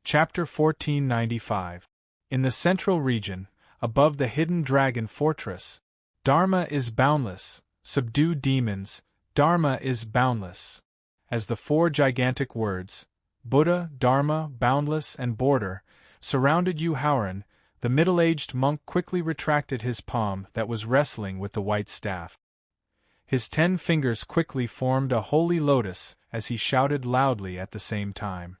Chapter 1495. In the central region, above the hidden dragon fortress, Dharma is boundless, subdue demons, Dharma is boundless. As the four gigantic words, Buddha, Dharma, boundless, and border, surrounded Yu Haoran, the middle-aged monk quickly retracted his palm that was wrestling with the white staff. His 10 fingers quickly formed a holy lotus as he shouted loudly at the same time.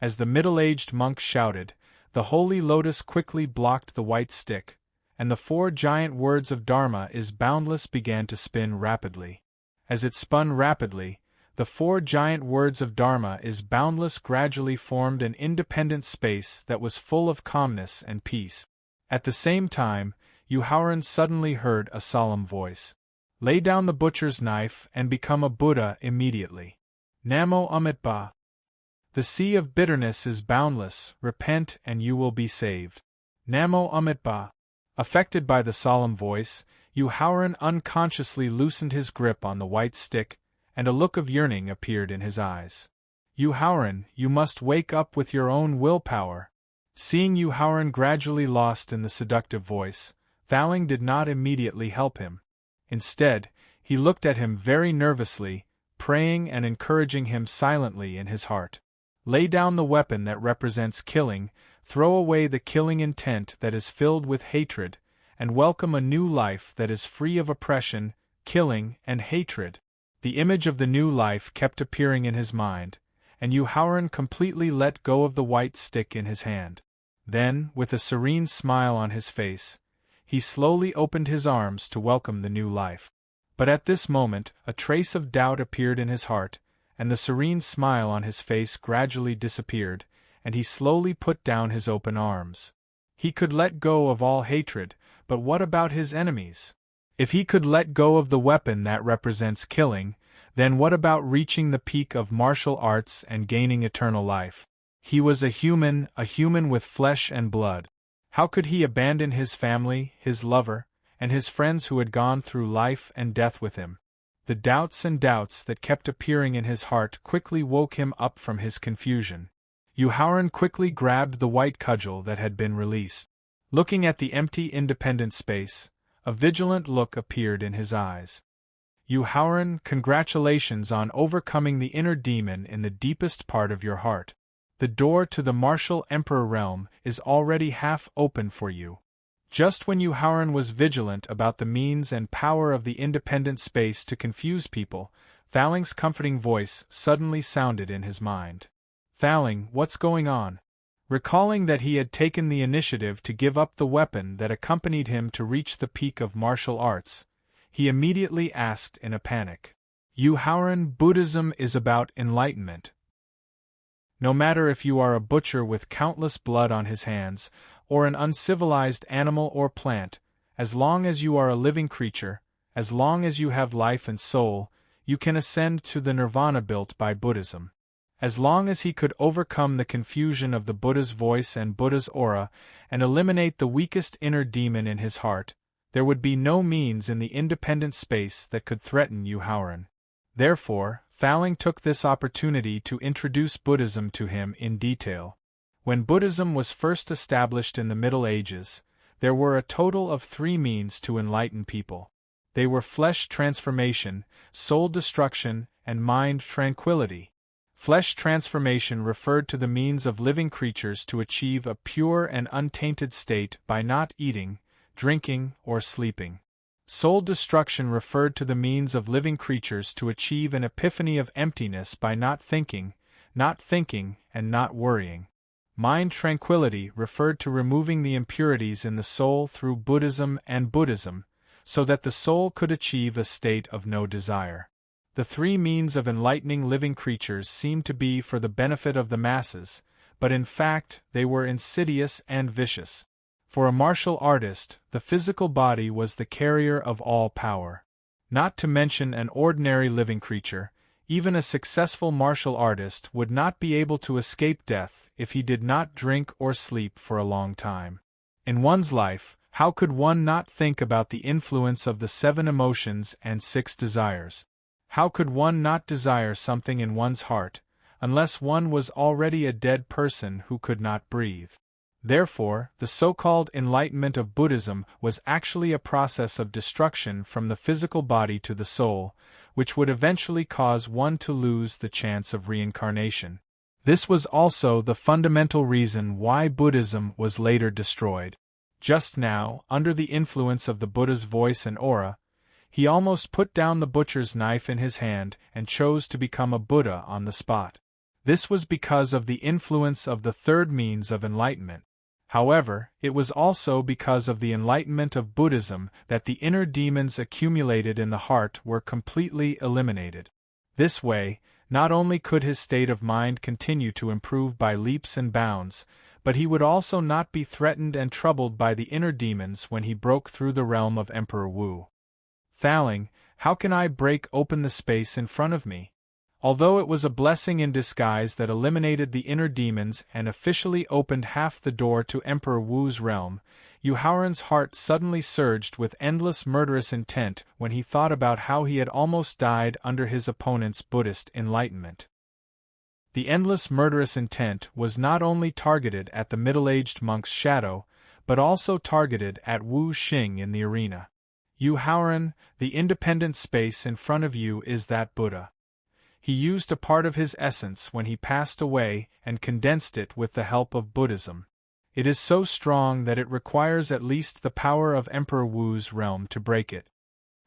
As the middle-aged monk shouted, the holy lotus quickly blocked the white stick, and the 4 giant words of Dharma is boundless began to spin rapidly. As it spun rapidly, the 4 giant words of Dharma is boundless gradually formed an independent space that was full of calmness and peace. At the same time, Yu Haoran suddenly heard a solemn voice. Lay down the butcher's knife and become a Buddha immediately. Namo Amitabha. The sea of bitterness is boundless, repent and you will be saved. Namo Amitabha. Affected by the solemn voice, Yu Haoran unconsciously loosened his grip on the white stick, and a look of yearning appeared in his eyes. Yu Haoran, you must wake up with your own willpower. Seeing Yu Haoran gradually lost in the seductive voice, Thaling did not immediately help him. Instead, he looked at him very nervously, praying and encouraging him silently in his heart. Lay down the weapon that represents killing, throw away the killing intent that is filled with hatred, and welcome a new life that is free of oppression, killing, and hatred. The image of the new life kept appearing in his mind, and Yu Haoran completely let go of the white stick in his hand. Then, with a serene smile on his face, he slowly opened his arms to welcome the new life. But at this moment, a trace of doubt appeared in his heart, and the serene smile on his face gradually disappeared, and he slowly put down his open arms. He could let go of all hatred, but what about his enemies? If he could let go of the weapon that represents killing, then what about reaching the peak of martial arts and gaining eternal life? He was a human with flesh and blood. How could he abandon his family, his lover, and his friends who had gone through life and death with him? The doubts and doubts that kept appearing in his heart quickly woke him up from his confusion. Yu Haoran quickly grabbed the white cudgel that had been released. Looking at the empty independent space, a vigilant look appeared in his eyes. Yu Haoran, congratulations on overcoming the inner demon in the deepest part of your heart. The door to the martial emperor realm is already half open for you. Just when Yu Haoran was vigilant about the means and power of the independent space to confuse people, Thaling's comforting voice suddenly sounded in his mind. Thaling, what's going on? Recalling that he had taken the initiative to give up the weapon that accompanied him to reach the peak of martial arts, he immediately asked in a panic. Yu Haoran, Buddhism is about enlightenment. No matter if you are a butcher with countless blood on his hands, or an uncivilized animal or plant, as long as you are a living creature, as long as you have life and soul, you can ascend to the nirvana built by Buddhism. As long as he could overcome the confusion of the Buddha's voice and Buddha's aura, and eliminate the weakest inner demon in his heart, there would be no means in the independent space that could threaten Yu Haoran. Therefore, Thaling took this opportunity to introduce Buddhism to him in detail. When Buddhism was first established in the Middle Ages, there were a total of 3 means to enlighten people. They were flesh transformation, soul destruction, and mind tranquility. Flesh transformation referred to the means of living creatures to achieve a pure and untainted state by not eating, drinking, or sleeping. Soul destruction referred to the means of living creatures to achieve an epiphany of emptiness by not thinking, and not worrying. Mind tranquility referred to removing the impurities in the soul through Buddhism, so that the soul could achieve a state of no desire. The 3 means of enlightening living creatures seemed to be for the benefit of the masses, but in fact they were insidious and vicious. For a martial artist, the physical body was the carrier of all power. Not to mention an ordinary living creature, even a successful martial artist would not be able to escape death if he did not drink or sleep for a long time. In one's life, how could one not think about the influence of the 7 emotions and 6 desires? How could one not desire something in one's heart, unless one was already a dead person who could not breathe. Therefore, the so-called enlightenment of Buddhism was actually a process of destruction from the physical body to the soul, which would eventually cause one to lose the chance of reincarnation. This was also the fundamental reason why Buddhism was later destroyed. Just now, under the influence of the Buddha's voice and aura, he almost put down the butcher's knife in his hand and chose to become a Buddha on the spot. This was because of the influence of the third means of enlightenment. However, it was also because of the enlightenment of Buddhism that the inner demons accumulated in the heart were completely eliminated. This way, not only could his state of mind continue to improve by leaps and bounds, but he would also not be threatened and troubled by the inner demons when he broke through the realm of Emperor Wu. Thowling, how can I break open the space in front of me? Although it was a blessing in disguise that eliminated the inner demons and officially opened half the door to Emperor Wu's realm, Yu Haoran's heart suddenly surged with endless murderous intent when he thought about how he had almost died under his opponent's Buddhist enlightenment. The endless murderous intent was not only targeted at the middle-aged monk's shadow, but also targeted at Wu Xing in the arena. Yu Haoran, the independent space in front of you is that Buddha. He used a part of his essence when he passed away and condensed it with the help of Buddhism. It is so strong that it requires at least the power of Emperor Wu's realm to break it.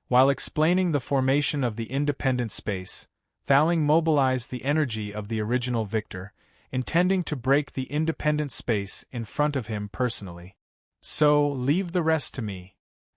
While explaining the formation of the independent space, Thowling mobilized the energy of the original victor, intending to break the independent space in front of him personally. So, leave the rest to me.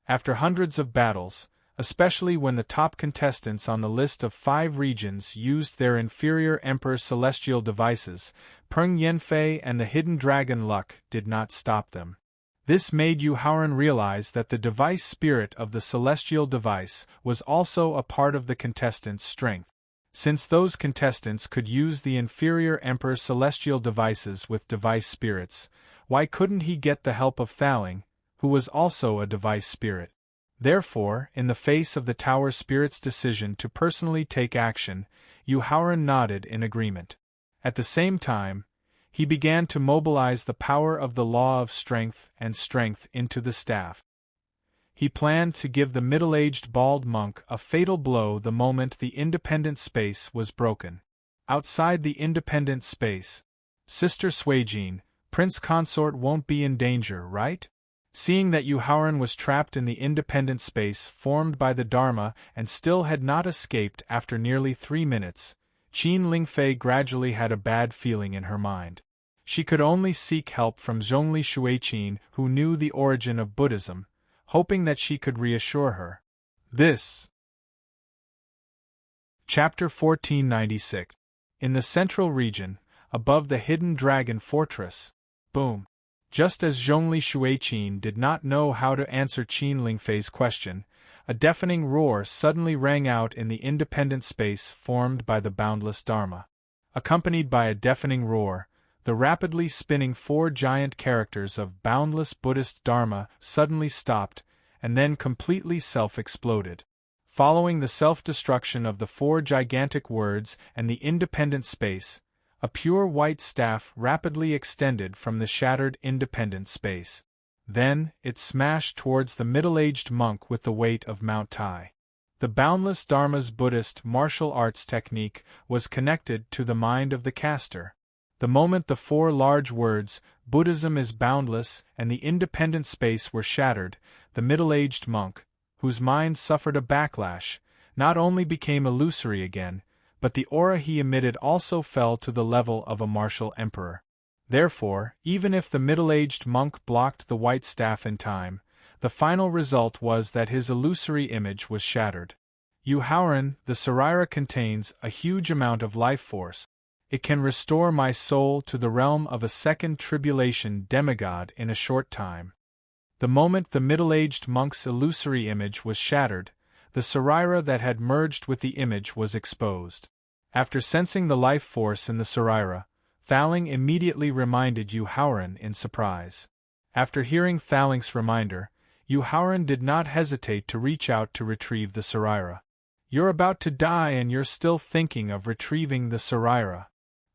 After hundreds of battles, especially when the top contestants on the list of 5 regions used their inferior Emperor's celestial devices, Peng Yanfei and the hidden dragon Luck did not stop them. This made Yu Haoran realize that the device spirit of the celestial device was also a part of the contestants' strength. Since those contestants could use the inferior Emperor's celestial devices with device spirits, why couldn't he get the help of Thowling, who was also a device spirit? Therefore, in the face of the Tower Spirit's decision to personally take action, Yu Haoran nodded in agreement. At the same time, he began to mobilize the power of the law of strength and strength into the staff. He planned to give the middle-aged bald monk a fatal blow the moment the independent space was broken. Outside the independent space, Sister Suijin, Prince Consort won't be in danger, right? Seeing that Yu Haoran was trapped in the independent space formed by the Dharma and still had not escaped after nearly 3 minutes, Qin Lingfei gradually had a bad feeling in her mind. She could only seek help from Zhongli Shuiqin, who knew the origin of Buddhism, hoping that she could reassure her. This. Chapter 1496. In the central region, above the hidden dragon fortress. Boom. Just as Zhongli Shuiqin did not know how to answer Qin Lingfei's question, a deafening roar suddenly rang out in the independent space formed by the boundless Dharma. Accompanied by a deafening roar, the rapidly spinning 4 giant characters of boundless Buddhist Dharma suddenly stopped, and then completely self-exploded. Following the self-destruction of the 4 gigantic words and the independent space, a pure white staff rapidly extended from the shattered independent space. Then, it smashed towards the middle-aged monk with the weight of Mount Tai. The boundless Dharma's Buddhist martial arts technique was connected to the mind of the caster. The moment the 4 large words, Buddhism is boundless, and the independent space were shattered, the middle-aged monk, whose mind suffered a backlash, not only became illusory again, but the aura he emitted also fell to the level of a martial emperor. Therefore, even if the middle-aged monk blocked the white staff in time, the final result was that his illusory image was shattered. Yu Haoran, the Saraira contains a huge amount of life force. It can restore my soul to the realm of a second tribulation demigod in a short time. The moment the middle-aged monk's illusory image was shattered, the Saraira that had merged with the image was exposed. After sensing the life force in the Saraira, Thowling immediately reminded Yu Haoran in surprise. After hearing Thowling's reminder, Yu Haoran did not hesitate to reach out to retrieve the Saraira. You're about to die and you're still thinking of retrieving the Saraira.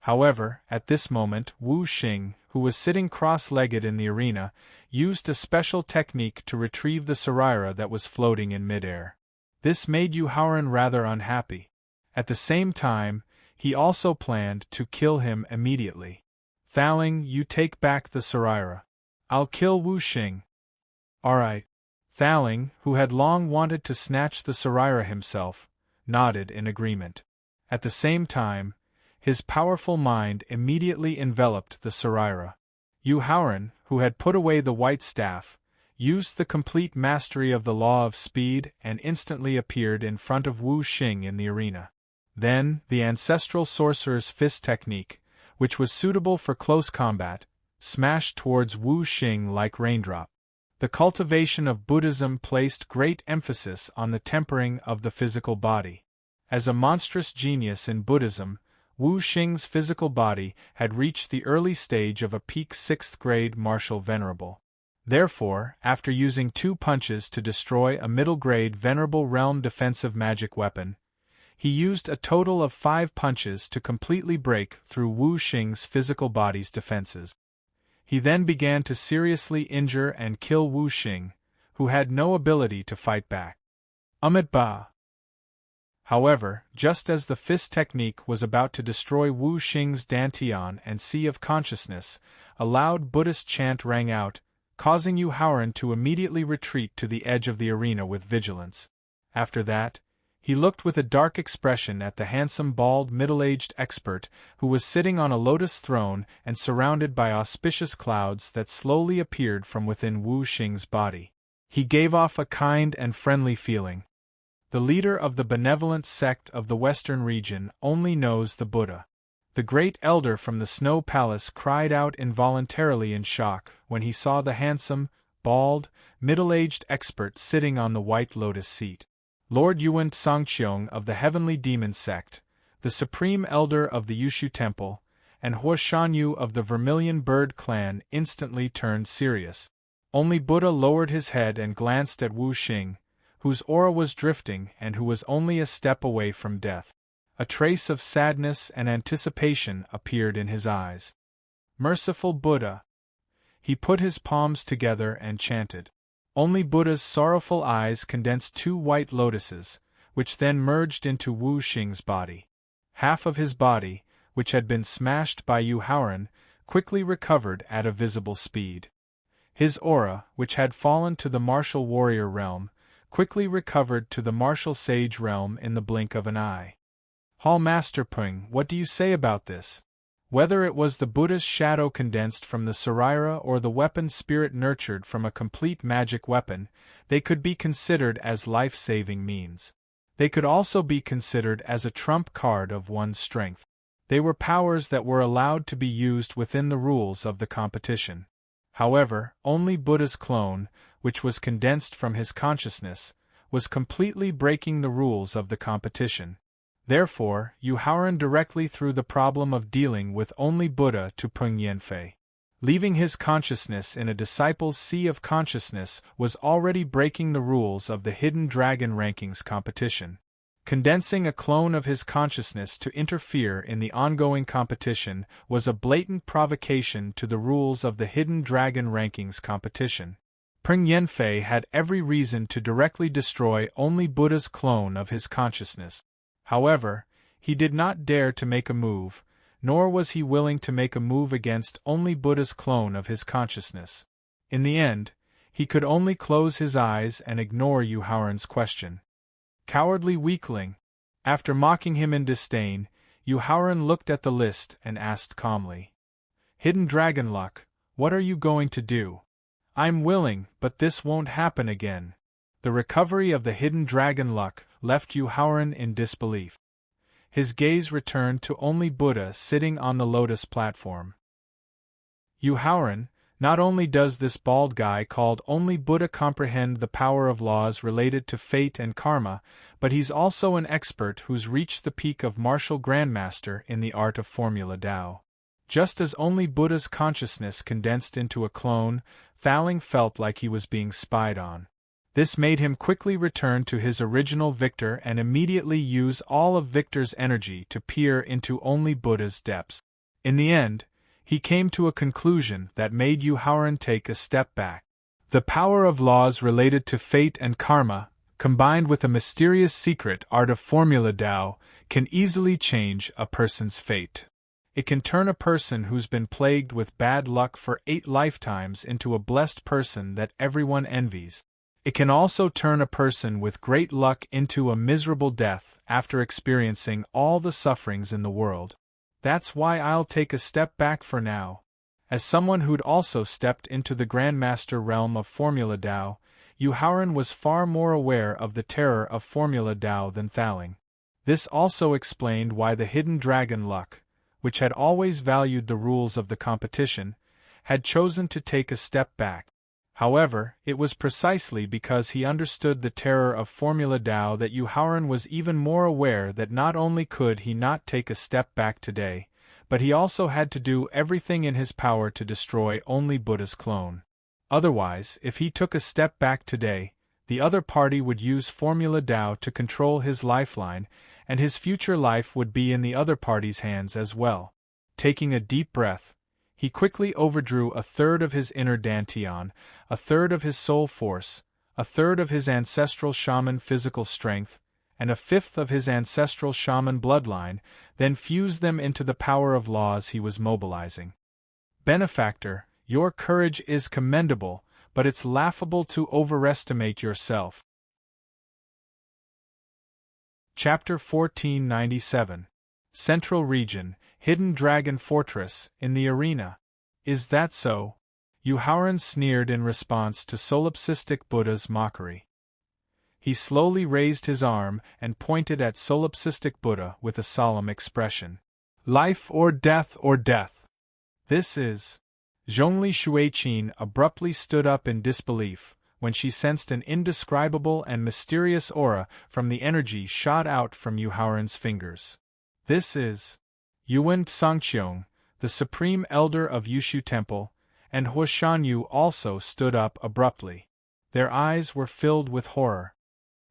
However, at this moment Wu Xing, who was sitting cross-legged in the arena, used a special technique to retrieve the Saraira that was floating in midair. This made Yu Haoran rather unhappy. At the same time, he also planned to kill him immediately. Thaling, you take back the Saraira. I'll kill Wu Xing. Alright. Thaling, who had long wanted to snatch the Saraira himself, nodded in agreement. At the same time, his powerful mind immediately enveloped the Saraira. Yu Haoran, who had put away the white staff, used the complete mastery of the law of speed and instantly appeared in front of Wu Xing in the arena. Then, the ancestral sorcerer's fist technique, which was suitable for close combat, smashed towards Wu Xing like raindrop. The cultivation of Buddhism placed great emphasis on the tempering of the physical body. As a monstrous genius in Buddhism, Wu Xing's physical body had reached the early stage of a peak 6th grade martial venerable. Therefore, after using 2 punches to destroy a middle-grade venerable realm defensive magic weapon, he used a total of 5 punches to completely break through Wu Xing's physical body's defenses. He then began to seriously injure and kill Wu Xing, who had no ability to fight back. Ba. However, just as the fist technique was about to destroy Wu Xing's dantian and sea of consciousness, a loud Buddhist chant rang out, causing Yu Haoran to immediately retreat to the edge of the arena with vigilance. After that, he looked with a dark expression at the handsome bald middle-aged expert who was sitting on a lotus throne and surrounded by auspicious clouds that slowly appeared from within Wu Xing's body. He gave off a kind and friendly feeling. The leader of the benevolent sect of the Western region only knows the Buddha. The great elder from the Snow Palace cried out involuntarily in shock when he saw the handsome, bald, middle-aged expert sitting on the white lotus seat. Lord Yuan Songqiong of the Heavenly Demon Sect, the supreme elder of the Yushu Temple, and Hua Shanyu of the Vermilion Bird clan instantly turned serious. Only Buddha lowered his head and glanced at Wu Xing, whose aura was drifting and who was only a step away from death. A trace of sadness and anticipation appeared in his eyes. Merciful Buddha! He put his palms together and chanted. Only Buddha's sorrowful eyes condensed 2 white lotuses, which then merged into Wu Xing's body. Half of his body, which had been smashed by Yu Haoran, quickly recovered at a visible speed. His aura, which had fallen to the martial warrior realm, quickly recovered to the martial sage realm in the blink of an eye. Hall Master Peng, what do you say about this? Whether it was the Buddha's shadow condensed from the Saraira or the weapon spirit nurtured from a complete magic weapon, they could be considered as life-saving means. They could also be considered as a trump card of one's strength. They were powers that were allowed to be used within the rules of the competition. However, only Buddha's clone, which was condensed from his consciousness, was completely breaking the rules of the competition. Therefore, Yu Haoran directly threw the problem of dealing with only Buddha to Peng Yanfei. Leaving his consciousness in a disciple's sea of consciousness was already breaking the rules of the Hidden Dragon Rankings competition. Condensing a clone of his consciousness to interfere in the ongoing competition was a blatant provocation to the rules of the Hidden Dragon Rankings competition. Peng Yanfei had every reason to directly destroy only Buddha's clone of his consciousness. However, he did not dare to make a move, nor was he willing to make a move against only Buddha's clone of his consciousness. In the end, he could only close his eyes and ignore Yu Haoran's question. Cowardly weakling! After mocking him in disdain, Yu Haoran looked at the list and asked calmly. Hidden Dragon Luck, what are you going to do? I'm willing, but this won't happen again. The recovery of the Hidden Dragon Luck left Yu Haoran in disbelief. His gaze returned to only Buddha sitting on the lotus platform. Yu Haoran, not only does this bald guy called only Buddha comprehend the power of laws related to fate and karma, but he's also an expert who's reached the peak of martial grandmaster in the art of Formula Tao. Just as only Buddha's consciousness condensed into a clone, Thaling felt like he was being spied on. This made him quickly return to his original Victor and immediately use all of Victor's energy to peer into only Buddha's depths. In the end, he came to a conclusion that made Yu Haoran take a step back. The power of laws related to fate and karma, combined with a mysterious secret art of Formula Dao, can easily change a person's fate. It can turn a person who's been plagued with bad luck for 8 lifetimes into a blessed person that everyone envies. It can also turn a person with great luck into a miserable death after experiencing all the sufferings in the world. That's why I'll take a step back for now. As someone who'd also stepped into the Grandmaster realm of Formula Dao, Yu Haoran was far more aware of the terror of Formula Dao than Thaling. This also explained why the hidden dragon Luck, which had always valued the rules of the competition, had chosen to take a step back. However, it was precisely because he understood the terror of Formula Dao that Yu Haoran was even more aware that not only could he not take a step back today, but he also had to do everything in his power to destroy only Buddha's clone. Otherwise, if he took a step back today, the other party would use Formula Dao to control his lifeline, and his future life would be in the other party's hands as well. Taking a deep breath, he quickly overdrew 1/3 of his inner Dantian, 1/3 of his soul force, 1/3 of his ancestral shaman physical strength, and 1/5 of his ancestral shaman bloodline, then fused them into the power of laws he was mobilizing. Benefactor, your courage is commendable, but it's laughable to overestimate yourself. Chapter 1497. Central Region, Hidden Dragon Fortress, in the Arena. Is that so? Yu Haoran sneered in response to Solipsistic Buddha's mockery. He slowly raised his arm and pointed at Solipsistic Buddha with a solemn expression. Life or death or death. This is. Zhongli Shuiqin abruptly stood up in disbelief, when she sensed an indescribable and mysterious aura from the energy shot out from Yu Haoran's fingers. This is. Yuan Sangqiong, the supreme elder of Yushu Temple, and Huashanyu also stood up abruptly. Their eyes were filled with horror.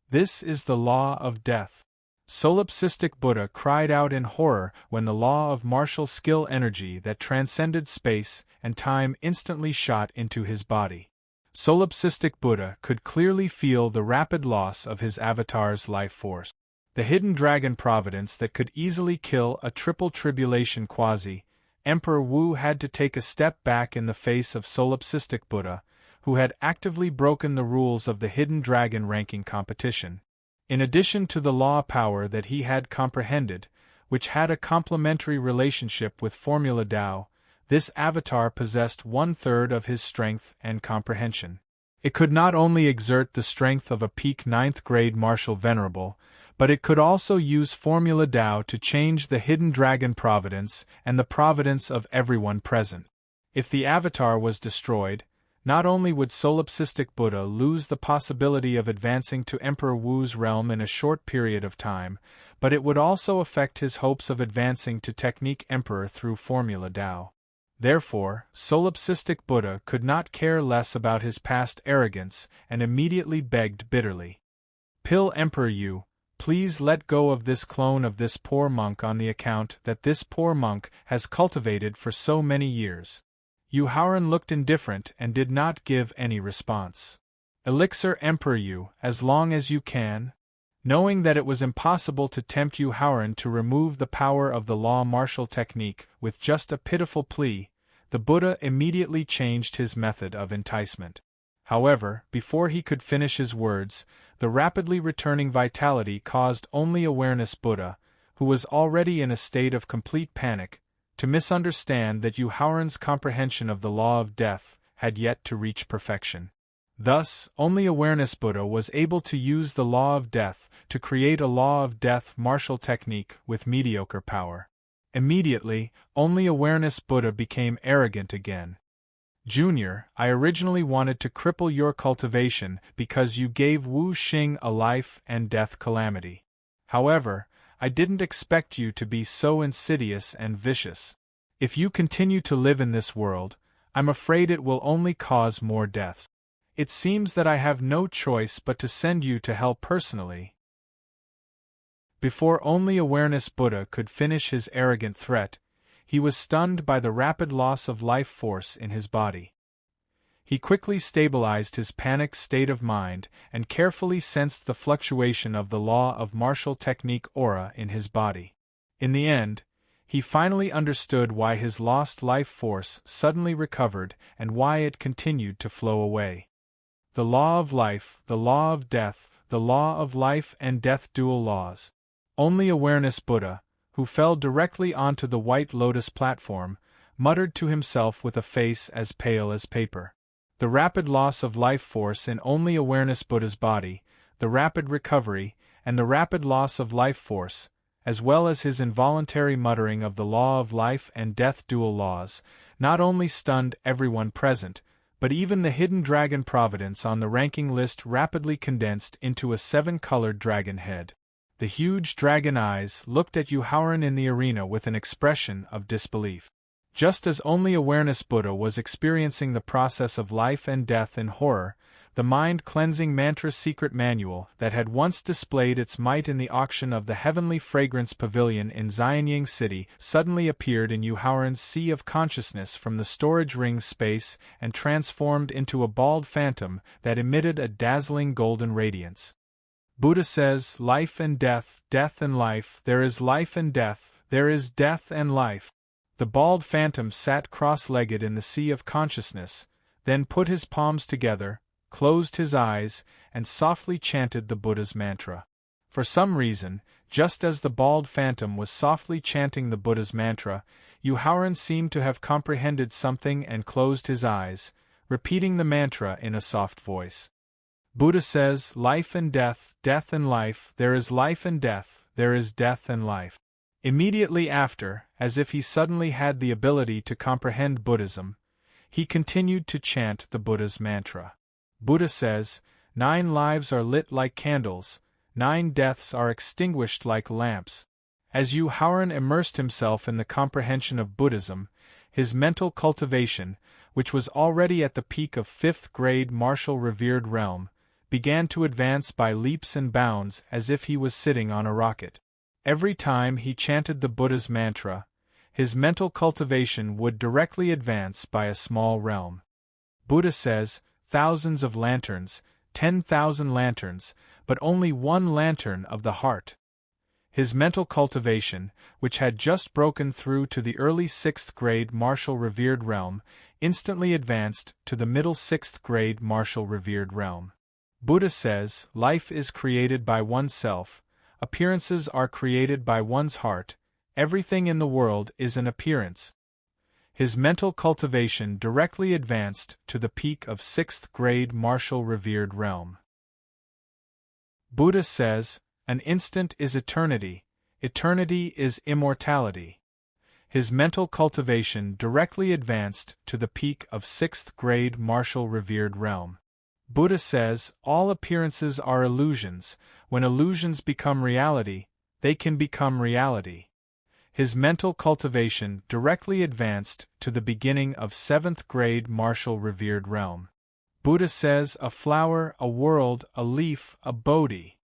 This is the law of death. Solipsistic Buddha cried out in horror when the law of martial skill energy that transcended space and time instantly shot into his body. Solipsistic Buddha could clearly feel the rapid loss of his avatar's life force. The hidden dragon providence that could easily kill a triple tribulation quasi, Emperor Wu had to take a step back in the face of Solipsistic Buddha, who had actively broken the rules of the hidden dragon ranking competition. In addition to the law power that he had comprehended, which had a complementary relationship with Formula Dao, this avatar possessed 1/3 of his strength and comprehension. It could not only exert the strength of a peak 9th grade martial venerable, but it could also use Formula Dao to change the hidden dragon providence and the providence of everyone present. If the avatar was destroyed, not only would Solipsistic Buddha lose the possibility of advancing to Emperor Wu's realm in a short period of time, but it would also affect his hopes of advancing to Technique Emperor through Formula Dao. Therefore, Solipsistic Buddha could not care less about his past arrogance and immediately begged bitterly. Pill Emperor Yu, please let go of this clone of this poor monk on the account that this poor monk has cultivated for so many years. Yu Haoran looked indifferent and did not give any response. Elixir Emperor Yu, as long as you can. Knowing that it was impossible to tempt Yu Haoran to remove the power of the law martial technique with just a pitiful plea, the Buddha immediately changed his method of enticement. However, before he could finish his words, the rapidly returning vitality caused only Awareness Buddha, who was already in a state of complete panic, to misunderstand that Yu Haoran's comprehension of the law of death had yet to reach perfection. Thus, only Awareness Buddha was able to use the law of death to create a law of death martial technique with mediocre power. Immediately, only Awareness Buddha became arrogant again. Junior, I originally wanted to cripple your cultivation because you gave Wu Xing a life and death calamity. However, I didn't expect you to be so insidious and vicious. If you continue to live in this world, I'm afraid it will only cause more deaths. It seems that I have no choice but to send you to hell personally. Before only Awareness Buddha could finish his arrogant threat, He was stunned by the rapid loss of life force in his body. He quickly stabilized his panicked state of mind and carefully sensed the fluctuation of the law of martial technique aura in his body. In the end, he finally understood why his lost life force suddenly recovered and why it continued to flow away. The law of life, the law of death, the law of life and death dual laws. Only Awareness Buddha, who fell directly onto the White Lotus platform, muttered to himself with a face as pale as paper. The rapid loss of life force in Only Awareness Buddha's body, the rapid recovery, and the rapid loss of life force, as well as his involuntary muttering of the law of life and death dual laws, not only stunned everyone present, but even the hidden dragon Providence on the ranking list rapidly condensed into a 7-colored dragon head. The huge dragon eyes looked at Yuhauran in the arena with an expression of disbelief. Just as Only Awareness Buddha was experiencing the process of life and death in horror, the mind-cleansing mantra secret manual that had once displayed its might in the auction of the Heavenly Fragrance Pavilion in Xianying City suddenly appeared in Yuhauran's sea of consciousness from the storage ring's space and transformed into a bald phantom that emitted a dazzling golden radiance. Buddha says, life and death, death and life, there is life and death, there is death and life. The bald phantom sat cross-legged in the sea of consciousness, then put his palms together, closed his eyes, and softly chanted the Buddha's mantra. For some reason, just as the bald phantom was softly chanting the Buddha's mantra, Yuhauran seemed to have comprehended something and closed his eyes, repeating the mantra in a soft voice. Buddha says, life and death, death and life, there is life and death, there is death and life. Immediately after, as if he suddenly had the ability to comprehend Buddhism, he continued to chant the Buddha's mantra. Buddha says, 9 lives are lit like candles, 9 deaths are extinguished like lamps. As Yuhauran immersed himself in the comprehension of Buddhism, his mental cultivation, which was already at the peak of 5th grade martial revered realm, began to advance by leaps and bounds as if he was sitting on a rocket. Every time he chanted the Buddha's mantra, his mental cultivation would directly advance by a small realm. Buddha says, thousands of lanterns, 10,000 lanterns, but only one lantern of the heart. His mental cultivation, which had just broken through to the early 6th grade martial revered realm, instantly advanced to the middle 6th grade martial revered realm. Buddha says, life is created by oneself, appearances are created by one's heart, everything in the world is an appearance. His mental cultivation directly advanced to the peak of 6th grade martial revered realm. Buddha says, an instant is eternity, eternity is immortality. His mental cultivation directly advanced to the peak of 6th grade martial revered realm. Buddha says, all appearances are illusions, when illusions become reality, they can become reality. His mental cultivation directly advanced to the beginning of 7th grade martial revered realm. Buddha says, a flower, a world, a leaf, a bodhi.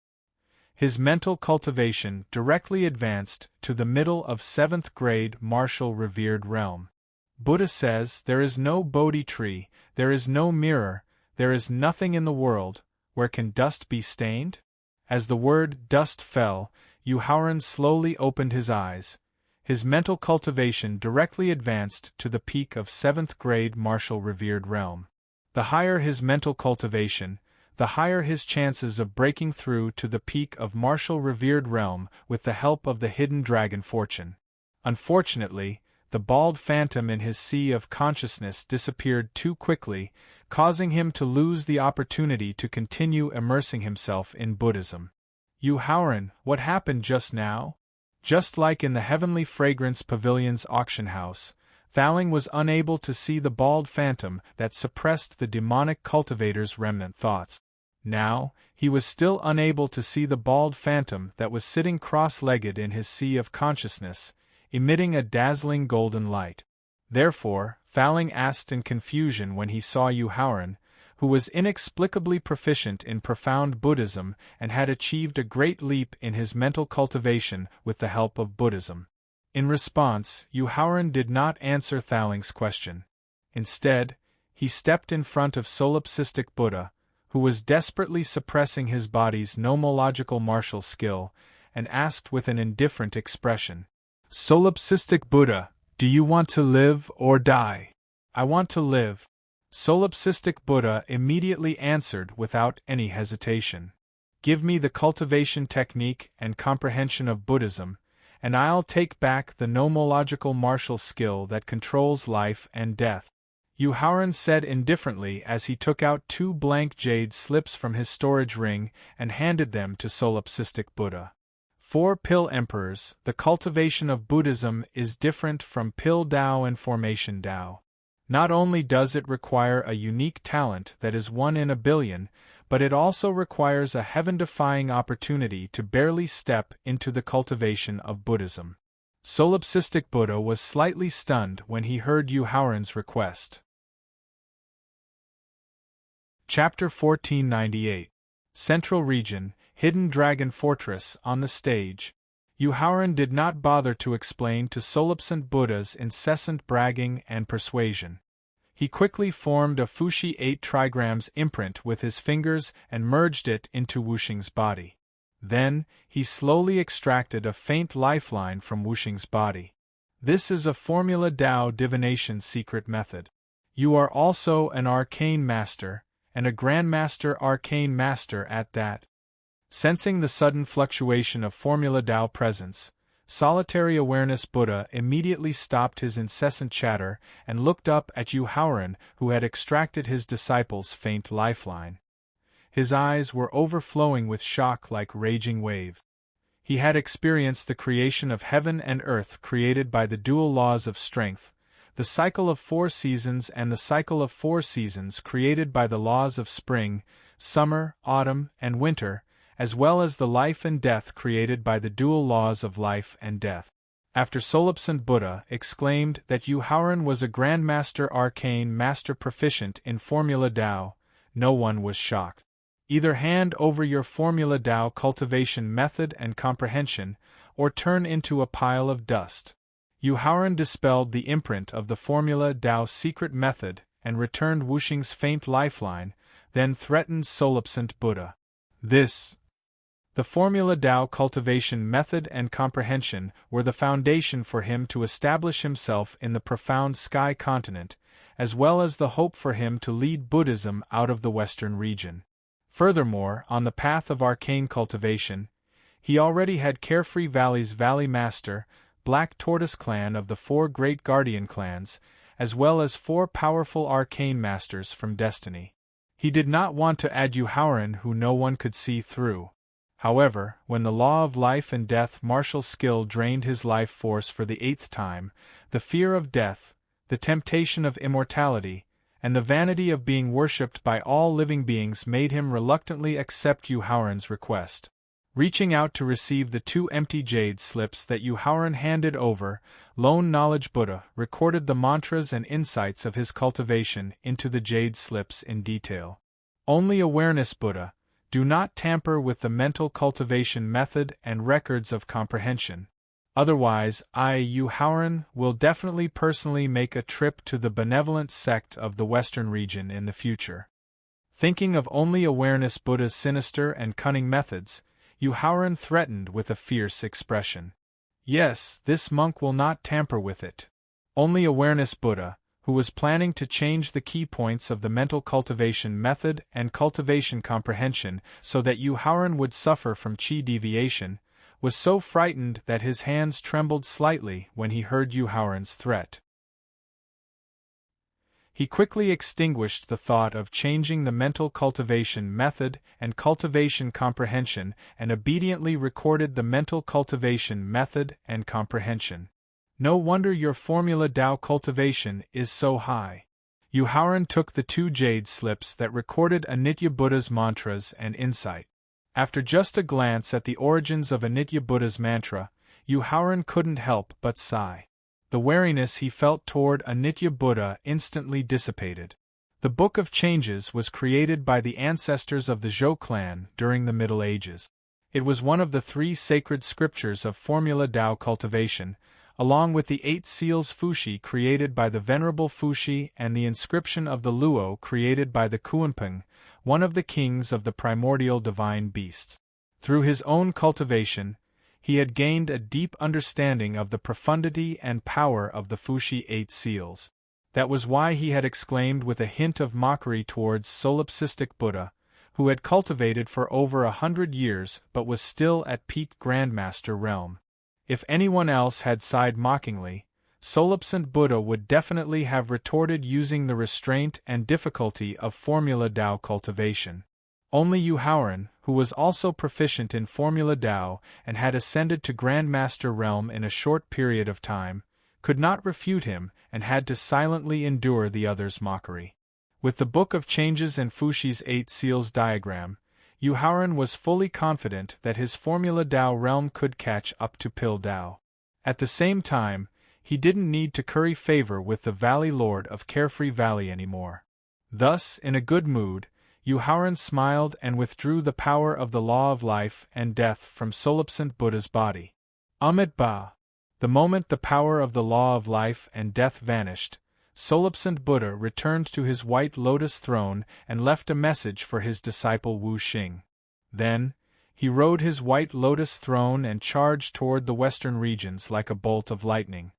His mental cultivation directly advanced to the middle of 7th grade martial revered realm. Buddha says, there is no bodhi tree, there is no mirror, there is nothing in the world, where can dust be stained? As the word dust fell, Yuhauran slowly opened his eyes. His mental cultivation directly advanced to the peak of 7th grade martial revered realm. The higher his mental cultivation, the higher his chances of breaking through to the peak of martial revered realm with the help of the hidden dragon fortune. Unfortunately, the bald phantom in his sea of consciousness disappeared too quickly, causing him to lose the opportunity to continue immersing himself in Buddhism. Yuhauran, what happened just now? Just like in the Heavenly Fragrance Pavilion's auction house, Thaling was unable to see the bald phantom that suppressed the demonic cultivator's remnant thoughts. Now, he was still unable to see the bald phantom that was sitting cross-legged in his sea of consciousness, emitting a dazzling golden light. Therefore, Thaling asked in confusion when he saw Yuhauran, who was inexplicably proficient in profound Buddhism and had achieved a great leap in his mental cultivation with the help of Buddhism. In response, Yu Haoran did not answer Thaling's question. Instead, he stepped in front of Solipsistic Buddha, who was desperately suppressing his body's nomological martial skill, and asked with an indifferent expression, "Solipsistic Buddha, do you want to live or die?" "I want to live." Solipsistic Buddha immediately answered without any hesitation. "Give me the cultivation technique and comprehension of Buddhism, and I'll take back the nomological martial skill that controls life and death," Yu Haoran said indifferently as he took out 2 blank jade slips from his storage ring and handed them to Solipsistic Buddha. For Pill Emperors, the cultivation of Buddhism is different from Pill Dao and Formation Dao. Not only does it require a unique talent that is 1 in a billion, but it also requires a heaven-defying opportunity to barely step into the cultivation of Buddhism. Solipsistic Buddha was slightly stunned when he heard Yu Haoran's request. Chapter 1498. Central Region, Hidden Dragon Fortress. On the stage, Yu Haoran did not bother to explain to Solipsant Buddha's incessant bragging and persuasion. He quickly formed a Fushi 8 trigrams imprint with his fingers and merged it into Wuxing's body. Then, he slowly extracted a faint lifeline from Wuxing's body. This is a Formula Dao divination secret method. You are also an arcane master, and a Grandmaster Arcane Master at that. Sensing the sudden fluctuation of Formula Dao presence, Solitary Awareness Buddha immediately stopped his incessant chatter and looked up at Yu Haoran, who had extracted his disciple's faint lifeline. His eyes were overflowing with shock like raging wave. He had experienced the creation of heaven and earth created by the dual laws of strength, the cycle of 4 seasons and the cycle of 4 seasons created by the laws of spring, summer, autumn, and winter, as well as the life and death created by the dual laws of life and death. After Solipsant Buddha exclaimed that Yu Haoran was a Grandmaster Arcane Master proficient in Formula Dao, no one was shocked. Either hand over your Formula Dao cultivation method and comprehension, or turn into a pile of dust. Yu Haoran dispelled the imprint of the Formula Dao secret method and returned Wuxing's faint lifeline, then threatened Solipsant Buddha. The Formula Dao cultivation method and comprehension were the foundation for him to establish himself in the profound Sky Continent, as well as the hope for him to lead Buddhism out of the Western region. Furthermore, on the path of arcane cultivation, he already had Carefree Valley's Valley Master, Black Tortoise Clan of the 4 Great Guardian Clans, as well as 4 powerful arcane masters from Destiny. He did not want to add Yu Haoran who no one could see through. However, when the law of life and death martial skill drained his life force for the 8th time, the fear of death, the temptation of immortality, and the vanity of being worshipped by all living beings made him reluctantly accept Yu Haoran's request. Reaching out to receive the 2 empty jade slips that Yu Haoran handed over, Lone Knowledge Buddha recorded the mantras and insights of his cultivation into the jade slips in detail. Only Awareness Buddha, do not tamper with the mental cultivation method and records of comprehension. Otherwise, Yu Haoran will definitely personally make a trip to the benevolent sect of the Western region in the future. Thinking of only Awareness Buddha's sinister and cunning methods, Yu Haoran threatened with a fierce expression. Yes, this monk will not tamper with it. Only Awareness Buddha, who was planning to change the key points of the mental cultivation method and cultivation comprehension so that Yu Haoran would suffer from chi deviation, was so frightened that his hands trembled slightly when he heard Yu Haoran's threat. He quickly extinguished the thought of changing the mental cultivation method and cultivation comprehension and obediently recorded the mental cultivation method and comprehension. No wonder your Formula Dao cultivation is so high. Yu Haoran took the 2 jade slips that recorded Anitya Buddha's mantras and insight. After just a glance at the origins of Anitya Buddha's mantra, Yu Haoran couldn't help but sigh. The wariness he felt toward Anitya Buddha instantly dissipated. The Book of Changes was created by the ancestors of the Zhou clan during the Middle Ages. It was one of the 3 sacred scriptures of Formula Dao cultivation, along with the 8 seals Fushi created by the Venerable Fushi and the inscription of the Luo created by the Kuanping, one of the kings of the primordial divine beasts. Through his own cultivation, he had gained a deep understanding of the profundity and power of the Fushi 8 seals. That was why he had exclaimed with a hint of mockery towards solipsistic Buddha, who had cultivated for over 100 years but was still at peak Grandmaster realm. If anyone else had sighed mockingly, solipsant Buddha would definitely have retorted using the restraint and difficulty of Formula Tao cultivation. Only Yu Haoran, who was also proficient in Formula Tao and had ascended to Grandmaster realm in a short period of time, could not refute him and had to silently endure the other's mockery. With the Book of Changes and Fushi's 8 seals diagram, Yu Haoran was fully confident that his Formula Tao realm could catch up to Pil Tao. At the same time, he didn't need to curry favor with the Valley Lord of Carefree Valley anymore. Thus, in a good mood, Yu Haoran smiled and withdrew the power of the law of life and death from solipsant Buddha's body. Amit Ba. The moment the power of the law of life and death vanished, solipsant Buddha returned to his white lotus throne and left a message for his disciple Wu Xing. Then, he rode his white lotus throne and charged toward the western regions like a bolt of lightning.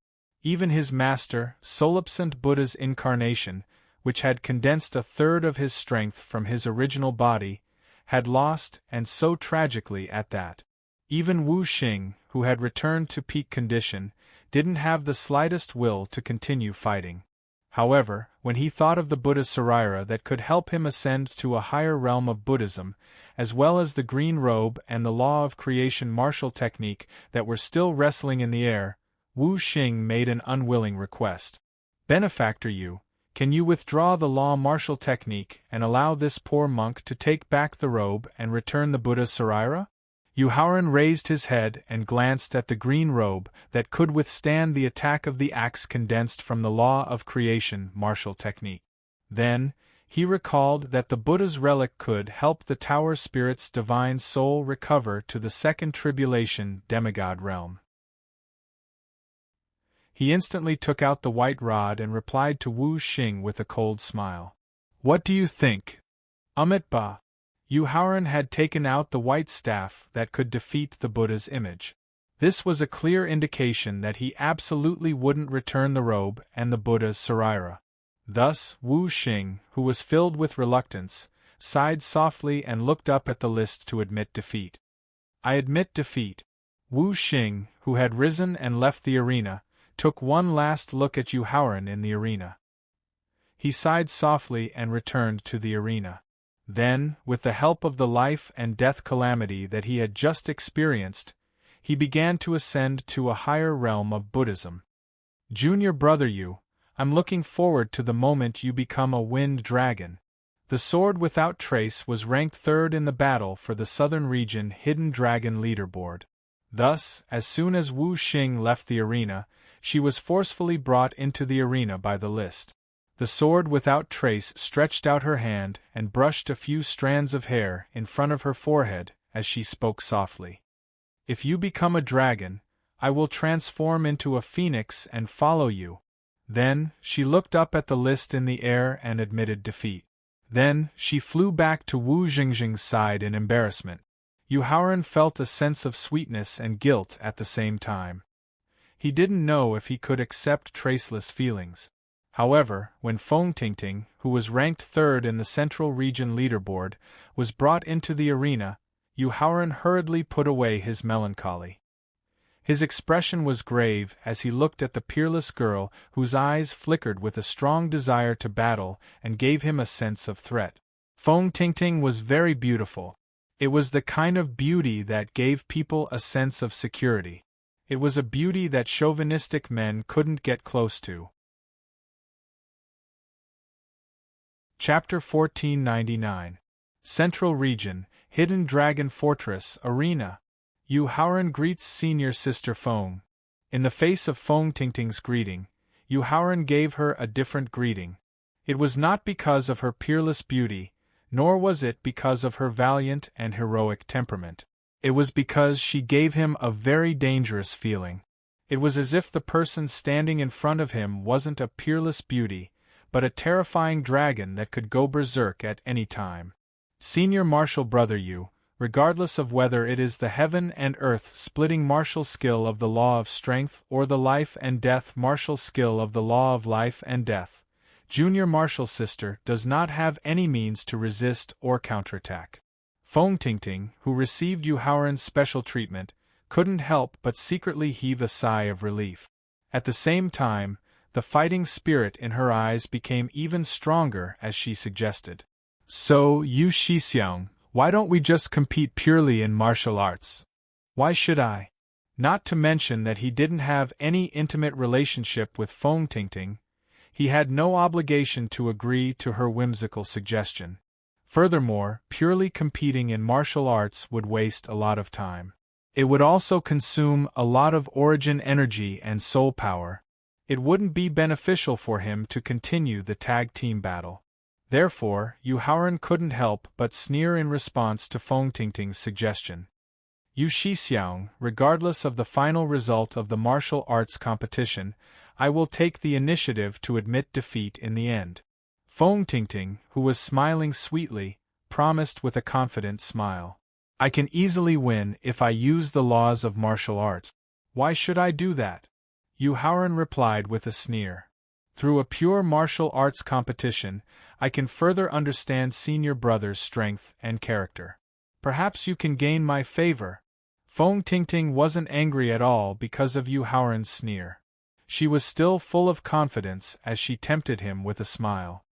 Even his master, solipsant Buddha's incarnation, which had condensed a third of his strength from his original body, had lost, and so tragically at that. Even Wu Xing, who had returned to peak condition, didn't have the slightest will to continue fighting. However, when he thought of the Buddha's Saraira that could help him ascend to a higher realm of Buddhism, as well as the green robe and the law of creation martial technique that were still wrestling in the air, Wu Xing made an unwilling request. Benefactor Yu, can you withdraw the law martial technique and allow this poor monk to take back the robe and return the Buddha's Saraira? Yu Haoran raised his head and glanced at the green robe that could withstand the attack of the axe condensed from the law of creation martial technique. Then, he recalled that the Buddha's relic could help the tower spirit's divine soul recover to the second tribulation demigod realm. He instantly took out the white rod and replied to Wu Xing with a cold smile. What do you think? Amit Ba. Yu Haoran had taken out the white staff that could defeat the Buddha's image. This was a clear indication that he absolutely wouldn't return the robe and the Buddha's Saraira. Thus, Wu Xing, who was filled with reluctance, sighed softly and looked up at the list to admit defeat. I admit defeat. Wu Xing, who had risen and left the arena, took one last look at Yu Haoran in the arena. He sighed softly and returned to the arena. Then, with the help of the life and death calamity that he had just experienced, he began to ascend to a higher realm of Buddhism. Junior brother Yu, I'm looking forward to the moment you become a wind dragon. The sword without trace was ranked 3rd in the battle for the Southern Region Hidden Dragon leaderboard. Thus, as soon as Wu Xing left the arena, she was forcefully brought into the arena by the list. The sword without trace stretched out her hand and brushed a few strands of hair in front of her forehead as she spoke softly. If you become a dragon, I will transform into a phoenix and follow you. Then, she looked up at the list in the air and admitted defeat. Then, she flew back to Wu Xing's side in embarrassment. Yu Haoran felt a sense of sweetness and guilt at the same time. He didn't know if he could accept traceless feelings. However, when Feng Tingting, who was ranked 3rd in the Central Region leaderboard, was brought into the arena, Yu Haoran hurriedly put away his melancholy. His expression was grave as he looked at the peerless girl whose eyes flickered with a strong desire to battle and gave him a sense of threat. Feng Tingting was very beautiful. It was the kind of beauty that gave people a sense of security. It was a beauty that chauvinistic men couldn't get close to. Chapter 1499. Central Region, Hidden Dragon Fortress, Arena. Yu Haoran greets senior sister Feng. In the face of Feng Tingting's greeting, Yu Haoran gave her a different greeting. It was not because of her peerless beauty, nor was it because of her valiant and heroic temperament. It was because she gave him a very dangerous feeling. It was as if the person standing in front of him wasn't a peerless beauty, but a terrifying dragon that could go berserk at any time. Senior martial brother Yu, regardless of whether it is the heaven and earth splitting martial skill of the law of strength or the life and death martial skill of the law of life and death, junior martial sister does not have any means to resist or counterattack. Feng Tingting, who received Yu Haoran's special treatment, couldn't help but secretly heave a sigh of relief. At the same time, the fighting spirit in her eyes became even stronger as she suggested. So, Yu Shixiang, why don't we just compete purely in martial arts? Why should I? Not to mention that he didn't have any intimate relationship with Feng Tingting, he had no obligation to agree to her whimsical suggestion. Furthermore, purely competing in martial arts would waste a lot of time. It would also consume a lot of origin energy and soul power. It wouldn't be beneficial for him to continue the tag team battle. Therefore, Yu Haoran couldn't help but sneer in response to Feng Tingting's suggestion. Yu Shixiang, regardless of the final result of the martial arts competition, I will take the initiative to admit defeat in the end. Feng Tingting, who was smiling sweetly, promised with a confident smile. I can easily win if I use the laws of martial arts. Why should I do that? Yu Haoran replied with a sneer. Through a pure martial arts competition, I can further understand senior brother's strength and character. Perhaps you can gain my favor. Feng Tingting wasn't angry at all because of Yu Haoran's sneer. She was still full of confidence as she tempted him with a smile.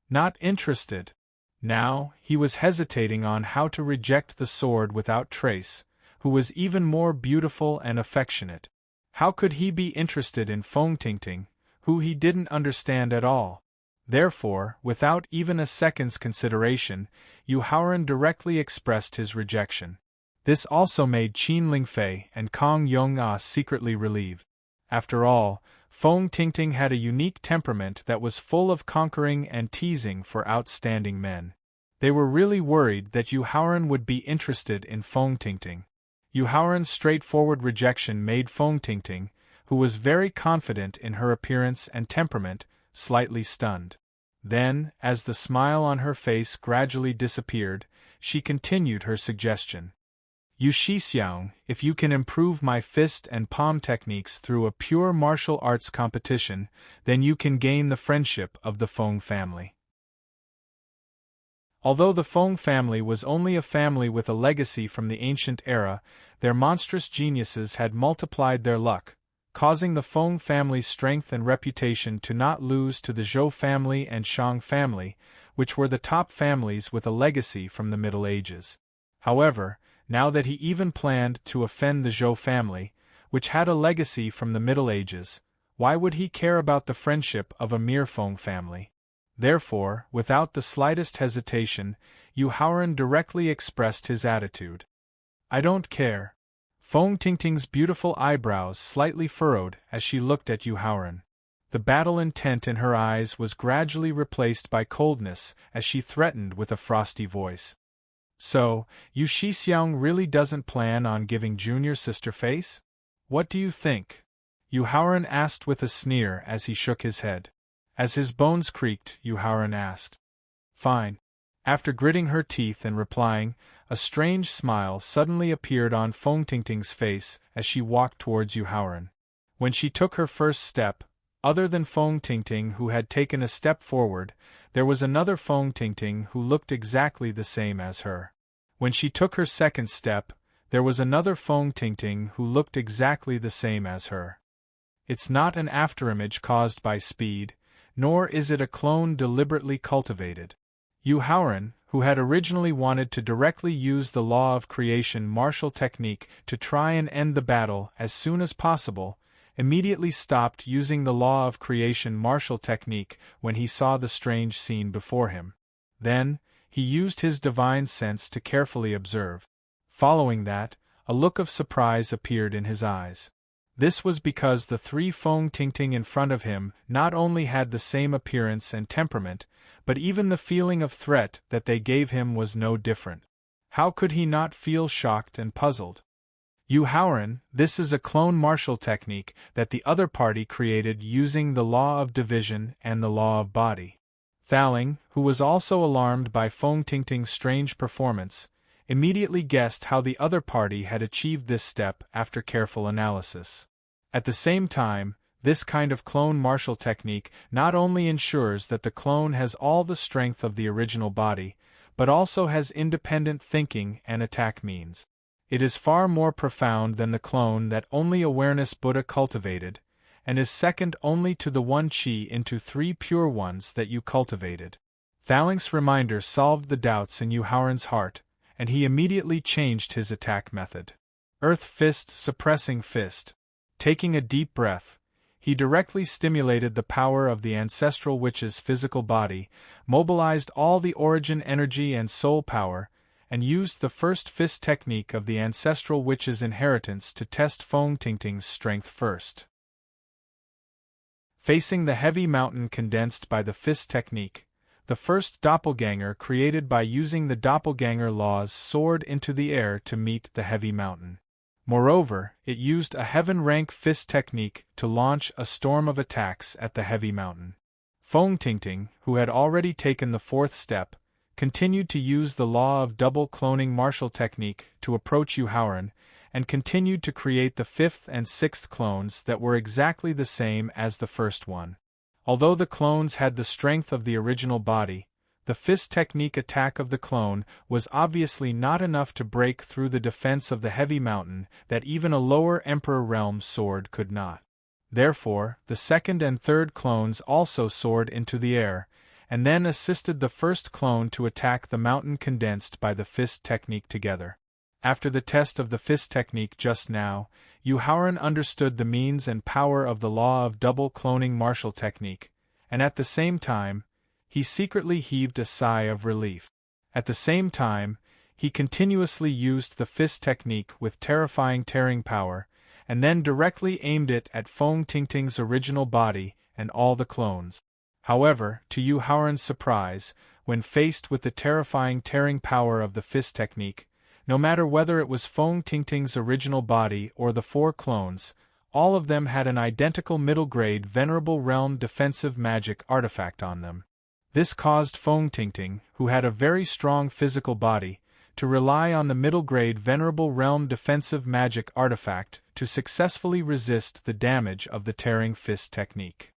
Not interested. Now, he was hesitating on how to reject the sword without trace, who was even more beautiful and affectionate. How could he be interested in Feng Tingting, who he didn't understand at all? Therefore, without even a second's consideration, Yu Haoran directly expressed his rejection. This also made Qin Lingfei and Kong Yong-ah secretly relieved. After all, Feng Tingting had a unique temperament that was full of conquering and teasing for outstanding men. They were really worried that Yu Haoran would be interested in Feng Tingting. Yu Haoran's straightforward rejection made Feng Tingting, who was very confident in her appearance and temperament, slightly stunned. Then, as the smile on her face gradually disappeared, she continued her suggestion. Yu Shixiang, if you can improve my fist and palm techniques through a pure martial arts competition, then you can gain the friendship of the Feng family. Although the Feng family was only a family with a legacy from the ancient era, their monstrous geniuses had multiplied their luck, causing the Feng family's strength and reputation to not lose to the Zhou family and Shang family, which were the top families with a legacy from the Middle Ages. However, now that he even planned to offend the Zhou family, which had a legacy from the Middle Ages, why would he care about the friendship of a mere Feng family? Therefore, without the slightest hesitation, Yu Haoran directly expressed his attitude. I don't care. Feng Tingting's beautiful eyebrows slightly furrowed as she looked at Yu Haoran. The battle intent in her eyes was gradually replaced by coldness as she threatened with a frosty voice. So, Yu Shixiang really doesn't plan on giving junior sister face? What do you think? Yu Haoran asked with a sneer as he shook his head. As his bones creaked, Yu Haoran asked. Fine. After gritting her teeth and replying, a strange smile suddenly appeared on Feng Tingting's face as she walked towards Yu Haoran. When she took her first step, other than Feng Tingting who had taken a step forward, there was another Feng Tingting who looked exactly the same as her. When she took her second step, there was another Feng Tingting who looked exactly the same as her. It's not an afterimage caused by speed, nor is it a clone deliberately cultivated. Yu Haoran, who had originally wanted to directly use the law of creation martial technique to try and end the battle as soon as possible, immediately stopped using the law of creation martial technique when he saw the strange scene before him. Then, he used his divine sense to carefully observe. Following that, a look of surprise appeared in his eyes. This was because the three Feng Tingting in front of him not only had the same appearance and temperament, but even the feeling of threat that they gave him was no different. How could he not feel shocked and puzzled? Yu Haoran, this is a clone martial technique that the other party created using the law of division and the law of body. Thaling, who was also alarmed by Feng Tingting's strange performance, immediately guessed how the other party had achieved this step after careful analysis. At the same time, this kind of clone martial technique not only ensures that the clone has all the strength of the original body, but also has independent thinking and attack means. It is far more profound than the clone that only Awareness Buddha cultivated, and is second only to the one chi into 3 pure ones that you cultivated. Thaling's reminder solved the doubts in Yu Haoran's heart, and he immediately changed his attack method. Earth Fist, suppressing fist. Taking a deep breath, he directly stimulated the power of the ancestral witch's physical body, mobilized all the origin energy and soul power, and used the first fist technique of the ancestral witch's inheritance to test Feng Tingting's strength first. Facing the heavy mountain condensed by the fist technique, the first doppelganger created by using the doppelganger laws soared into the air to meet the heavy mountain. Moreover, it used a heaven-rank fist technique to launch a storm of attacks at the heavy mountain. Feng Tingting, who had already taken the 4th step, continued to use the law of double cloning martial technique to approach Yu Haoran, and continued to create the 5th and 6th clones that were exactly the same as the first one. Although the clones had the strength of the original body, the fist technique attack of the clone was obviously not enough to break through the defense of the heavy mountain that even a lower Emperor Realm sword could not. Therefore, the 2nd and 3rd clones also soared into the air, and then assisted the first clone to attack the mountain condensed by the fist technique together. After the test of the fist technique just now, Yu Haoran understood the means and power of the law of double cloning martial technique, and at the same time, he secretly heaved a sigh of relief. At the same time, he continuously used the fist technique with terrifying tearing power, and then directly aimed it at Feng Tingting's original body and all the clones. However, to Yu Haoran's surprise, when faced with the terrifying tearing power of the fist technique, no matter whether it was Feng Tingting's original body or the 4 clones, all of them had an identical middle-grade Venerable Realm defensive magic artifact on them. This caused Feng Tingting, who had a very strong physical body, to rely on the middle-grade Venerable Realm defensive magic artifact to successfully resist the damage of the tearing fist technique.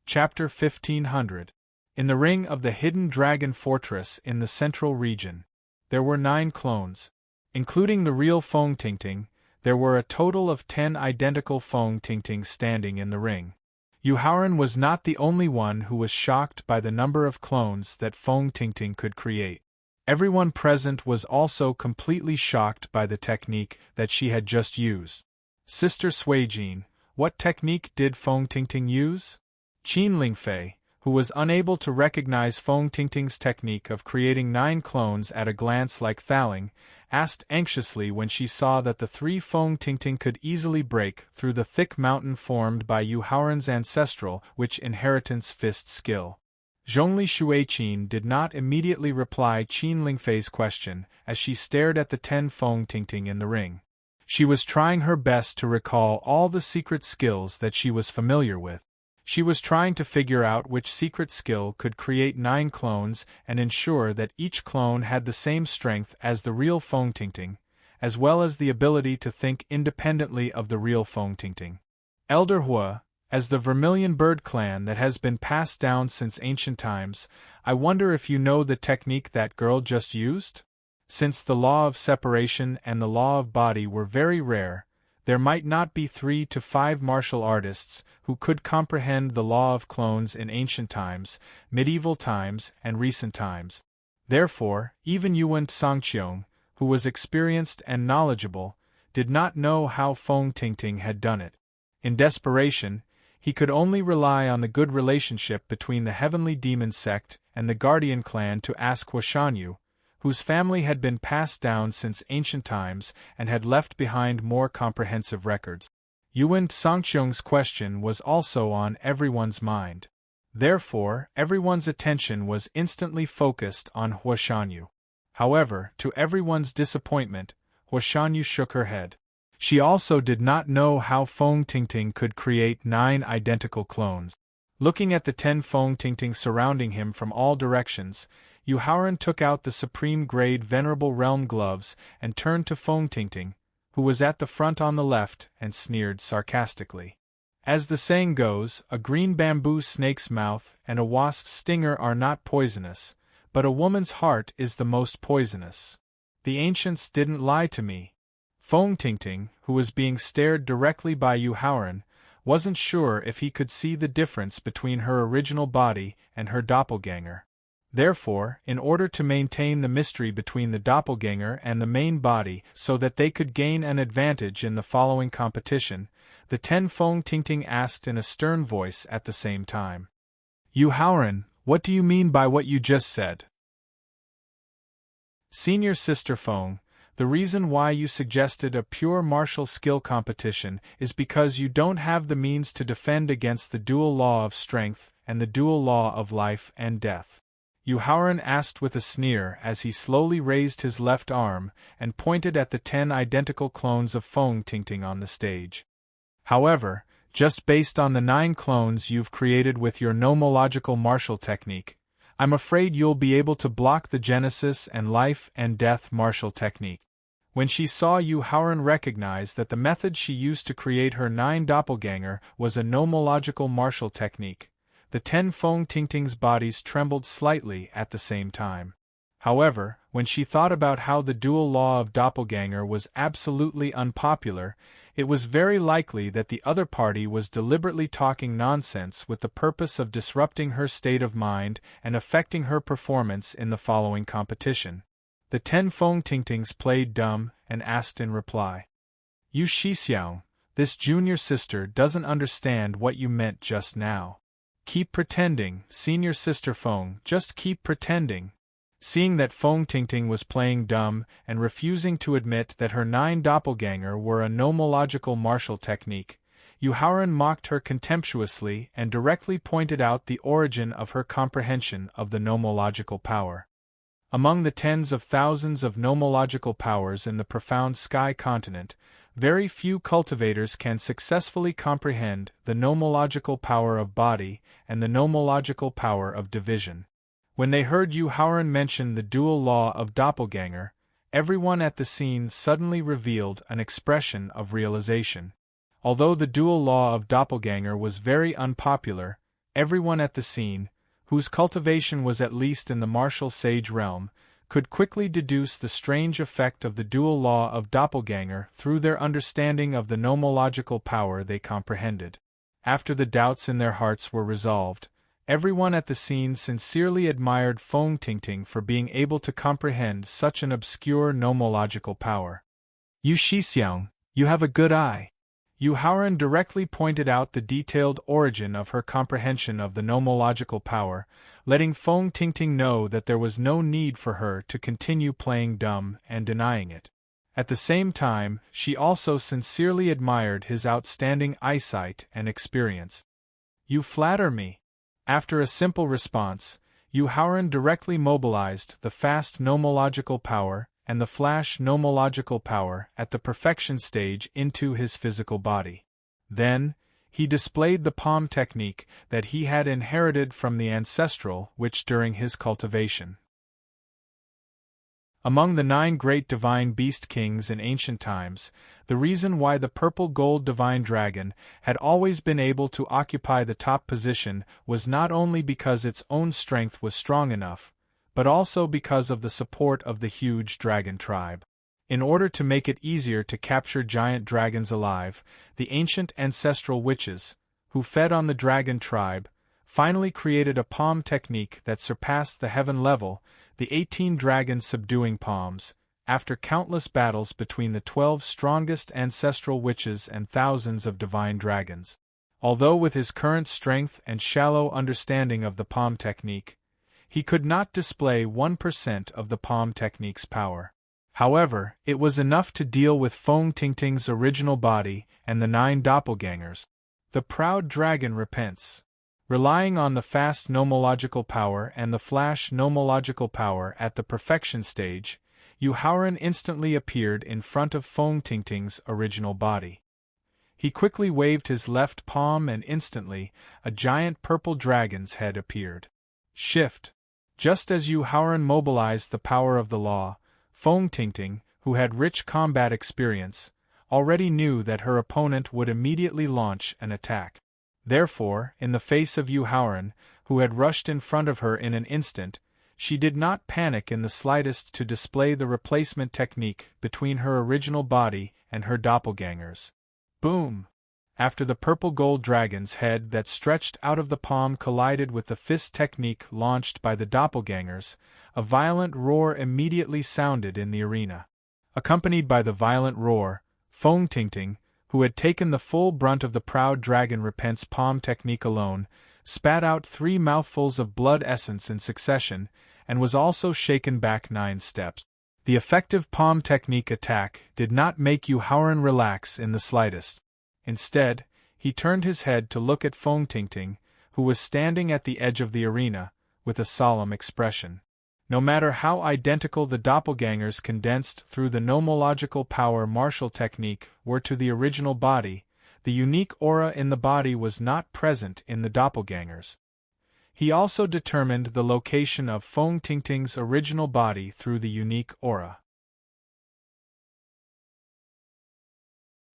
Chapter 1500. In the ring of the hidden dragon fortress in the central region, there were 9 clones. Including the real Feng Tingting, there were a total of 10 identical Feng Tingtings standing in the ring. Yu Haoran was not the only one who was shocked by the number of clones that Feng Tingting could create. Everyone present was also completely shocked by the technique that she had just used. Sister Suijin, what technique did Feng Tingting use? Qin Lingfei, who was unable to recognize Feng Tingting's technique of creating 9 clones at a glance like Thaling, asked anxiously when she saw that the 3 Feng Tingting could easily break through the thick mountain formed by Yu Haoran's ancestral witch inheritance fist skill. Zhongli Shuiqin did not immediately reply Qin Lingfei's question as she stared at the 10 Feng Tingting in the ring. She was trying her best to recall all the secret skills that she was familiar with. She was trying to figure out which secret skill could create 9 clones and ensure that each clone had the same strength as the real Feng Tingting, as well as the ability to think independently of the real Feng Tingting. Elder Hua, as the Vermilion Bird clan that has been passed down since ancient times, I wonder if you know the technique that girl just used? Since the law of separation and the law of body were very rare, there might not be 3 to 5 martial artists who could comprehend the law of clones in ancient times, medieval times, and recent times. Therefore, even Yuan Sangqiong, who was experienced and knowledgeable, did not know how Feng Tingting had done it. In desperation, he could only rely on the good relationship between the Heavenly Demon sect and the Guardian clan to ask Huashanyu, whose family had been passed down since ancient times and had left behind more comprehensive records. Yuan Sangqiong's question was also on everyone's mind. Therefore, everyone's attention was instantly focused on Huashanyu. However, to everyone's disappointment, Huashanyu shook her head. She also did not know how Feng Tingting could create 9 identical clones. Looking at the 10 Feng Tingting surrounding him from all directions, Yu Haoran took out the supreme-grade Venerable Realm gloves and turned to Feng Tingting, who was at the front on the left, and sneered sarcastically. As the saying goes, a green bamboo snake's mouth and a wasp's stinger are not poisonous, but a woman's heart is the most poisonous. The ancients didn't lie to me. Feng Tingting, who was being stared directly by Yu Haoran, wasn't sure if he could see the difference between her original body and her doppelganger. Therefore, in order to maintain the mystery between the doppelganger and the main body so that they could gain an advantage in the following competition, the 10 Feng Tingting asked in a stern voice at the same time. Yu Haoran, what do you mean by what you just said? Senior Sister Feng, the reason why you suggested a pure martial skill competition is because you don't have the means to defend against the dual law of strength and the dual law of life and death. Yu Haoran asked with a sneer as he slowly raised his left arm and pointed at the 10 identical clones of Feng Tingting on the stage. However, just based on the 9 clones you've created with your nomological martial technique, I'm afraid you'll be able to block the Genesis and Life and Death martial technique. When she saw Yu Haoran recognize that the method she used to create her 9 doppelganger was a nomological martial technique, the 10 Feng Tingting's bodies trembled slightly at the same time. However, when she thought about how the dual law of doppelganger was absolutely unpopular, it was very likely that the other party was deliberately talking nonsense with the purpose of disrupting her state of mind and affecting her performance in the following competition. The 10 Feng Tingtings played dumb and asked in reply. Yu Shixiang, this junior sister doesn't understand what you meant just now. Keep pretending, Senior Sister Feng, just keep pretending. Seeing that Feng Tingting was playing dumb and refusing to admit that her 9 doppelganger were a nomological martial technique, Yu Haoran mocked her contemptuously and directly pointed out the origin of her comprehension of the nomological power. Among the tens of thousands of nomological powers in the profound sky continent, very few cultivators can successfully comprehend the nomological power of body and the nomological power of division. When they heard Yu Haoran mention the dual law of doppelganger, everyone at the scene suddenly revealed an expression of realization. Although the dual law of doppelganger was very unpopular, everyone at the scene, whose cultivation was at least in the martial sage realm, could quickly deduce the strange effect of the dual law of doppelganger through their understanding of the nomological power they comprehended. After the doubts in their hearts were resolved, everyone at the scene sincerely admired Feng Tingting for being able to comprehend such an obscure nomological power. Yu Shixiang, you have a good eye. Yu Haoran directly pointed out the detailed origin of her comprehension of the nomological power, letting Feng Tingting know that there was no need for her to continue playing dumb and denying it. At the same time, she also sincerely admired his outstanding eyesight and experience. You flatter me. After a simple response, Yu Haoran directly mobilized the fast nomological power and the flash nomological power at the perfection stage into his physical body. Then, he displayed the palm technique that he had inherited from the ancestral which during his cultivation. Among the 9 great divine beast kings in ancient times, the reason why the purple-gold divine dragon had always been able to occupy the top position was not only because its own strength was strong enough, but also because of the support of the huge dragon tribe. In order to make it easier to capture giant dragons alive, the ancient ancestral witches, who fed on the dragon tribe, finally created a palm technique that surpassed the heaven level, the 18 dragons subduing palms, after countless battles between the 12 strongest ancestral witches and thousands of divine dragons. Although with his current strength and shallow understanding of the palm technique, he could not display 1% of the palm technique's power. However, it was enough to deal with Feng Tingting's original body and the 9 doppelgangers. The proud dragon repents. Relying on the fast nomological power and the flash nomological power at the perfection stage, Yu Haoran instantly appeared in front of Feng Tingting's original body. He quickly waved his left palm and instantly, a giant purple dragon's head appeared. Shift. Just as Yu Haoran mobilized the power of the law, Feng Tingting, who had rich combat experience, already knew that her opponent would immediately launch an attack. Therefore, in the face of Yu Haoran, who had rushed in front of her in an instant, she did not panic in the slightest to display the replacement technique between her original body and her doppelganger's. Boom! After the purple gold dragon's head that stretched out of the palm collided with the fist technique launched by the doppelgangers, a violent roar immediately sounded in the arena. Accompanied by the violent roar, Feng Tingting, who had taken the full brunt of the proud dragon repent's palm technique alone, spat out 3 mouthfuls of blood essence in succession, and was also shaken back 9 steps. The effective palm technique attack did not make Yu Haoran relax in the slightest. Instead, he turned his head to look at Feng Tingting, who was standing at the edge of the arena, with a solemn expression. No matter how identical the doppelgangers condensed through the nomological power martial technique were to the original body, the unique aura in the body was not present in the doppelgangers. He also determined the location of Feng Tingting's original body through the unique aura.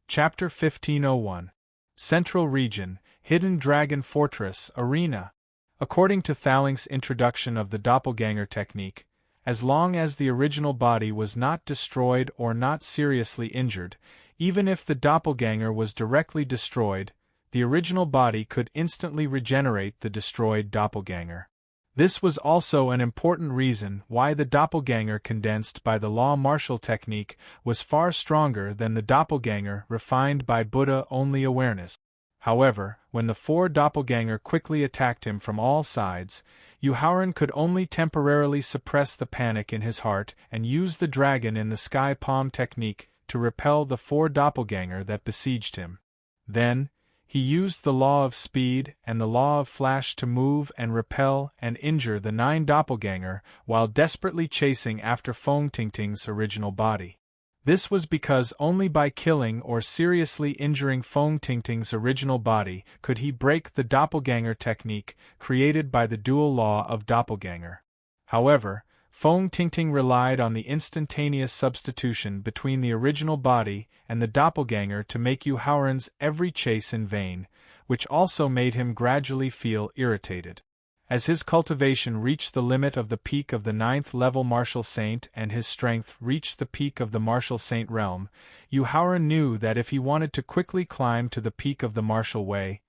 Chapter 1501 Central Region, Hidden Dragon Fortress, Arena. According to Thaling's introduction of the doppelganger technique, as long as the original body was not destroyed or not seriously injured, even if the doppelganger was directly destroyed, the original body could instantly regenerate the destroyed doppelganger. This was also an important reason why the doppelganger condensed by the law martial technique was far stronger than the doppelganger refined by Buddha-only awareness. However, when the 4 doppelganger quickly attacked him from all sides, Yu Haoran could only temporarily suppress the panic in his heart and use the dragon in the sky palm technique to repel the 4 doppelganger that besieged him. Then, he used the law of speed and the law of flash to move and repel and injure the 9 doppelganger while desperately chasing after Feng Tingting's original body. This was because only by killing or seriously injuring Feng Tingting's original body could he break the doppelganger technique created by the dual law of doppelganger. However, Feng Tingting relied on the instantaneous substitution between the original body and the doppelganger to make Yu Haoran's every chase in vain, which also made him gradually feel irritated. As his cultivation reached the limit of the peak of the 9th level martial saint and his strength reached the peak of the martial saint realm, Yu Haoran knew that if he wanted to quickly climb to the peak of the martial way,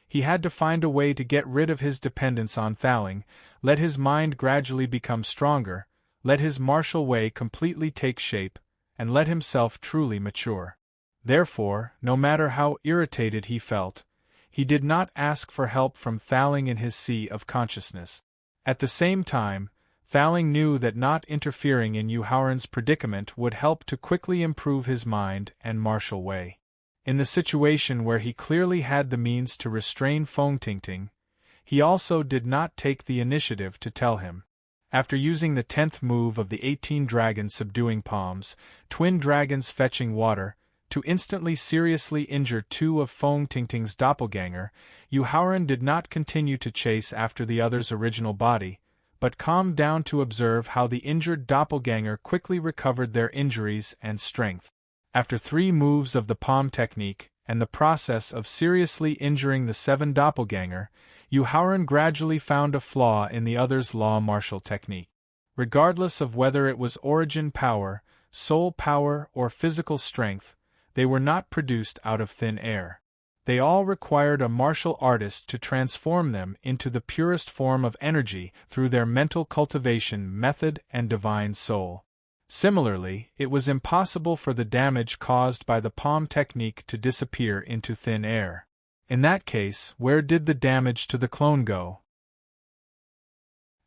he had to find a way to get rid of his dependence on Thaling, let his mind gradually become stronger, let his martial way completely take shape, and let himself truly mature. Therefore, no matter how irritated he felt, he did not ask for help from Thaling in his sea of consciousness. At the same time, Thaling knew that not interfering in Yu Haoran's predicament would help to quickly improve his mind and martial way. In the situation where he clearly had the means to restrain Feng Tingting, he also did not take the initiative to tell him. After using the 10th move of the 18 dragons subduing palms, twin dragons fetching water, to instantly seriously injure 2 of Feng Tingting's doppelganger, Yu Haoran did not continue to chase after the other's original body, but calmed down to observe how the injured doppelganger quickly recovered their injuries and strength. After 3 moves of the palm technique, and the process of seriously injuring the 7 doppelganger, Yu Haoran gradually found a flaw in the other's law martial technique. Regardless of whether it was origin power, soul power, or physical strength, they were not produced out of thin air. They all required a martial artist to transform them into the purest form of energy through their mental cultivation method and divine soul. Similarly, it was impossible for the damage caused by the palm technique to disappear into thin air. In that case, where did the damage to the clone go?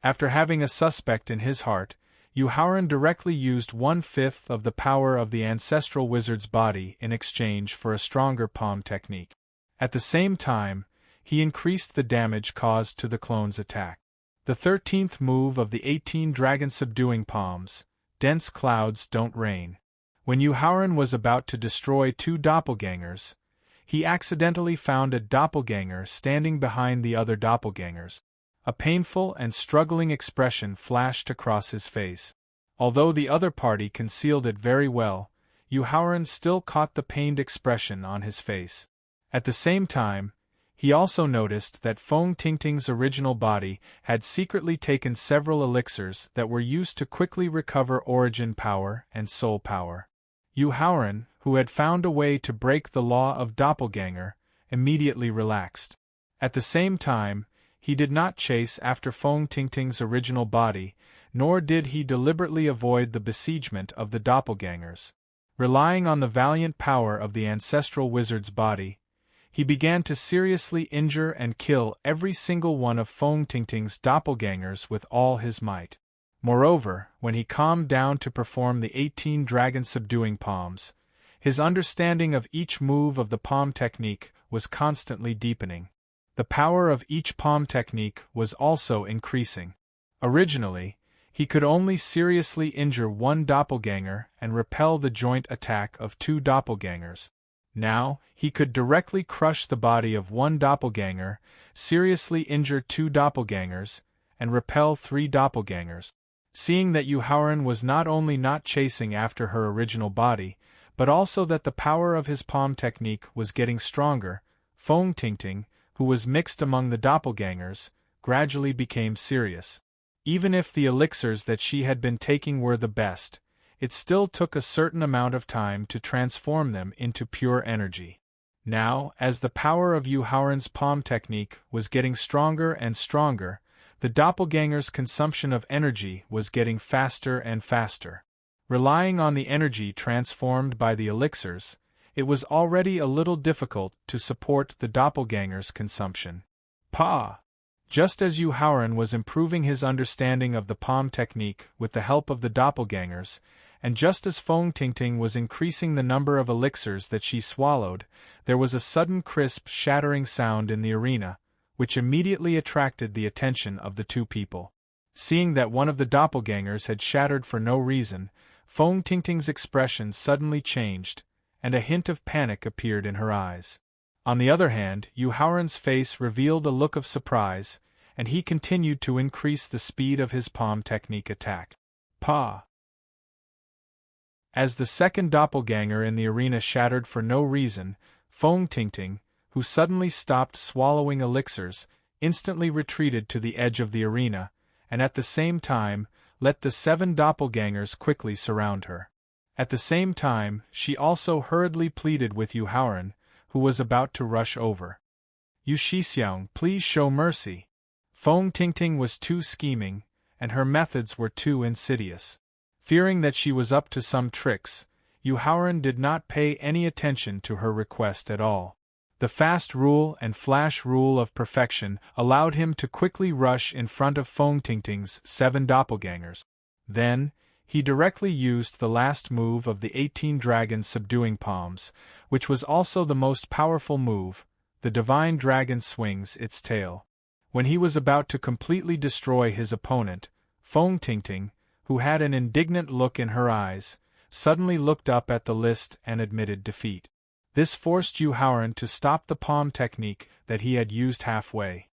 After having a suspect in his heart, Yu Haoran directly used 1/5 of the power of the ancestral wizard's body in exchange for a stronger palm technique. At the same time, he increased the damage caused to the clone's attack. The 13th move of the 18 dragon subduing palms, dense clouds don't rain. When Yu Haoran was about to destroy 2 doppelgangers, he accidentally found a doppelganger standing behind the other doppelgangers. A painful and struggling expression flashed across his face. Although the other party concealed it very well, Yu Haoran still caught the pained expression on his face. At the same time, he also noticed that Feng Tingting's original body had secretly taken several elixirs that were used to quickly recover origin power and soul power. Yu Haoran, who had found a way to break the law of doppelganger, immediately relaxed. At the same time, he did not chase after Feng Tingting's original body, nor did he deliberately avoid the besiegement of the doppelgangers. Relying on the valiant power of the ancestral wizard's body, he began to seriously injure and kill every single one of Feng Tingting's doppelgangers with all his might. Moreover, when he calmed down to perform the 18 dragon subduing palms, his understanding of each move of the palm technique was constantly deepening. The power of each palm technique was also increasing. Originally, he could only seriously injure 1 doppelganger and repel the joint attack of 2 doppelgangers. Now, he could directly crush the body of 1 doppelganger, seriously injure 2 doppelgangers, and repel 3 doppelgangers. Seeing that Yu Haoran was not only not chasing after her original body, but also that the power of his palm technique was getting stronger, Feng Tingting, who was mixed among the doppelgangers, gradually became serious. Even if the elixirs that she had been taking were the best, it still took a certain amount of time to transform them into pure energy. Now, as the power of Yu Haoran's palm technique was getting stronger and stronger, the doppelganger's consumption of energy was getting faster and faster. Relying on the energy transformed by the elixirs, it was already a little difficult to support the doppelganger's consumption. Pa! Just as Yu Haoran was improving his understanding of the palm technique with the help of the doppelgangers, and just as Feng Tingting was increasing the number of elixirs that she swallowed, there was a sudden crisp shattering sound in the arena, which immediately attracted the attention of the 2 people. Seeing that one of the doppelgangers had shattered for no reason, Feng Tingting's expression suddenly changed, and a hint of panic appeared in her eyes. On the other hand, Yu Haoran's face revealed a look of surprise, and he continued to increase the speed of his palm technique attack. Pa! As the second doppelganger in the arena shattered for no reason, Feng Tingting, who suddenly stopped swallowing elixirs, instantly retreated to the edge of the arena, and at the same time, let the 7 doppelgangers quickly surround her. At the same time, she also hurriedly pleaded with Yu Haoran, who was about to rush over. Yu Shixiang, please show mercy. Feng Tingting was too scheming, and her methods were too insidious. Fearing that she was up to some tricks, Yu Haoran did not pay any attention to her request at all. The fast rule and flash rule of perfection allowed him to quickly rush in front of Feng Tingting's 7 doppelgangers. Then, he directly used the last move of the 18 dragon subduing palms, which was also the most powerful move. The divine dragon swings its tail. When he was about to completely destroy his opponent, Feng Tingting, who had an indignant look in her eyes, suddenly looked up at the list and admitted defeat. This forced Yu Haoran to stop the palm technique that he had used halfway.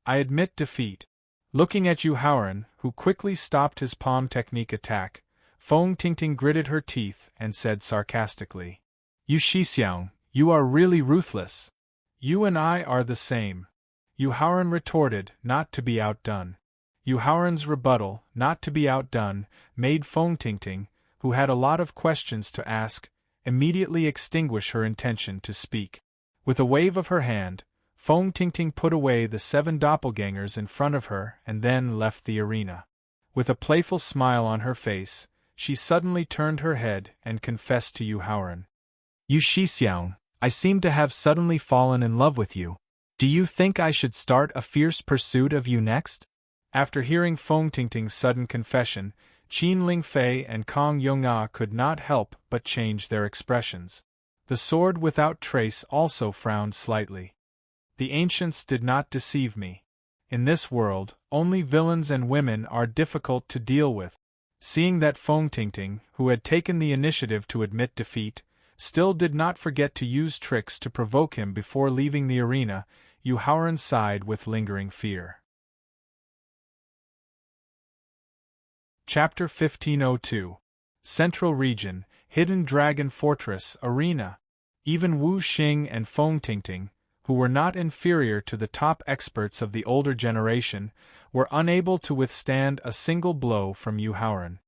I admit defeat. Looking at Yu Haoran, who quickly stopped his palm technique attack, Feng Tingting gritted her teeth and said sarcastically, Yu Shixiang, you are really ruthless. You and I are the same. Yu Haoran retorted, not to be outdone. Yu Haoran's rebuttal, not to be outdone, made Feng Tingting, who had a lot of questions to ask, immediately extinguish her intention to speak. With a wave of her hand, Feng Tingting put away the 7 doppelgangers in front of her and then left the arena. With a playful smile on her face, she suddenly turned her head and confessed to Yu Haoran. Yu Shixiang, I seem to have suddenly fallen in love with you. Do you think I should start a fierce pursuit of you next? After hearing Feng Tingting's sudden confession, Qin Lingfei and Kong Yong'a could not help but change their expressions. The sword without trace also frowned slightly. The ancients did not deceive me. In this world, only villains and women are difficult to deal with. Seeing that Fengtingting, who had taken the initiative to admit defeat, still did not forget to use tricks to provoke him before leaving the arena, Yu Haoran sighed with lingering fear. Chapter 1502. Central Region, Hidden Dragon Fortress, Arena. Even Wu Xing and Fengtingting, who were not inferior to the top experts of the older generation, were unable to withstand a single blow from Yu Haoran.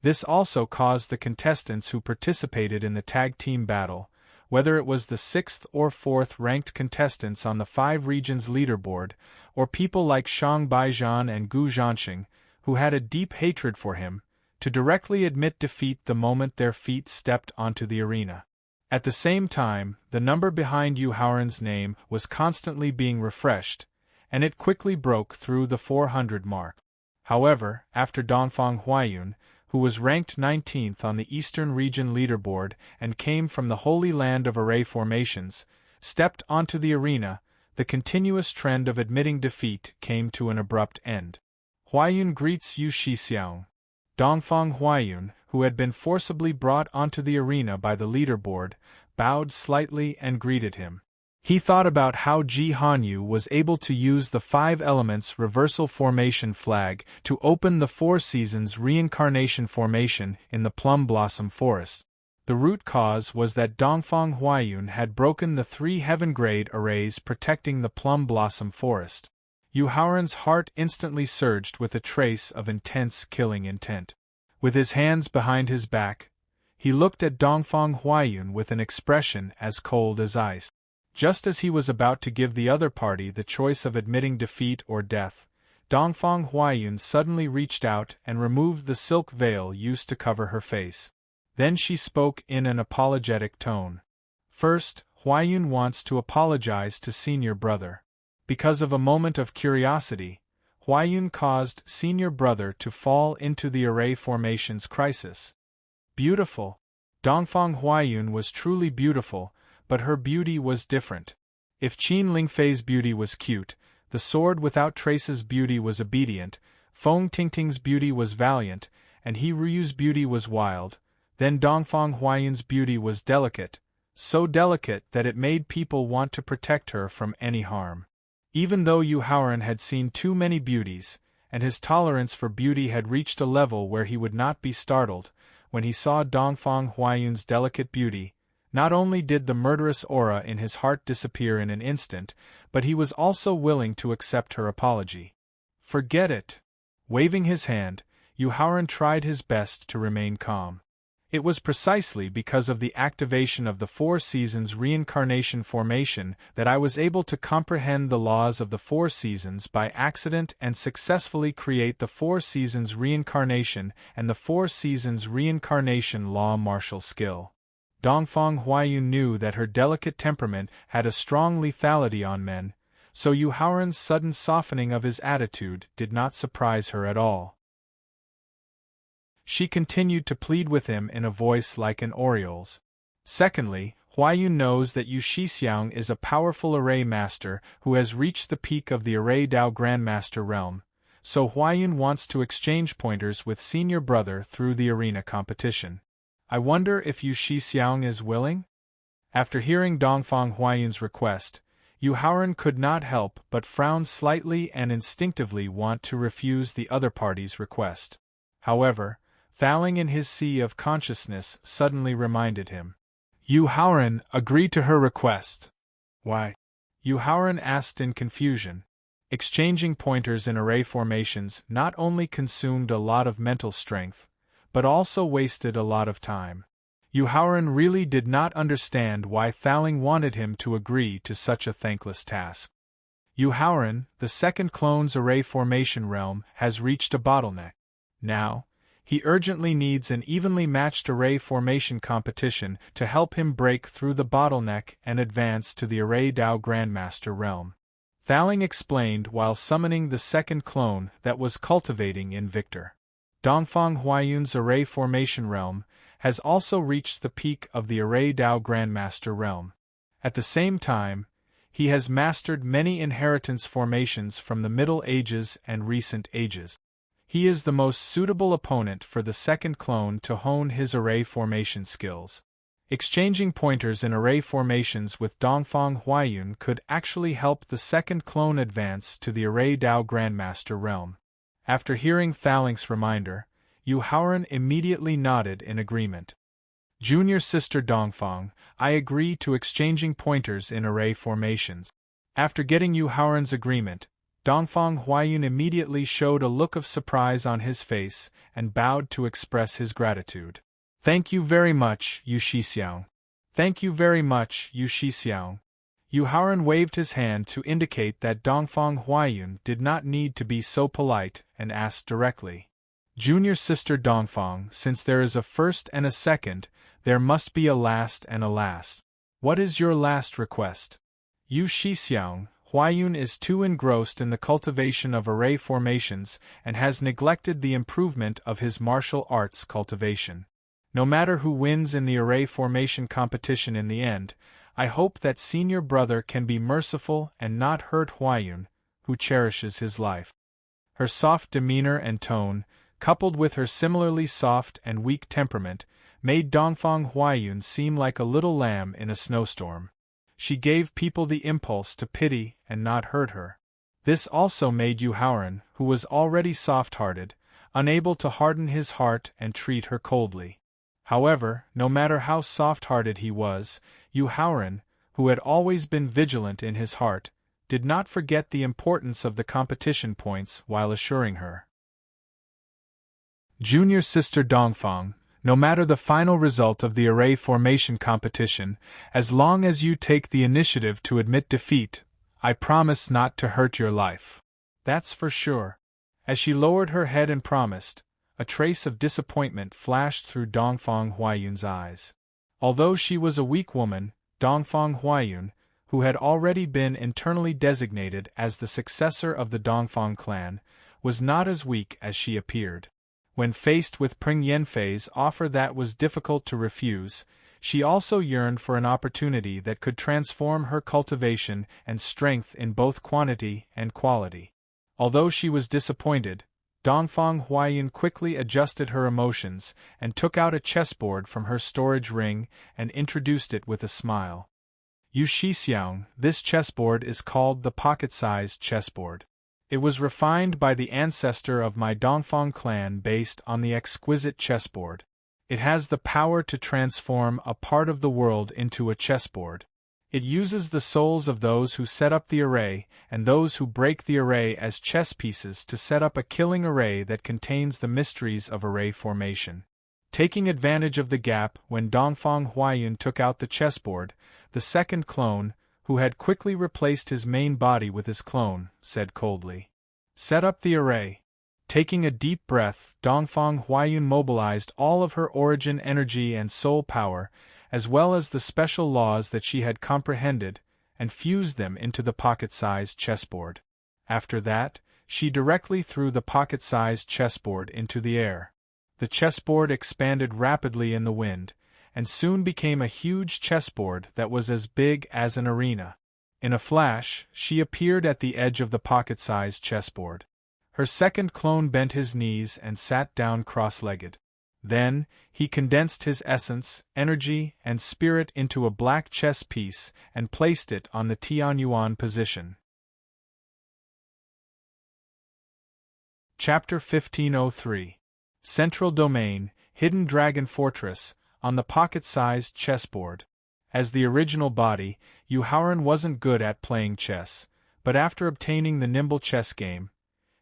This also caused the contestants who participated in the tag team battle, whether it was the 6th or 4th ranked contestants on the 5 regions leaderboard, or people like Shang Baijian and Gu Zhanxing, who had a deep hatred for him, to directly admit defeat the moment their feet stepped onto the arena. At the same time, the number behind Yu Haoran's name was constantly being refreshed, and it quickly broke through the 400 mark. However, after Dongfang Huaiyun, who was ranked 19th on the Eastern Region leaderboard and came from the Holy Land of Array Formations, stepped onto the arena, the continuous trend of admitting defeat came to an abrupt end. Huaiyun greets Yu Shixiang. Dongfang Huaiyun, who had been forcibly brought onto the arena by the leaderboard, bowed slightly and greeted him. He thought about how Ji Hanyu was able to use the 5 elements reversal formation flag to open the 4 seasons reincarnation formation in the Plum Blossom Forest. The root cause was that Dongfang Huaiyun had broken the 3 heaven-grade arrays protecting the Plum Blossom Forest. Yu Haoran's heart instantly surged with a trace of intense killing intent. With his hands behind his back, he looked at Dongfang Huaiyun with an expression as cold as ice. Just as he was about to give the other party the choice of admitting defeat or death, Dongfang Huaiyun suddenly reached out and removed the silk veil used to cover her face. Then she spoke in an apologetic tone. First, Huaiyun wants to apologize to senior brother. Because of a moment of curiosity, Huaiyun caused senior brother to fall into the array formations crisis. Beautiful. Dongfang Huaiyun was truly beautiful, but her beauty was different. If Qin Lingfei's beauty was cute, the sword without trace's beauty was obedient, Fengtingting's beauty was valiant, and He Ruyu's beauty was wild, then Dongfang Huaiyun's beauty was delicate, so delicate that it made people want to protect her from any harm. Even though Yu Haoran had seen too many beauties, and his tolerance for beauty had reached a level where he would not be startled, when he saw Dongfang Huaiyun's delicate beauty, not only did the murderous aura in his heart disappear in an instant, but he was also willing to accept her apology. Forget it. Waving his hand, Yu Haoran tried his best to remain calm. It was precisely because of the activation of the 4 seasons reincarnation formation that I was able to comprehend the laws of the 4 seasons by accident and successfully create the 4 seasons reincarnation and the 4 seasons reincarnation law martial skill. Dongfang Huaiyun knew that her delicate temperament had a strong lethality on men, so Yu Haoran's sudden softening of his attitude did not surprise her at all. She continued to plead with him in a voice like an oriole's. Secondly, Huaiyun knows that Yu Shixiang is a powerful array master who has reached the peak of the Array Dao Grandmaster realm, so Huaiyun wants to exchange pointers with senior brother through the arena competition. I wonder if Yu Shixiang is willing? After hearing Dongfang Huaiyun's request, Yu Haoran could not help but frown slightly and instinctively want to refuse the other party's request. However, Thaling in his sea of consciousness suddenly reminded him. Yu Haoran agreed to her request. Why? Yu Haoran asked in confusion. Exchanging pointers in array formations not only consumed a lot of mental strength, but also wasted a lot of time. Yu Haoran really did not understand why Thaling wanted him to agree to such a thankless task. Yu Haoran, the 2nd clone's array formation realm, has reached a bottleneck. Now, he urgently needs an evenly matched array formation competition to help him break through the bottleneck and advance to the Array Dao Grandmaster realm. Thaling explained while summoning the 2nd clone that was cultivating in Victor. Dongfang Huaiyun's array formation realm has also reached the peak of the Array Dao Grandmaster realm. At the same time, he has mastered many inheritance formations from the Middle Ages and recent ages. He is the most suitable opponent for the second clone to hone his array formation skills. Exchanging pointers in array formations with Dongfang Huaiyun could actually help the second clone advance to the Array Dao Grandmaster realm. After hearing Thalink's reminder, Yu Haoran immediately nodded in agreement. Junior sister Dongfang, I agree to exchanging pointers in array formations. After getting Yu Haoran's agreement, Dongfang Huaiyun immediately showed a look of surprise on his face and bowed to express his gratitude. Thank you very much, Yu Shixiang. Thank you very much, Yu Shixiang. Yu Haoran waved his hand to indicate that Dongfang Huaiyun did not need to be so polite and asked directly. Junior sister Dongfang, since there is a first and a second, there must be a last and a last. What is your last request? Yu Shixiang, Huaiyun is too engrossed in the cultivation of array formations and has neglected the improvement of his martial arts cultivation. No matter who wins in the array formation competition in the end, I hope that senior brother can be merciful and not hurt Huaiyun, who cherishes his life. Her soft demeanor and tone, coupled with her similarly soft and weak temperament, made Dongfang Huaiyun seem like a little lamb in a snowstorm. She gave people the impulse to pity and not hurt her. This also made Yu Haoran, who was already soft-hearted, unable to harden his heart and treat her coldly. However, no matter how soft-hearted he was, Yu Haoran, who had always been vigilant in his heart, did not forget the importance of the competition points while assuring her. Junior sister Dongfang, no matter the final result of the array formation competition, as long as you take the initiative to admit defeat, I promise not to hurt your life. That's for sure. As she lowered her head and promised, a trace of disappointment flashed through Dongfang Huaiyun's eyes. Although she was a weak woman, Dongfang Huaiyun, who had already been internally designated as the successor of the Dongfang clan, was not as weak as she appeared. When faced with Peng Yanfei's offer that was difficult to refuse, she also yearned for an opportunity that could transform her cultivation and strength in both quantity and quality. Although she was disappointed, Dongfang Huaiyun quickly adjusted her emotions and took out a chessboard from her storage ring and introduced it with a smile. Yu Shixiang, this chessboard is called the pocket-sized chessboard. It was refined by the ancestor of my Dongfang clan based on the exquisite chessboard. It has the power to transform a part of the world into a chessboard. It uses the souls of those who set up the array and those who break the array as chess pieces to set up a killing array that contains the mysteries of array formation. Taking advantage of the gap when Dongfang Huaiyun took out the chessboard, the second clone, who had quickly replaced his main body with his clone, said coldly, "Set up the array." Taking a deep breath, Dongfang Huaiyun mobilized all of her origin energy and soul power, as well as the special laws that she had comprehended, and fused them into the pocket-sized chessboard. After that, she directly threw the pocket-sized chessboard into the air. The chessboard expanded rapidly in the wind, and soon became a huge chessboard that was as big as an arena. In a flash, she appeared at the edge of the pocket-sized chessboard. Her second clone bent his knees and sat down cross-legged. Then, he condensed his essence, energy, and spirit into a black chess piece and placed it on the Tianyuan position. Chapter 1503. Central Domain, Hidden Dragon Fortress, on the pocket-sized chessboard. As the original body, Yu Haoran wasn't good at playing chess, but after obtaining the nimble chess game,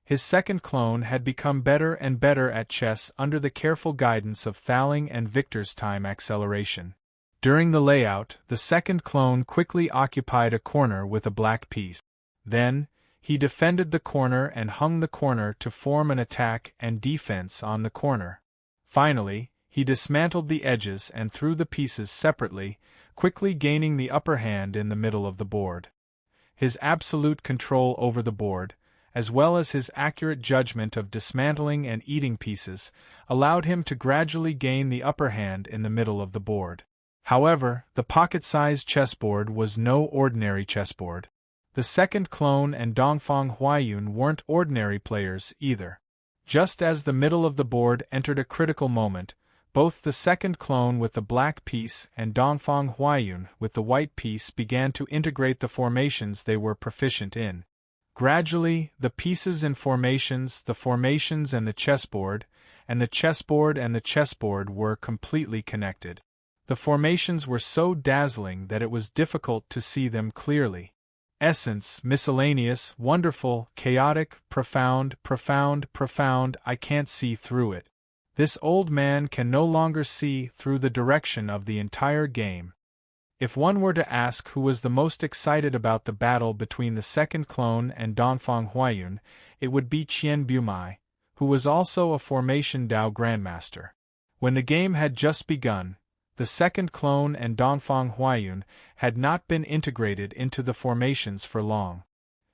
his second clone had become better and better at chess under the careful guidance of Thaling and Victor's time acceleration. During the layout, the second clone quickly occupied a corner with a black piece. Then, he defended the corner and hung the corner to form an attack and defense on the corner. Finally, he dismantled the edges and threw the pieces separately, quickly gaining the upper hand in the middle of the board. His absolute control over the board, as well as his accurate judgment of dismantling and eating pieces, allowed him to gradually gain the upper hand in the middle of the board. However, the pocket-sized chessboard was no ordinary chessboard. The second clone and Dongfang Huaiyun weren't ordinary players either. Just as the middle of the board entered a critical moment, both the second clone with the black piece and Dongfang Huaiyun with the white piece began to integrate the formations they were proficient in. Gradually, the pieces and the formations and the chessboard and the chessboard were completely connected. The formations were so dazzling that it was difficult to see them clearly. Essence, miscellaneous, wonderful, chaotic, profound, I can't see through it. This old man can no longer see through the direction of the entire game. If one were to ask who was the most excited about the battle between the second clone and Dongfang Huaiyun, it would be Qian Bumai, who was also a Formation Dao Grandmaster. When the game had just begun, the second clone and Dongfang Huaiyun had not been integrated into the formations for long.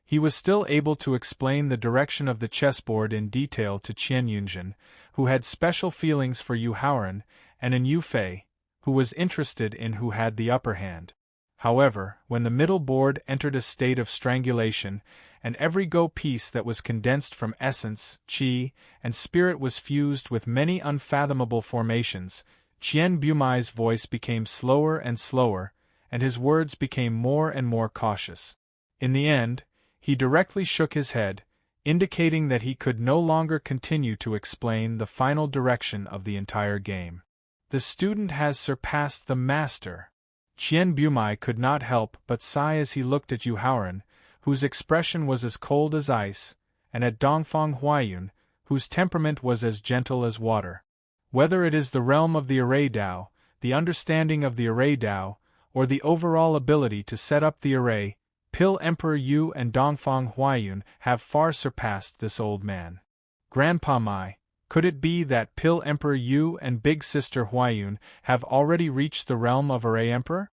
He was still able to explain the direction of the chessboard in detail to Qian Yunjin, who had special feelings for Yu Haoran, and in Yu Fei, who was interested in who had the upper hand. However, when the middle board entered a state of strangulation, and every Go piece that was condensed from essence, qi, and spirit was fused with many unfathomable formations, Qian Bumai's voice became slower and slower, and his words became more and more cautious. In the end, he directly shook his head, indicating that he could no longer continue to explain the final direction of the entire game. The student has surpassed the master. Qian Bumai could not help but sigh as he looked at Yu Haoran, whose expression was as cold as ice, and at Dongfang Huaiyun, whose temperament was as gentle as water. Whether it is the realm of the array Dao, the understanding of the array Dao, or the overall ability to set up the array, Pil Emperor Yu and Dongfang Huaiyun have far surpassed this old man. Grandpa Mai, could it be that Pil Emperor Yu and Big Sister Huaiyun have already reached the realm of Array Emperor?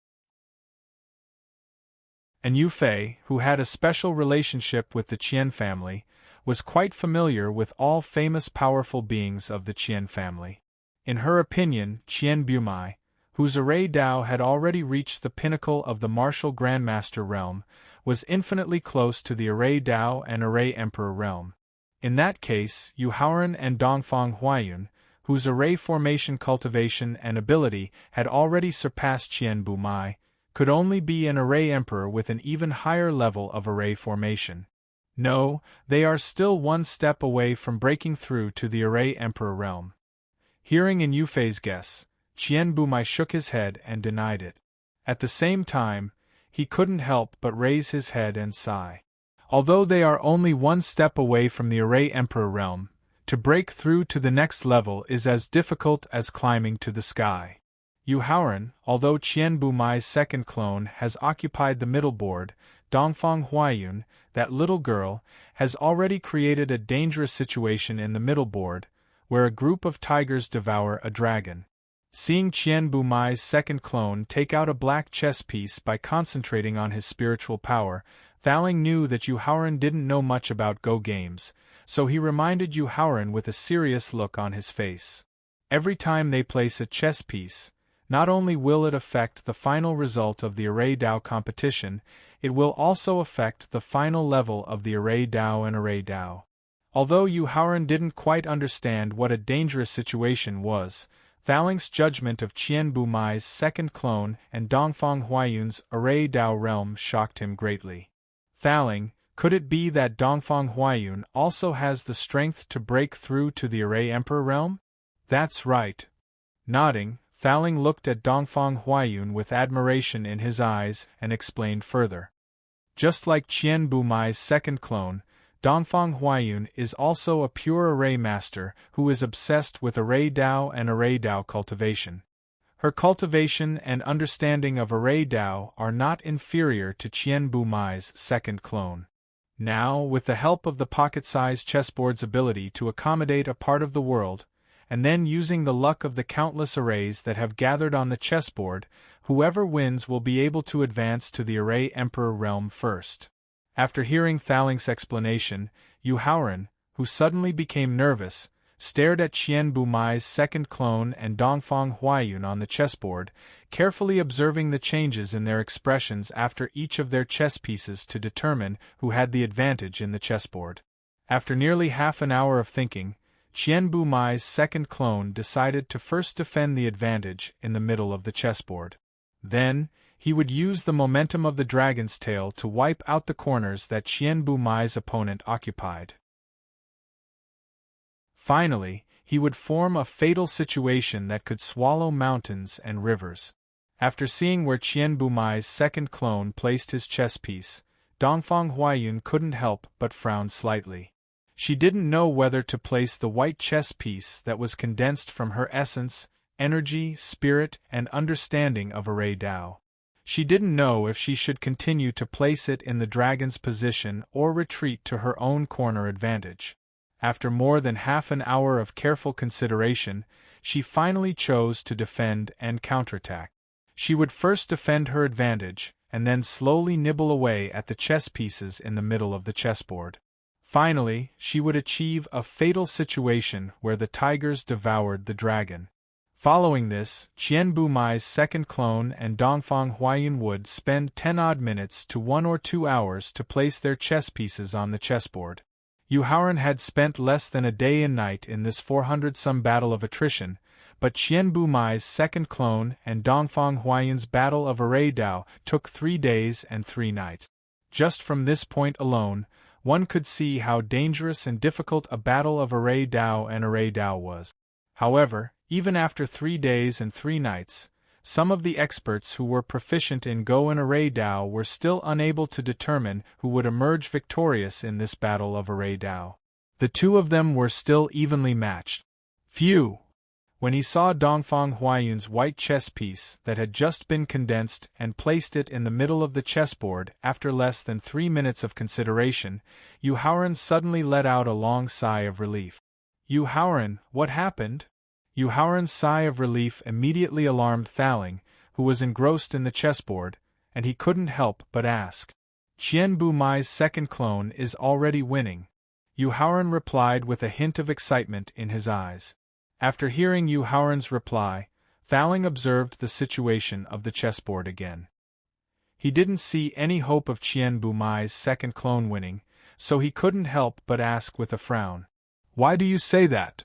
And Yu Fei, who had a special relationship with the Qian family, was quite familiar with all famous powerful beings of the Qian family. In her opinion, Qian Bumai, whose Array Dao had already reached the pinnacle of the martial Grandmaster realm, was infinitely close to the Array Dao and Array Emperor realm. In that case, Yu Haoran and Dongfang Huaiyun, whose array formation cultivation and ability had already surpassed Qian Bumai, could only be an Array Emperor with an even higher level of array formation. No, they are still one step away from breaking through to the Array Emperor realm. Hearing in Yu Fei's guess, Qian Bumai shook his head and denied it. At the same time, he couldn't help but raise his head and sigh. Although they are only one step away from the Array Emperor realm, to break through to the next level is as difficult as climbing to the sky. Yu Haoran, although Qian Bumai's second clone has occupied the middle board, Dongfang Huaiyun, that little girl, has already created a dangerous situation in the middle board, where a group of tigers devour a dragon. Seeing Qian Bumai's second clone take out a black chess piece by concentrating on his spiritual power, Thaling knew that Yu Haoran didn't know much about Go games, so he reminded Yu Haoran with a serious look on his face. Every time they place a chess piece, not only will it affect the final result of the Array Dao competition, it will also affect the final level of the Array Dao and Array Dao. Although Yu Haoran didn't quite understand what a dangerous situation was, Thaling's judgment of Qian Bumai's second clone and Dongfang Huaiyun's Array Dao realm shocked him greatly. Thaling, could it be that Dongfang Huaiyun also has the strength to break through to the Array Emperor realm? That's right. Nodding, Thaling looked at Dongfang Huaiyun with admiration in his eyes and explained further. Just like Qian Bumai's second clone, Dongfang Huaiyun is also a pure array master who is obsessed with Array Dao and Array Dao cultivation. Her cultivation and understanding of Array Dao are not inferior to Qian Bumai's second clone. Now, with the help of the pocket-sized chessboard's ability to accommodate a part of the world, and then using the luck of the countless arrays that have gathered on the chessboard, whoever wins will be able to advance to the Array Emperor realm first. After hearing Thaling's explanation, Yu Haoran, who suddenly became nervous, stared at Qian Bumai's second clone and Dongfang Huaiyun on the chessboard, carefully observing the changes in their expressions after each of their chess pieces to determine who had the advantage in the chessboard. After nearly half an hour of thinking, Qian Bumai's second clone decided to first defend the advantage in the middle of the chessboard. Then, he would use the momentum of the dragon's tail to wipe out the corners that Qian Bumai's opponent occupied. Finally, he would form a fatal situation that could swallow mountains and rivers. After seeing where Qian Bumai's second clone placed his chess piece, Dongfang Huaiyun couldn't help but frown slightly. She didn't know whether to place the white chess piece that was condensed from her essence, energy, spirit, and understanding of array Dao. She didn't know if she should continue to place it in the dragon's position or retreat to her own corner advantage. After more than half an hour of careful consideration, she finally chose to defend and counterattack. She would first defend her advantage, and then slowly nibble away at the chess pieces in the middle of the chessboard. Finally, she would achieve a fatal situation where the tigers devoured the dragon. Following this, Qian Bumai's second clone and Dongfang Huaiyun would spend 10-odd minutes to 1 or 2 hours to place their chess pieces on the chessboard. Yu Haoran had spent less than a day and night in this 400-some battle of attrition, but Qian Bumai's second clone and Dongfang Huaiyun's battle of array Dao took 3 days and 3 nights. Just from this point alone, one could see how dangerous and difficult a battle of array Dao and array Dao was. However, even after 3 days and 3 nights, some of the experts who were proficient in Go and array Dao were still unable to determine who would emerge victorious in this battle of array Dao. The two of them were still evenly matched. Phew! When he saw Dongfang Huaiyun's white chess piece that had just been condensed and placed it in the middle of the chessboard after less than 3 minutes of consideration, Yu Haoran suddenly let out a long sigh of relief. Yu Haoran, what happened? Yu Haoran's sigh of relief immediately alarmed Thaling, who was engrossed in the chessboard, and he couldn't help but ask. Qian Bumai's second clone is already winning. Yu Haoran replied with a hint of excitement in his eyes. After hearing Yu Haoran's reply, Thaling observed the situation of the chessboard again. He didn't see any hope of Qian Bumai's second clone winning, so he couldn't help but ask with a frown. Why do you say that?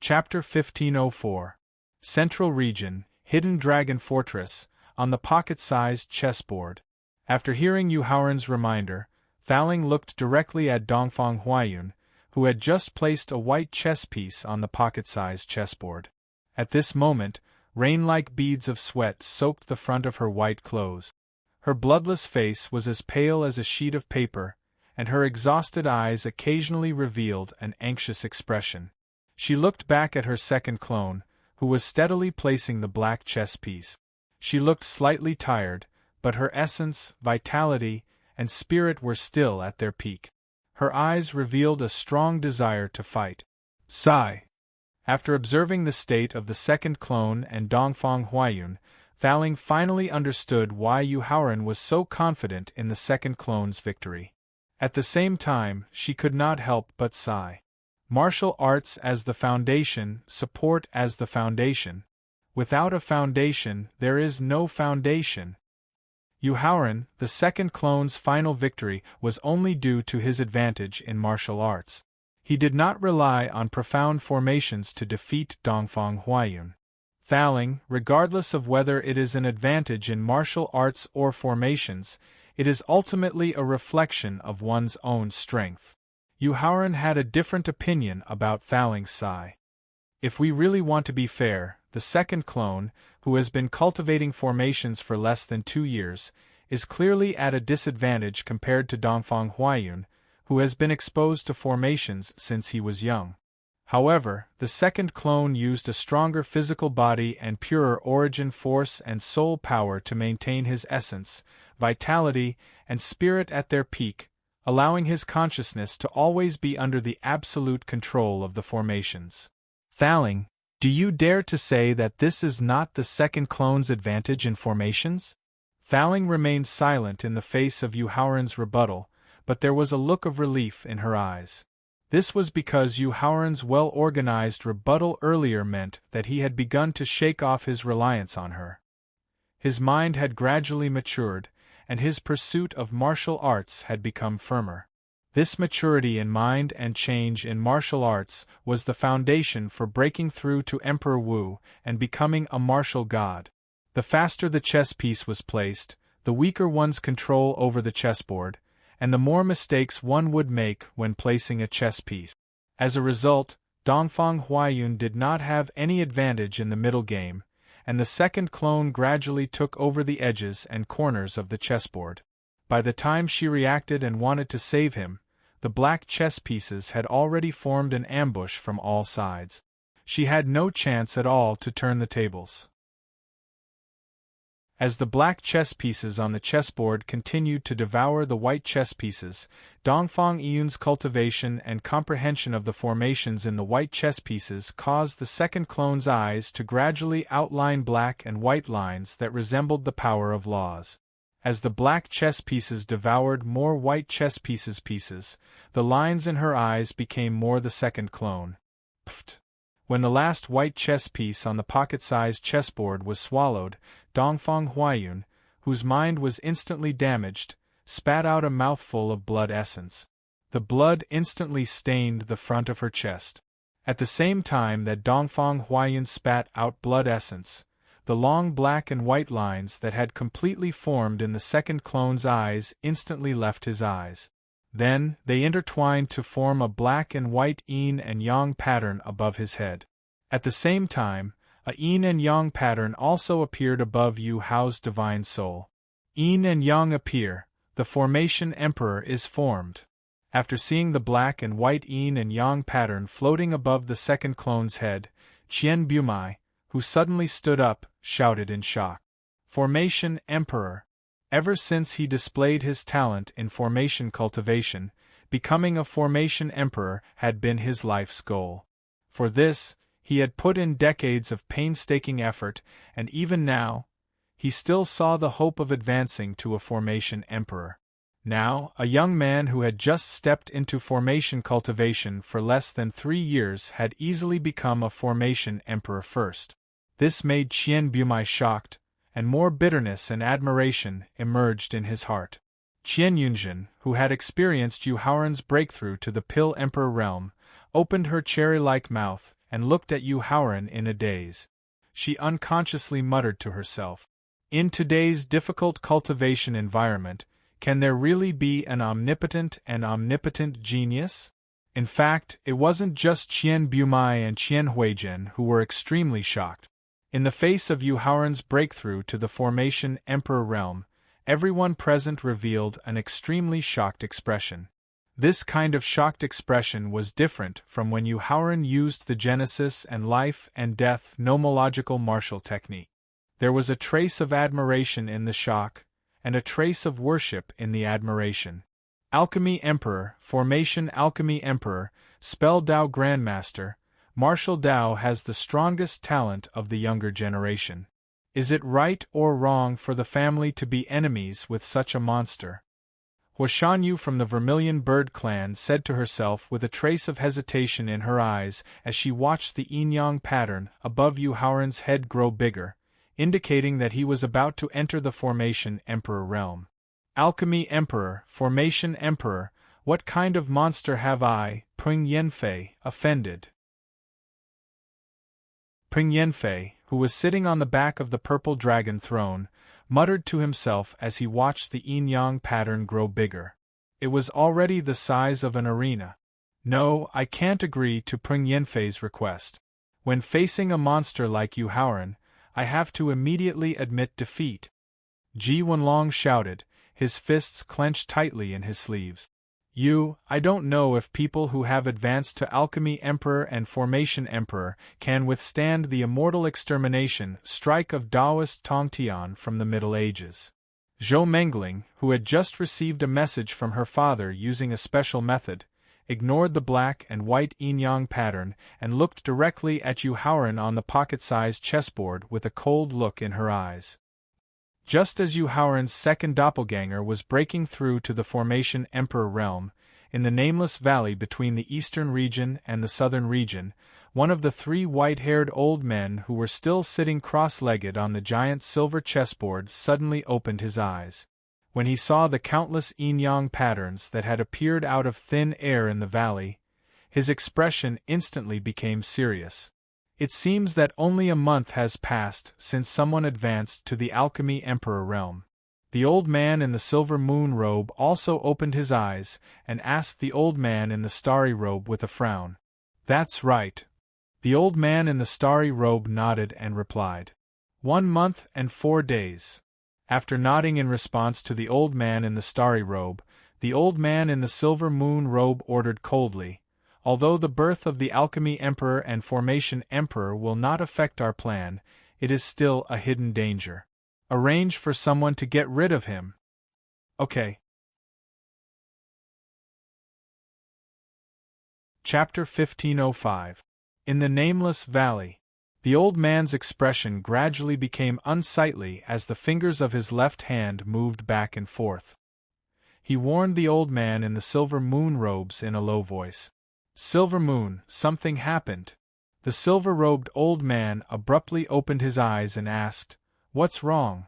Chapter 1504. Central Region, Hidden Dragon Fortress, on the pocket-sized chessboard. After hearing Yu Haoran's reminder, Thaling looked directly at Dongfang Huaiyun, who had just placed a white chess piece on the pocket-sized chessboard. At this moment, rain-like beads of sweat soaked the front of her white clothes. Her bloodless face was as pale as a sheet of paper, and her exhausted eyes occasionally revealed an anxious expression. She looked back at her second clone, who was steadily placing the black chess piece. She looked slightly tired, but her essence, vitality, and spirit were still at their peak. Her eyes revealed a strong desire to fight. Sigh. After observing the state of the second clone and Dongfang Huaiyun, Thaling finally understood why Yu Haoran was so confident in the second clone's victory. At the same time, she could not help but sigh. Martial arts as the foundation, support as the foundation. Without a foundation, there is no foundation. Yu Haoran, the second clone's final victory was only due to his advantage in martial arts. He did not rely on profound formations to defeat Dongfang Huaiyun. Thaling, regardless of whether it is an advantage in martial arts or formations, it is ultimately a reflection of one's own strength. Yu Haoran had a different opinion about Thaling's sigh. If we really want to be fair, the second clone, who has been cultivating formations for less than 2 years, is clearly at a disadvantage compared to Dongfang Huaiyun, who has been exposed to formations since he was young. However, the second clone used a stronger physical body and purer origin force and soul power to maintain his essence, vitality, and spirit at their peak, allowing his consciousness to always be under the absolute control of the formations. Thaling, do you dare to say that this is not the second clone's advantage in formations? Thaling remained silent in the face of Yu Haoran's rebuttal, but there was a look of relief in her eyes. This was because Yu Haoran's well-organized rebuttal earlier meant that he had begun to shake off his reliance on her. His mind had gradually matured, and his pursuit of martial arts had become firmer. This maturity in mind and change in martial arts was the foundation for breaking through to Emperor Wu and becoming a martial god. The faster the chess piece was placed, the weaker one's control over the chessboard, and the more mistakes one would make when placing a chess piece. As a result, Dongfang Huaiyun did not have any advantage in the middle game, and the second clone gradually took over the edges and corners of the chessboard. By the time she reacted and wanted to save him, the black chess pieces had already formed an ambush from all sides. She had no chance at all to turn the tables. As the black chess pieces on the chessboard continued to devour the white chess pieces, Dongfang Yun's cultivation and comprehension of the formations in the white chess pieces caused the second clone's eyes to gradually outline black and white lines that resembled the power of laws. As the black chess pieces devoured more white chess pieces, the lines in her eyes became more the second clone. Pfft. When the last white chess piece on the pocket-sized chessboard was swallowed, Dongfang Huaiyun, whose mind was instantly damaged, spat out a mouthful of blood essence. The blood instantly stained the front of her chest. At the same time that Dongfang Huaiyun spat out blood essence, the long black and white lines that had completely formed in the second clone's eyes instantly left his eyes. Then, they intertwined to form a black and white yin and yang pattern above his head. At the same time, a yin and yang pattern also appeared above Yu Hao's divine soul. Yin and yang appear, the formation emperor is formed. After seeing the black and white yin and yang pattern floating above the second clone's head, Qian Bumai, who suddenly stood up, shouted in shock. Formation emperor. Ever since he displayed his talent in formation cultivation, becoming a formation emperor had been his life's goal. For this, he had put in decades of painstaking effort, and even now, he still saw the hope of advancing to a formation emperor. Now, a young man who had just stepped into formation cultivation for less than 3 years had easily become a formation emperor first. This made Qian Bumai shocked, and more bitterness and admiration emerged in his heart. Qian Yunjin, who had experienced Yu Haoran's breakthrough to the Pill Emperor realm, opened her cherry-like mouth and looked at Yu Haoran in a daze. She unconsciously muttered to herself, "In today's difficult cultivation environment, can there really be an omnipotent genius?" In fact, it wasn't just Qian Bumai and Qian Huizhen who were extremely shocked. In the face of Yu Haoran's breakthrough to the formation emperor realm, everyone present revealed an extremely shocked expression. This kind of shocked expression was different from when Yu Haoran used the Genesis and Life and Death nomological martial technique. There was a trace of admiration in the shock, and a trace of worship in the admiration. Alchemy Emperor, Formation Alchemy Emperor, Spell Dao Grandmaster, Martial Dao has the strongest talent of the younger generation. Is it right or wrong for the family to be enemies with such a monster? Huashanyu from the Vermilion Bird clan said to herself with a trace of hesitation in her eyes as she watched the yin-yang pattern above Yu Haoran's head grow bigger, indicating that he was about to enter the Formation Emperor realm. Alchemy Emperor, Formation Emperor, what kind of monster have I, Peng Yanfei, offended? Peng Yanfei, who was sitting on the back of the purple dragon throne, muttered to himself as he watched the yin-yang pattern grow bigger. It was already the size of an arena. No, I can't agree to Peng Yanfei's request. When facing a monster like Yu Haoran, I have to immediately admit defeat. Ji Wenlong shouted, his fists clenched tightly in his sleeves. I don't know if people who have advanced to Alchemy Emperor and Formation Emperor can withstand the immortal extermination strike of Taoist Tongtian from the Middle Ages. Zhou Mengling, who had just received a message from her father using a special method, ignored the black and white yin-yang pattern and looked directly at Yu Haoran on the pocket-sized chessboard with a cold look in her eyes. Just as Yu Haoran's second doppelganger was breaking through to the formation Emperor realm, in the nameless valley between the eastern region and the southern region, one of the three white-haired old men who were still sitting cross-legged on the giant silver chessboard suddenly opened his eyes. When he saw the countless yin-yang patterns that had appeared out of thin air in the valley, his expression instantly became serious. It seems that only a month has passed since someone advanced to the Alchemy Emperor realm. The old man in the silver moon robe also opened his eyes and asked the old man in the starry robe with a frown. "That's right." The old man in the starry robe nodded and replied. 1 month and 4 days. After nodding in response to the old man in the starry robe, the old man in the silver moon robe ordered coldly, "Although the birth of the Alchemy Emperor and Formation Emperor will not affect our plan, it is still a hidden danger. Arrange for someone to get rid of him." Okay. Chapter 1505. In the Nameless Valley. The old man's expression gradually became unsightly as the fingers of his left hand moved back and forth. He warned the old man in the silver moon robes in a low voice. "Silver Moon, something happened." The silver-robed old man abruptly opened his eyes and asked, "What's wrong?"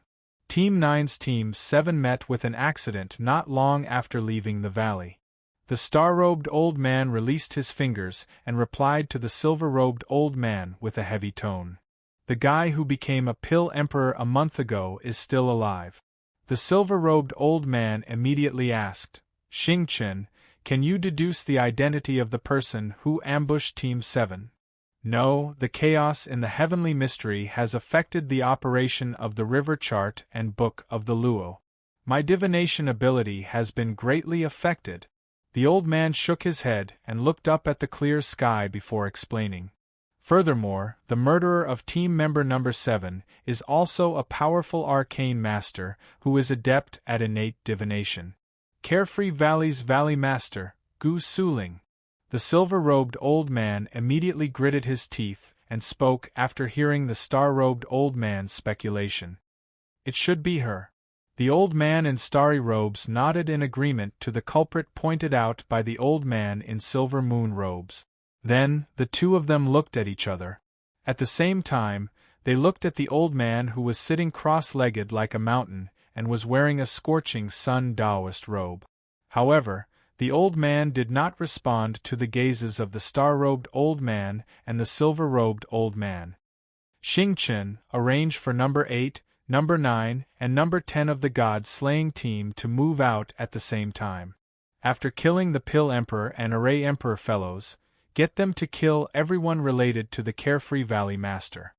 Team 9's Team 7 met with an accident not long after leaving the valley. The star-robed old man released his fingers and replied to the silver-robed old man with a heavy tone. "The guy who became a pill emperor a month ago is still alive." The silver-robed old man immediately asked, "Xingchen, can you deduce the identity of the person who ambushed Team 7? "No, the chaos in the heavenly mystery has affected the operation of the river chart and book of the Luo. My divination ability has been greatly affected." The old man shook his head and looked up at the clear sky before explaining. "Furthermore, the murderer of team member number 7 is also a powerful arcane master who is adept at innate divination. Carefree Valley's Valley Master, Gu Suling." The silver-robed old man immediately gritted his teeth and spoke after hearing the star-robed old man's speculation. "It should be her." The old man in starry robes nodded in agreement to the culprit pointed out by the old man in silver moon robes. Then, the two of them looked at each other. At the same time, they looked at the old man who was sitting cross-legged like a mountain and was wearing a scorching sun Taoist robe. However, the old man did not respond to the gazes of the star-robed old man and the silver-robed old man. "Xingchen, arrange for number 8, number 9, and number 10 of the God-slaying team to move out at the same time. After killing the Pill Emperor and Array Emperor fellows, get them to kill everyone related to the Carefree Valley Master."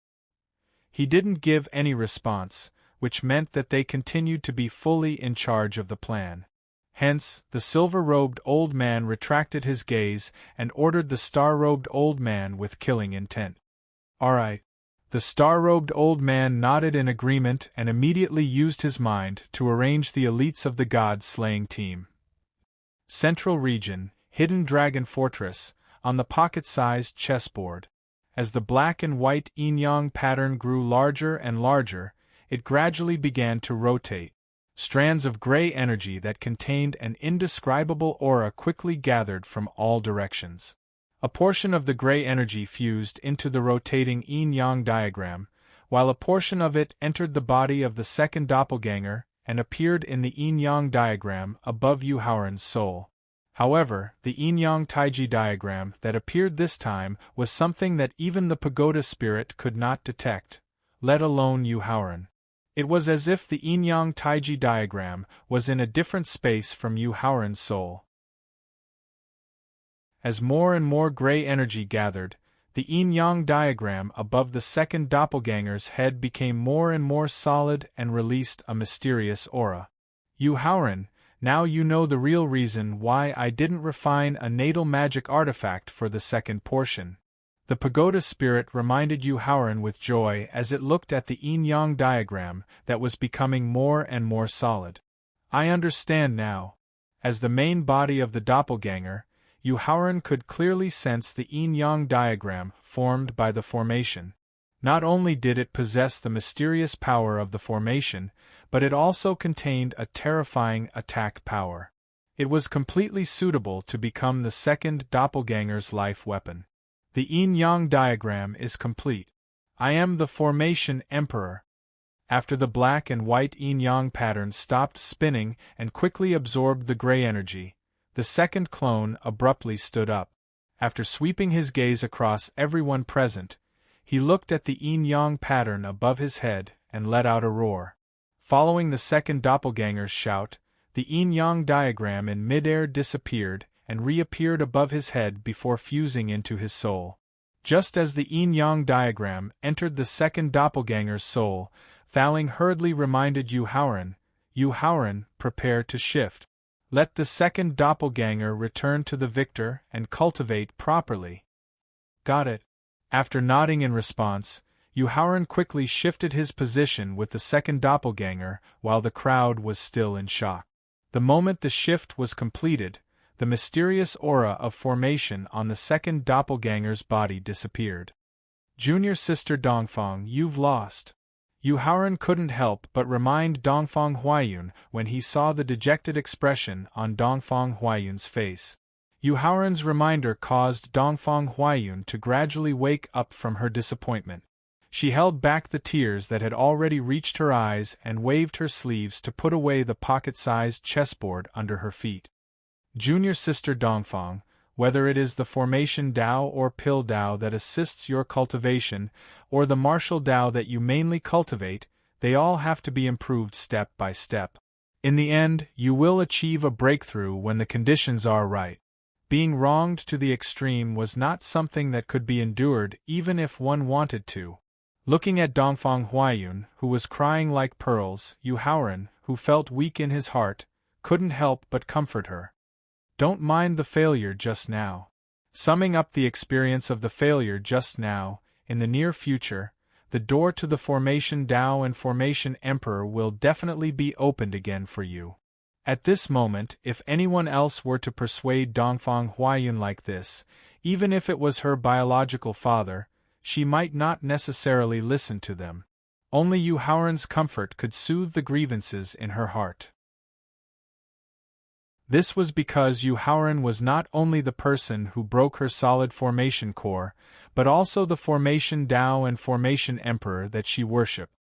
He didn't give any response, which meant that they continued to be fully in charge of the plan. Hence, the silver-robed old man retracted his gaze and ordered the star-robed old man with killing intent. "All right." The star-robed old man nodded in agreement and immediately used his mind to arrange the elites of the God-slaying team. Central Region, Hidden Dragon Fortress, on the pocket-sized chessboard. As the black and white yin-yang pattern grew larger and larger, it gradually began to rotate. Strands of gray energy that contained an indescribable aura quickly gathered from all directions. A portion of the gray energy fused into the rotating yin-yang diagram, while a portion of it entered the body of the second doppelganger and appeared in the yin-yang diagram above Yu Haoran's soul. However, the yin-yang taiji diagram that appeared this time was something that even the pagoda spirit could not detect, let alone Yu Haoran. It was as if the yin-yang taiji diagram was in a different space from Yu Haoran's soul. As more and more gray energy gathered, the yin-yang diagram above the second doppelganger's head became more and more solid and released a mysterious aura. "Yu Haoran, now you know the real reason why I didn't refine a natal magic artifact for the second portion." The pagoda spirit reminded Yu Haoran with joy as it looked at the yin-yang diagram that was becoming more and more solid. "I understand now." As the main body of the doppelganger, Yu Haoran could clearly sense the yin-yang diagram formed by the formation. Not only did it possess the mysterious power of the formation, but it also contained a terrifying attack power. It was completely suitable to become the second doppelganger's life weapon. The yin-yang diagram is complete. I am the formation emperor. After the black and white yin-yang pattern stopped spinning and quickly absorbed the gray energy, the second clone abruptly stood up. After sweeping his gaze across everyone present, he looked at the yin-yang pattern above his head and let out a roar. Following the second doppelganger's shout, the yin-yang diagram in midair disappeared and reappeared above his head before fusing into his soul. Just as the yin-yang diagram entered the second doppelganger's soul, Thowling hurriedly reminded Yu Haoran, prepare to shift. Let the second doppelganger return to the victor and cultivate properly. Got it. After nodding in response, Yu Haoran quickly shifted his position with the second doppelganger while the crowd was still in shock. The moment the shift was completed, the mysterious aura of formation on the second doppelganger's body disappeared. Junior sister Dongfang, you've lost. Yu Haoran couldn't help but remind Dongfang Huaiyun when he saw the dejected expression on Dongfang Huaiyun's face. Yu Haoran's reminder caused Dongfang Huaiyun to gradually wake up from her disappointment. She held back the tears that had already reached her eyes and waved her sleeves to put away the pocket-sized chessboard under her feet. Junior sister Dongfang, whether it is the formation Dao or pill Dao that assists your cultivation, or the martial Dao that you mainly cultivate, they all have to be improved step by step. In the end, you will achieve a breakthrough when the conditions are right. Being wronged to the extreme was not something that could be endured even if one wanted to. Looking at Dongfang Huaiyun, who was crying like pearls, Yu Haoran, who felt weak in his heart, couldn't help but comfort her. Don't mind the failure just now. Summing up the experience of the failure just now, in the near future, the door to the Formation Dao and Formation Emperor will definitely be opened again for you. At this moment, if anyone else were to persuade Dongfang Huaiyun like this, even if it was her biological father, she might not necessarily listen to them. Only Yu Haoran's comfort could soothe the grievances in her heart. This was because Yu Haoran was not only the person who broke her solid formation core, but also the Formation Dao and Formation Emperor that she worshipped.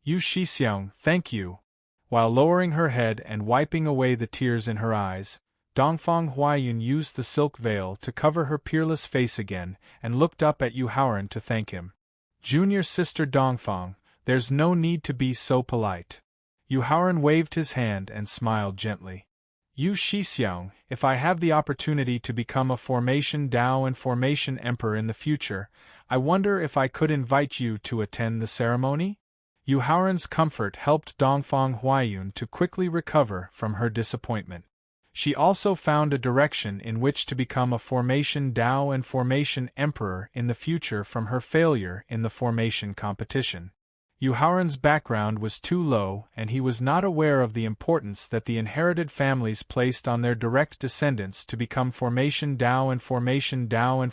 Yu Shixiang, thank you. While lowering her head and wiping away the tears in her eyes, Dongfang Huaiyun used the silk veil to cover her peerless face again and looked up at Yu Haoran to thank him. Junior sister Dongfang, there's no need to be so polite. Yu Haoran waved his hand and smiled gently. Yu Shixiang, if I have the opportunity to become a Formation Dao and Formation Emperor in the future, I wonder if I could invite you to attend the ceremony? Yu Haoran's comfort helped Dongfang Huaiyun to quickly recover from her disappointment. She also found a direction in which to become a Formation Dao and Formation Emperor in the future from her failure in the formation competition. Yu Haoran's background was too low and he was not aware of the importance that the inherited families placed on their direct descendants to become Formation Dao and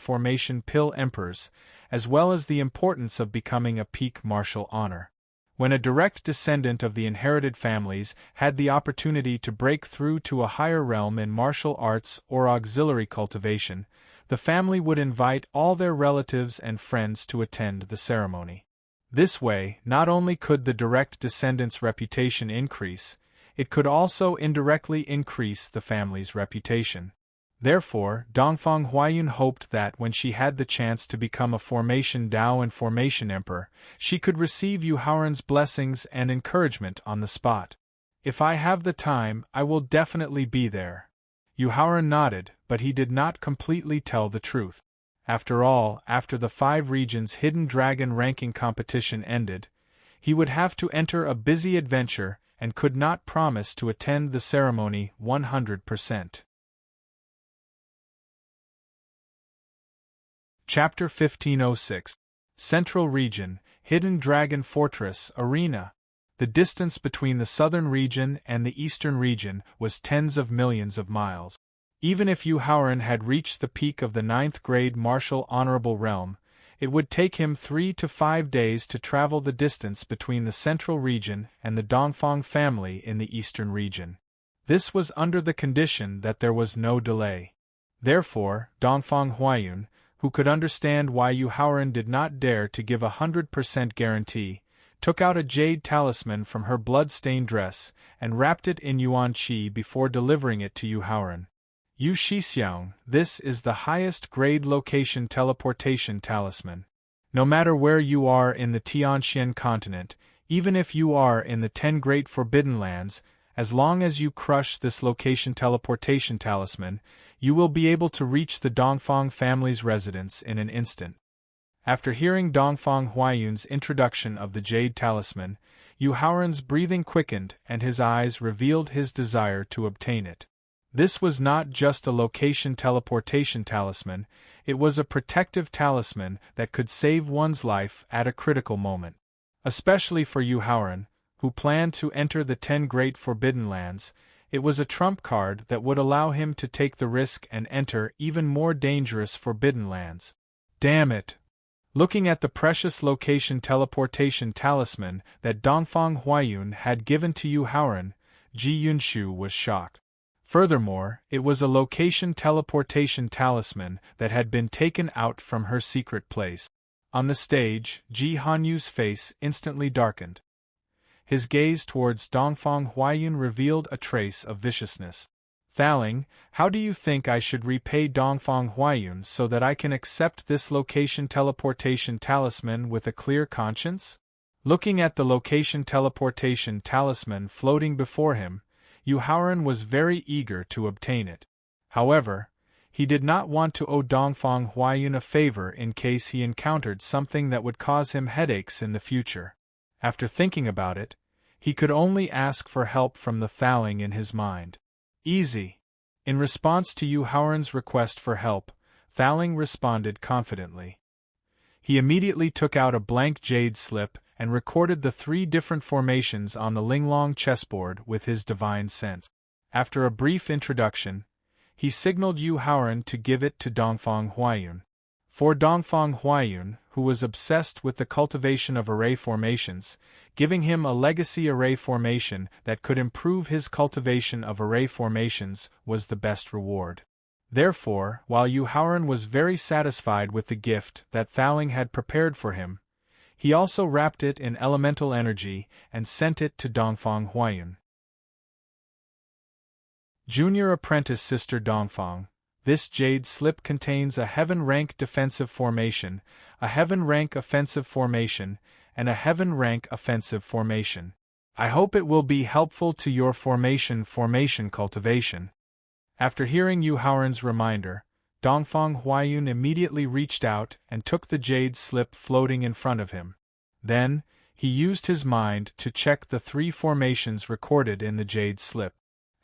Formation Pill Emperors, as well as the importance of becoming a peak martial honor. When a direct descendant of the inherited families had the opportunity to break through to a higher realm in martial arts or auxiliary cultivation, the family would invite all their relatives and friends to attend the ceremony. This way, not only could the direct descendant's reputation increase, it could also indirectly increase the family's reputation. Therefore, Dongfang Huaiyun hoped that when she had the chance to become a Formation Dao and Formation Emperor, she could receive Yu Haoran's blessings and encouragement on the spot. If I have the time, I will definitely be there. Yu Haoran nodded, but he did not completely tell the truth. After all, after the 5 regions Hidden Dragon ranking competition ended, he would have to enter a busy adventure and could not promise to attend the ceremony 100%. Chapter 1506 Central Region, Hidden Dragon Fortress, Arena. The distance between the southern region and the eastern region was tens of millions of miles. Even if Yu Haoran had reached the peak of the 9th grade martial honorable realm, It would take him 3 to 5 days to travel the distance between the central region and the Dongfang family in the eastern region. This was under the condition that there was no delay. Therefore, Dongfang Huayun, who could understand why Yu Haoran did not dare to give 100% guarantee, took out a jade talisman from her blood-stained dress and wrapped it in yuan qi before delivering it to Yu Haoran. Yu Shixiang, this is the highest grade location teleportation talisman. No matter where you are in the Tianxian continent, even if you are in the 10 Great Forbidden Lands, as long as you crush this location teleportation talisman, you will be able to reach the Dongfang family's residence in an instant. After hearing Dongfang Huayun's introduction of the jade talisman, Yu Haoran's breathing quickened and his eyes revealed his desire to obtain it. This was not just a location teleportation talisman, it was a protective talisman that could save one's life at a critical moment. Especially for Yu Haoran, who planned to enter the 10 Great Forbidden Lands, it was a trump card that would allow him to take the risk and enter even more dangerous Forbidden Lands. Damn it! Looking at the precious location teleportation talisman that Dongfang Huayun had given to Yu Haoran, Ji Yunshu was shocked. Furthermore, it was a location teleportation talisman that had been taken out from her secret place. On the stage, Ji Hanyu's face instantly darkened. His gaze towards Dongfang Huayun revealed a trace of viciousness. Thaling, how do you think I should repay Dongfang Huayun so that I can accept this location teleportation talisman with a clear conscience? Looking at the location teleportation talisman floating before him, Yu Haoran was very eager to obtain it. However, he did not want to owe Dongfang Huayun a favor in case he encountered something that would cause him headaches in the future. After thinking about it, he could only ask for help from the Thaling in his mind. Easy. In response to Yu Haoran's request for help, Thaling responded confidently. He immediately took out a blank jade slip and recorded the 3 different formations on the Linglong chessboard with his divine sense. After a brief introduction, he signaled Yu Haoran to give it to Dongfang Huayun. For Dongfang Huayun, who was obsessed with the cultivation of array formations, giving him a legacy array formation that could improve his cultivation of array formations was the best reward. Therefore, while Yu Haoran was very satisfied with the gift that Thaling had prepared for him, he also wrapped it in elemental energy and sent it to Dongfang Huayun. Junior Apprentice Sister Dongfang, this jade slip contains a heaven-rank defensive formation, a heaven-rank offensive formation, and a heaven-rank offensive formation. I hope it will be helpful to your formation cultivation. After hearing Yu Haoran's reminder, Dongfang Huayun immediately reached out and took the jade slip floating in front of him. Then, he used his mind to check the 3 formations recorded in the jade slip.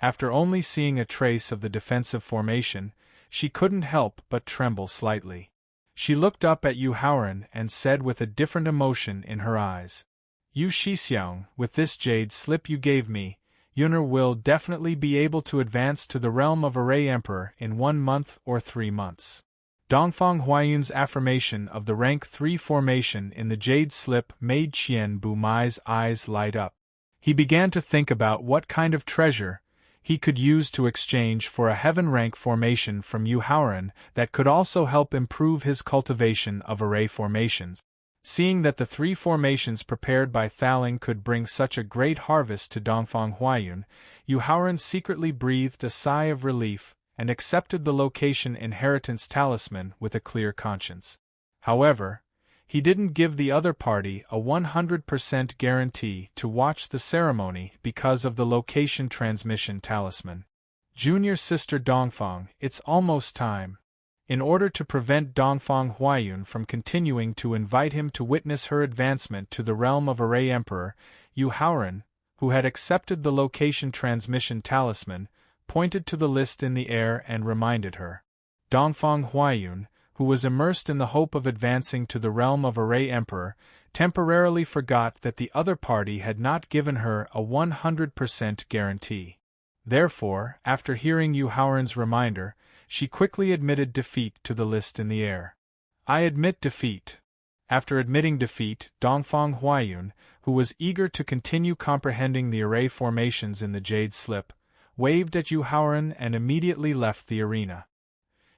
After only seeing a trace of the defensive formation, she couldn't help but tremble slightly. She looked up at Yu Haoran and said with a different emotion in her eyes, Yu Shixiang, with this jade slip you gave me, Yuner will definitely be able to advance to the realm of Array Emperor in 1 month or 3 months. Dongfang Huayun's affirmation of the rank 3 formation in the jade slip made Qian Bumai's eyes light up. He began to think about what kind of treasure he could use to exchange for a heaven rank formation from Yu Haoran that could also help improve his cultivation of array formations. Seeing that the 3 formations prepared by Thaling could bring such a great harvest to Dongfang Huayun, Yu Haoran secretly breathed a sigh of relief and accepted the location inheritance talisman with a clear conscience. However, he didn't give the other party a 100% guarantee to watch the ceremony because of the location transmission talisman. Junior Sister Dongfang, it's almost time. In order to prevent Dongfang Huayun from continuing to invite him to witness her advancement to the realm of Array Emperor, Yu Haoran, who had accepted the location transmission talisman, pointed to the list in the air and reminded her. Dongfang Huayun, who was immersed in the hope of advancing to the realm of Array Emperor, temporarily forgot that the other party had not given her a 100% guarantee. Therefore, after hearing Yu Haoran's reminder, she quickly admitted defeat to the list in the air. I admit defeat. After admitting defeat, Dongfang Huayun, who was eager to continue comprehending the array formations in the jade slip, waved at Yu Haoran and immediately left the arena.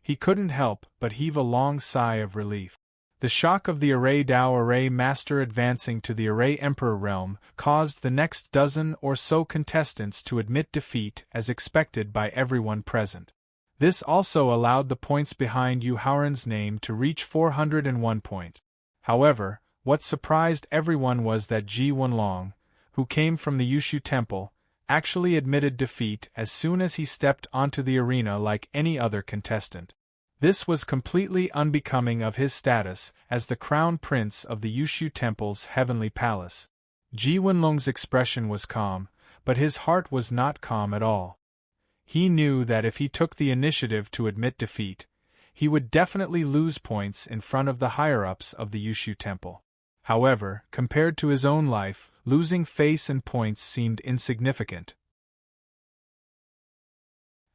He couldn't help but heave a long sigh of relief. The shock of the Array Dao Array Master advancing to the Array Emperor realm caused the next dozen or so contestants to admit defeat as expected by everyone present. This also allowed the points behind Yu Haoran's name to reach 401 points. However, what surprised everyone was that Ji Wenlong, who came from the Yushu Temple, actually admitted defeat as soon as he stepped onto the arena like any other contestant. This was completely unbecoming of his status as the crown prince of the Yushu Temple's heavenly palace. Ji Wenlong's expression was calm, but his heart was not calm at all. He knew that if he took the initiative to admit defeat, he would definitely lose points in front of the higher-ups of the Yushu Temple. However, compared to his own life, losing face and points seemed insignificant.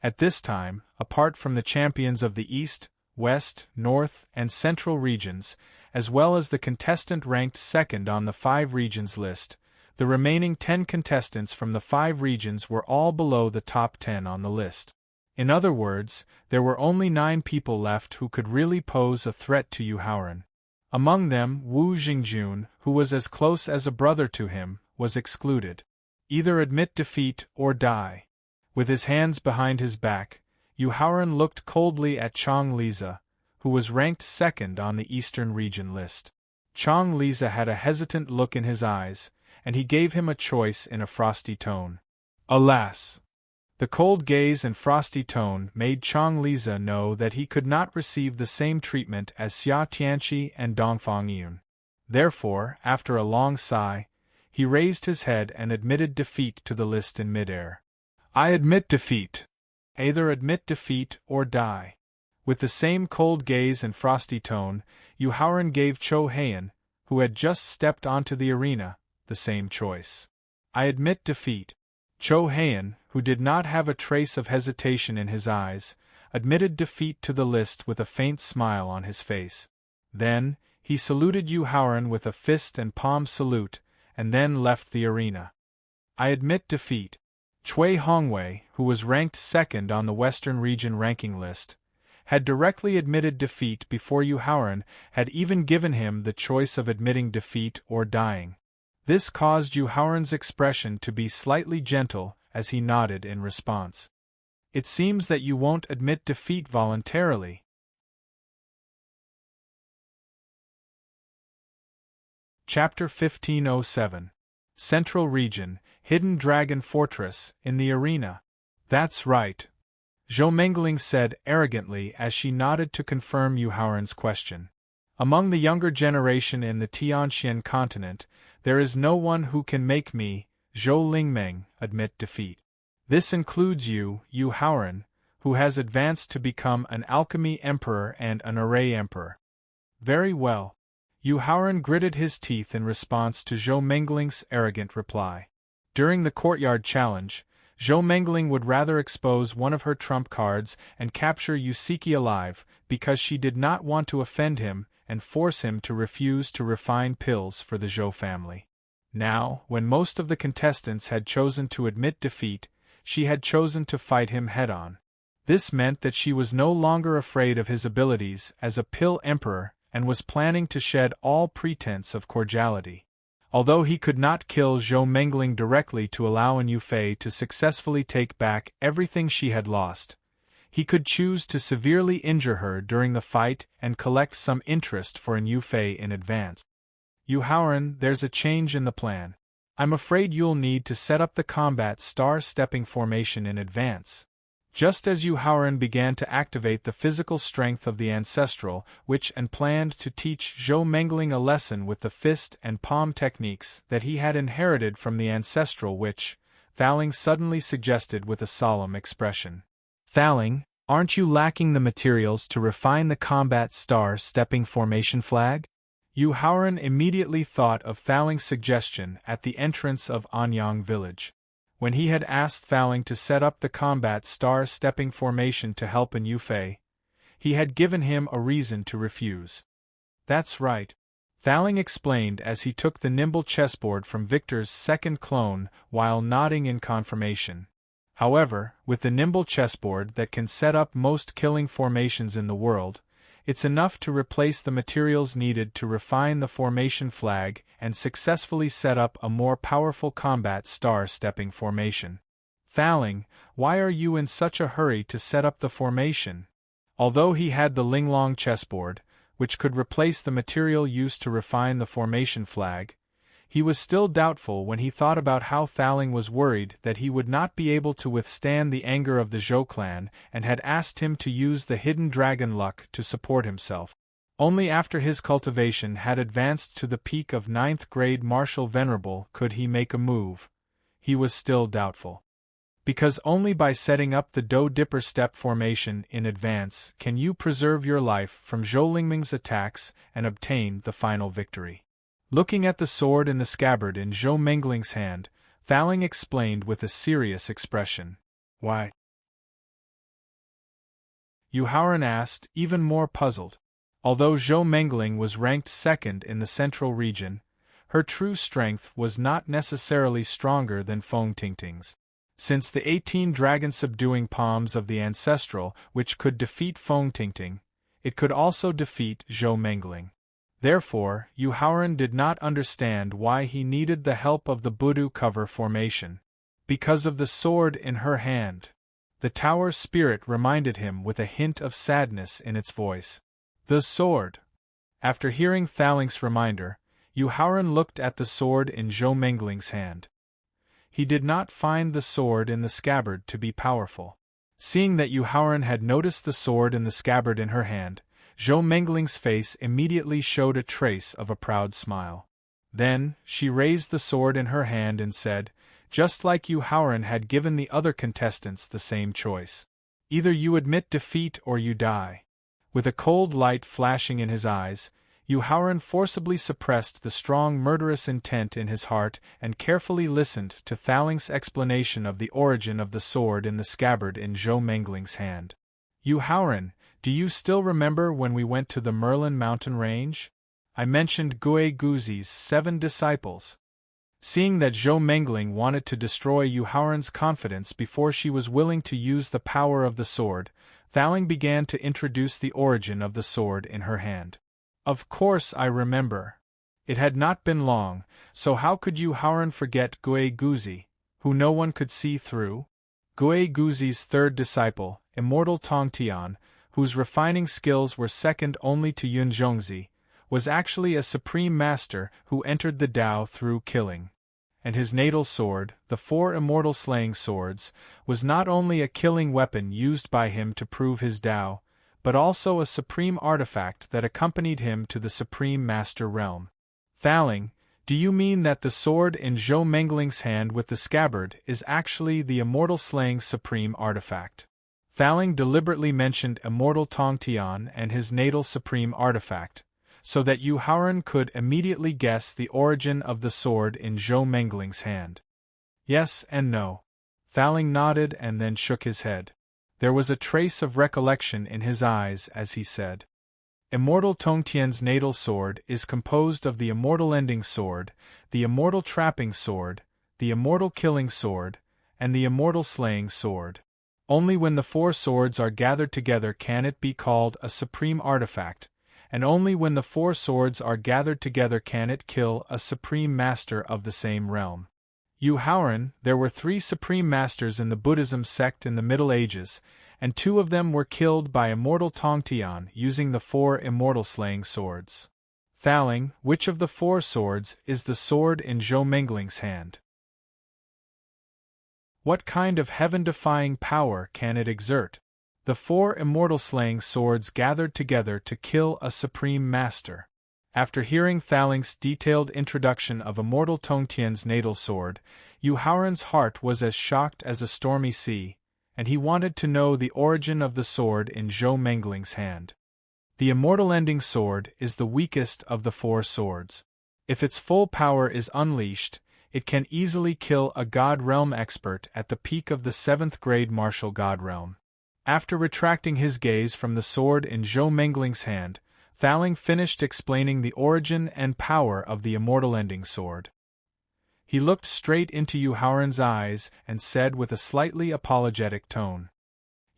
At this time, apart from the champions of the East, West, North, and Central regions, as well as the contestant ranked second on the 5 regions list, the remaining 10 contestants from the 5 regions were all below the top 10 on the list. In other words, there were only 9 people left who could really pose a threat to Yu Haoran. Among them, Wu Jingjun, who was as close as a brother to him, was excluded. Either admit defeat or die. With his hands behind his back, Yu Haoran looked coldly at Chang Liza, who was ranked second on the Eastern region list. Chang Liza had a hesitant look in his eyes, and he gave him a choice in a frosty tone. Alas! The cold gaze and frosty tone made Chang Liza know that he could not receive the same treatment as Xia Tianqi and Dongfang Yun. Therefore, after a long sigh, he raised his head and admitted defeat to the list in midair. I admit defeat. Either admit defeat or die. With the same cold gaze and frosty tone, Yu Haoran gave Cho Heian, who had just stepped onto the arena, the same choice. I admit defeat. Cho Heian, who did not have a trace of hesitation in his eyes, admitted defeat to the list with a faint smile on his face. Then, he saluted Yu Haoran with a fist and palm salute, and then left the arena. I admit defeat. Cui Hongwei, who was ranked second on the Western region ranking list, had directly admitted defeat before Yu Haoran had even given him the choice of admitting defeat or dying. This caused Yu Haoran's expression to be slightly gentle as he nodded in response. It seems that you won't admit defeat voluntarily. Chapter 1507. Central Region, Hidden Dragon Fortress, in the arena. That's right. Zhou Mengling said arrogantly as she nodded to confirm Yu Haoran's question. Among the younger generation in the Tianxian continent, there is no one who can make me, Zhou Lingmeng, admit defeat. This includes you, Yu Haoran, who has advanced to become an alchemy emperor and an array emperor. Very well. Yu Haoran gritted his teeth in response to Zhou Mengling's arrogant reply. During the courtyard challenge, Zhou Mengling would rather expose one of her trump cards and capture Yusiki alive because she did not want to offend him and force him to refuse to refine pills for the Zhou family. Now, when most of the contestants had chosen to admit defeat, she had chosen to fight him head-on. This meant that she was no longer afraid of his abilities as a pill emperor and was planning to shed all pretense of cordiality. Although he could not kill Zhou Mengling directly to allow An Yufei to successfully take back everything she had lost, he could choose to severely injure her during the fight and collect some interest for An Yufei in advance. Yu Haoran, there's a change in the plan. I'm afraid you'll need to set up the combat star-stepping formation in advance. Just as Yu Haoran began to activate the physical strength of the ancestral, and planned to teach Zhou Mengling a lesson with the fist and palm techniques that he had inherited from the ancestral Thaling suddenly suggested with a solemn expression. Thaling, aren't you lacking the materials to refine the combat star-stepping formation flag? Yu Haoran immediately thought of Thaling's suggestion at the entrance of Anyang village. When he had asked Thaling to set up the combat star-stepping formation to help An Yufei, he had given him a reason to refuse. That's right. Thaling explained as he took the nimble chessboard from Victor's second clone while nodding in confirmation. However, with the nimble chessboard that can set up most killing formations in the world, it's enough to replace the materials needed to refine the formation flag and successfully set up a more powerful combat star-stepping formation. Thaling, why are you in such a hurry to set up the formation? Although he had the Linglong chessboard, which could replace the material used to refine the formation flag, he was still doubtful when he thought about how Thaling was worried that he would not be able to withstand the anger of the Zhou clan and had asked him to use the hidden dragon luck to support himself. Only after his cultivation had advanced to the peak of 9th grade martial venerable could he make a move. He was still doubtful. Because only by setting up the Dough Dipper step formation in advance can you preserve your life from Zhou Lingming's attacks and obtain the final victory. Looking at the sword in the scabbard in Zhou Mengling's hand, Thaling explained with a serious expression. Why? Yu Haoran asked, even more puzzled. Although Zhou Mengling was ranked second in the central region, her true strength was not necessarily stronger than Feng Tingting's. Since the 18 dragon-subduing palms of the ancestral which could defeat Feng Tingting, it could also defeat Zhou Mengling. Therefore, Yu Haoran did not understand why he needed the help of the Budu cover formation. Because of the sword in her hand. The tower spirit reminded him with a hint of sadness in its voice. The sword. After hearing Thaling's reminder, Yu Haoran looked at the sword in Zhou Mengling's hand. He did not find the sword in the scabbard to be powerful. Seeing that Yu Haoran had noticed the sword in the scabbard in her hand, Zhou Mengling's face immediately showed a trace of a proud smile. Then, she raised the sword in her hand and said, just like Yu Haoran had given the other contestants the same choice. Either you admit defeat or you die. With a cold light flashing in his eyes, Yu Haoran forcibly suppressed the strong murderous intent in his heart and carefully listened to Thaling's explanation of the origin of the sword in the scabbard in Zhou Mengling's hand. Yu Haoran, do you still remember when we went to the Merlin mountain range? I mentioned Gui Guzi's 7 disciples. Seeing that Zhou Mengling wanted to destroy Yu Haoran's confidence before she was willing to use the power of the sword, Thaling began to introduce the origin of the sword in her hand. Of course I remember. It had not been long, so how could Yu Haoran forget Gui Guzi, who no one could see through? Gui Guzi's 3rd disciple, Immortal Tongtian, whose refining skills were second only to Yun Zhongzi, was actually a supreme master who entered the Tao through killing. And his natal sword, the 4 immortal slaying swords, was not only a killing weapon used by him to prove his Tao, but also a supreme artifact that accompanied him to the supreme master realm. Thaling, do you mean that the sword in Zhou Mengling's hand with the scabbard is actually the immortal slaying supreme artifact? Thaling deliberately mentioned Immortal Tongtian and his natal supreme artifact, so that Yu Haoran could immediately guess the origin of the sword in Zhou Mengling's hand. Yes and no. Thaling nodded and then shook his head. There was a trace of recollection in his eyes as he said, Immortal Tongtian's natal sword is composed of the Immortal Ending Sword, the Immortal Trapping Sword, the Immortal Killing Sword, and the Immortal Slaying Sword. Only when the 4 swords are gathered together can it be called a supreme artifact, and only when the 4 swords are gathered together can it kill a supreme master of the same realm. Yu Haoran, there were 3 supreme masters in the Buddhism sect in the Middle Ages, and 2 of them were killed by Immortal Tongtian using the 4 immortal slaying swords. Thaling, which of the 4 swords is the sword in Zhou Mengling's hand? What kind of heaven-defying power can it exert? The 4 immortal slaying swords gathered together to kill a supreme master. After hearing Thaling's detailed introduction of Immortal Tongtian's natal sword, Yu Haoran's heart was as shocked as a stormy sea, and he wanted to know the origin of the sword in Zhou Mengling's hand. The Immortal Ending Sword is the weakest of the 4 swords. If its full power is unleashed, it can easily kill a God Realm expert at the peak of the 7th grade martial God Realm. After retracting his gaze from the sword in Zhou Mengling's hand, Thaling finished explaining the origin and power of the immortal ending sword. He looked straight into Yuhauran's eyes and said with a slightly apologetic tone,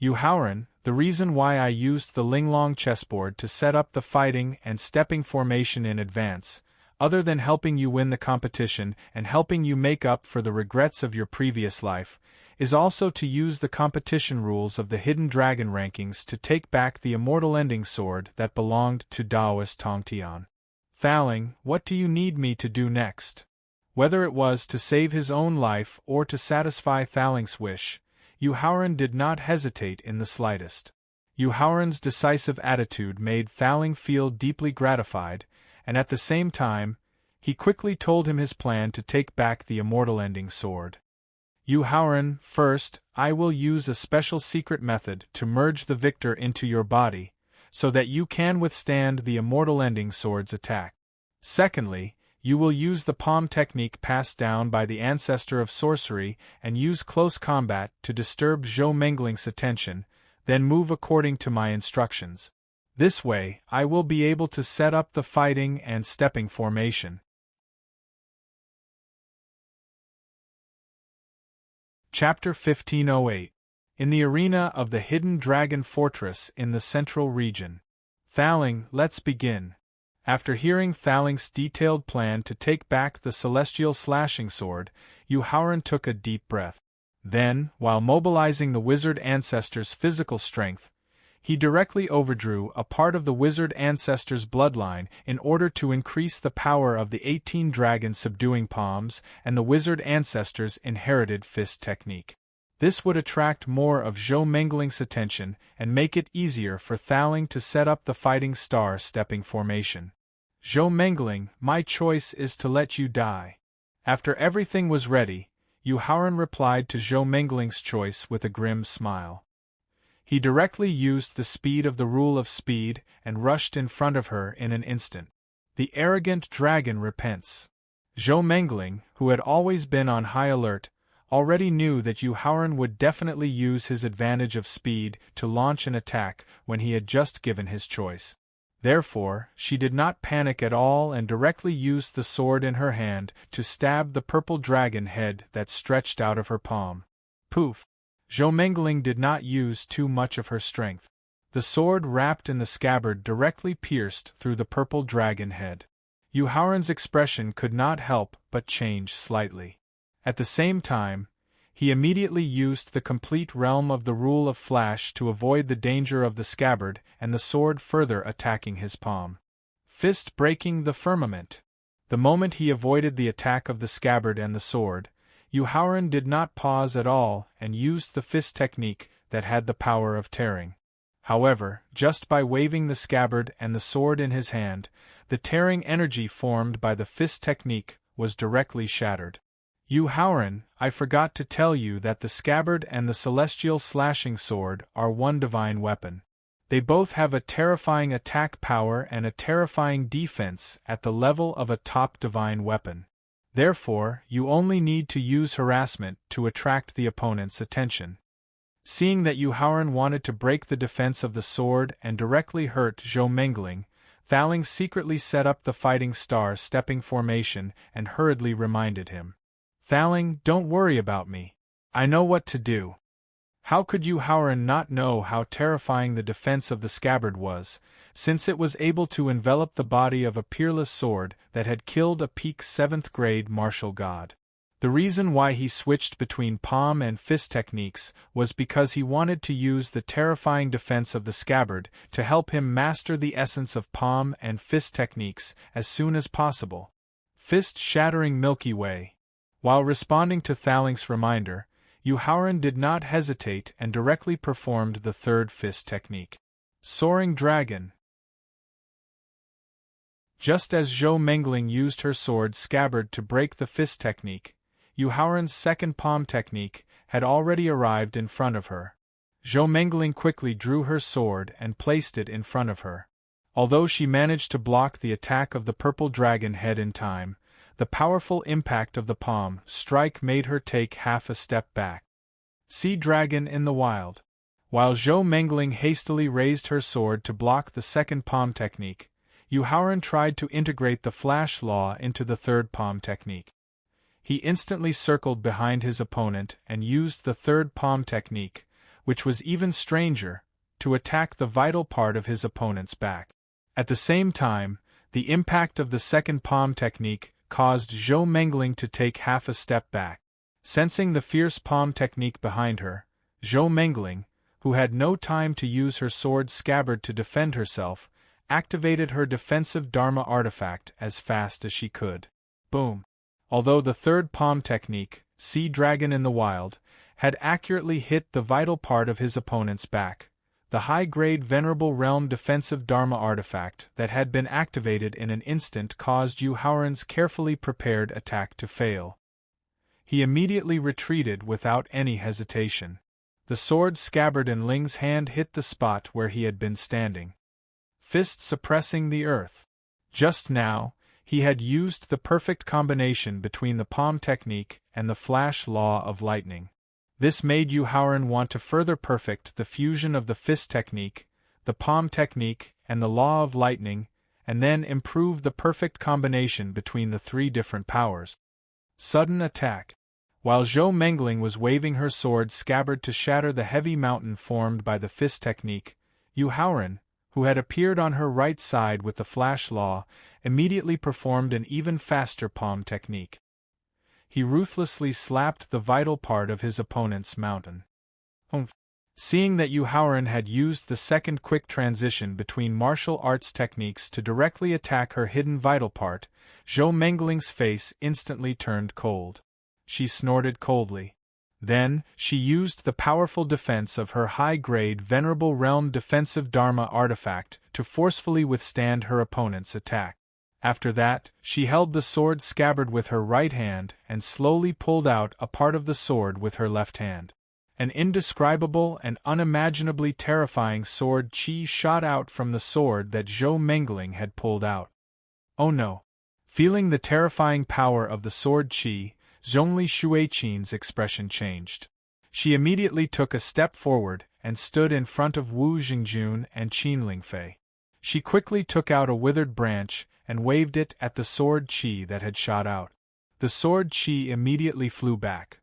"Yuhauran, the reason why I used the Linglong chessboard to set up the fighting and stepping formation in advance, other than helping you win the competition and helping you make up for the regrets of your previous life, is also to use the competition rules of the Hidden Dragon rankings to take back the immortal ending sword that belonged to Daoist Tongtian. Thaling, what do you need me to do next?" Whether it was to save his own life or to satisfy Thaling's wish, Yuhauran did not hesitate in the slightest. Yuhauran's decisive attitude made Thaling feel deeply gratified, and at the same time, he quickly told him his plan to take back the immortal ending sword. "Yuhauran, first, I will use a special secret method to merge the victor into your body, so that you can withstand the immortal ending sword's attack. Secondly, you will use the palm technique passed down by the ancestor of sorcery and use close combat to disturb Zhou Mengling's attention, then move according to my instructions. This way, I will be able to set up the fighting and stepping formation." Chapter 1508. In the arena of the Hidden Dragon Fortress in the Central Region. Thaling, let's begin. After hearing Thaling's detailed plan to take back the celestial slashing sword, Yuhauran took a deep breath. Then, while mobilizing the wizard ancestor's physical strength, he directly overdrew a part of the wizard ancestor's bloodline in order to increase the power of the 18 dragon subduing palms and the wizard ancestor's inherited fist technique. This would attract more of Zhou Mengling's attention and make it easier for Thaling to set up the fighting star stepping formation. "Zhou Mengling, my choice is to let you die." After everything was ready, Yuhauran replied to Zhou Mengling's choice with a grim smile. He directly used the speed of the rule of speed and rushed in front of her in an instant. The arrogant dragon repents. Zhou Mengling, who had always been on high alert, already knew that Yuhauran would definitely use his advantage of speed to launch an attack when he had just given his choice. Therefore, she did not panic at all and directly used the sword in her hand to stab the purple dragon head that stretched out of her palm. Poof! Zhou Mengling did not use too much of her strength. The sword wrapped in the scabbard directly pierced through the purple dragon head. Yuhauran's expression could not help but change slightly. At the same time, he immediately used the complete realm of the rule of flash to avoid the danger of the scabbard and the sword further attacking his palm. Fist breaking the firmament. The moment he avoided the attack of the scabbard and the sword, Yuhauran did not pause at all and used the fist technique that had the power of tearing. However, just by waving the scabbard and the sword in his hand, the tearing energy formed by the fist technique was directly shattered. "Yuhauran, I forgot to tell you that the scabbard and the celestial slashing sword are one divine weapon. They both have a terrifying attack power and a terrifying defense at the level of a top divine weapon. Therefore, you only need to use harassment to attract the opponent's attention." Seeing that Yuhauran wanted to break the defense of the sword and directly hurt Zhou Mengling, Thaling secretly set up the fighting star stepping formation and hurriedly reminded him. "Thaling, don't worry about me. I know what to do." How could Yuhauran not know how terrifying the defense of the scabbard was, since it was able to envelop the body of a peerless sword that had killed a peak 7th grade martial god? The reason why he switched between palm and fist techniques was because he wanted to use the terrifying defense of the scabbard to help him master the essence of palm and fist techniques as soon as possible. Fist shattering Milky Way. While responding to Thaling's reminder, Yuhauran did not hesitate and directly performed the third fist technique. Soaring Dragon. Just as Zhou Mengling used her sword scabbard to break the fist technique, Yuhauran's second palm technique had already arrived in front of her. Zhou Mengling quickly drew her sword and placed it in front of her. Although she managed to block the attack of the purple dragon head in time, the powerful impact of the palm strike made her take half a step back. Sea Dragon in the Wild. While Zhou Mengling hastily raised her sword to block the second palm technique, Yu Haoran tried to integrate the flash law into the third palm technique. He instantly circled behind his opponent and used the third palm technique, which was even stranger, to attack the vital part of his opponent's back. At the same time, the impact of the second palm technique caused Zhou Mengling to take half a step back. Sensing the fierce palm technique behind her, Zhou Mengling, who had no time to use her sword scabbard to defend herself, activated her defensive Dharma artifact as fast as she could. Boom! Although the third palm technique, Sea Dragon in the Wild, had accurately hit the vital part of his opponent's back, the high-grade Venerable Realm defensive Dharma artifact that had been activated in an instant caused Yu Haoran's carefully prepared attack to fail. He immediately retreated without any hesitation. The sword scabbard in Ling's hand hit the spot where he had been standing, fist suppressing the earth. Just now, he had used the perfect combination between the palm technique and the flash law of lightning. This made Yu Haoran want to further perfect the fusion of the fist technique, the palm technique, and the law of lightning, and then improve the perfect combination between the three different powers. Sudden attack. While Zhou Mengling was waving her sword scabbard to shatter the heavy mountain formed by the fist technique, Yu Haoran, who had appeared on her right side with the flash law, immediately performed an even faster palm technique. He ruthlessly slapped the vital part of his opponent's mountain. Seeing that Yu Haoran had used the second quick transition between martial arts techniques to directly attack her hidden vital part, Zhou Mengling's face instantly turned cold. She snorted coldly. Then, she used the powerful defense of her high-grade Venerable Realm defensive Dharma artifact to forcefully withstand her opponent's attack. After that, she held the sword scabbard with her right hand and slowly pulled out a part of the sword with her left hand. An indescribable and unimaginably terrifying sword chi shot out from the sword that Zhou Mengling had pulled out. Oh no! Feeling the terrifying power of the sword chi, Zhongli Shuiqin's expression changed. She immediately took a step forward and stood in front of Wu Jingjun and Qin Lingfei. She quickly took out a withered branch and waved it at the sword chi that had shot out. The sword chi immediately flew back.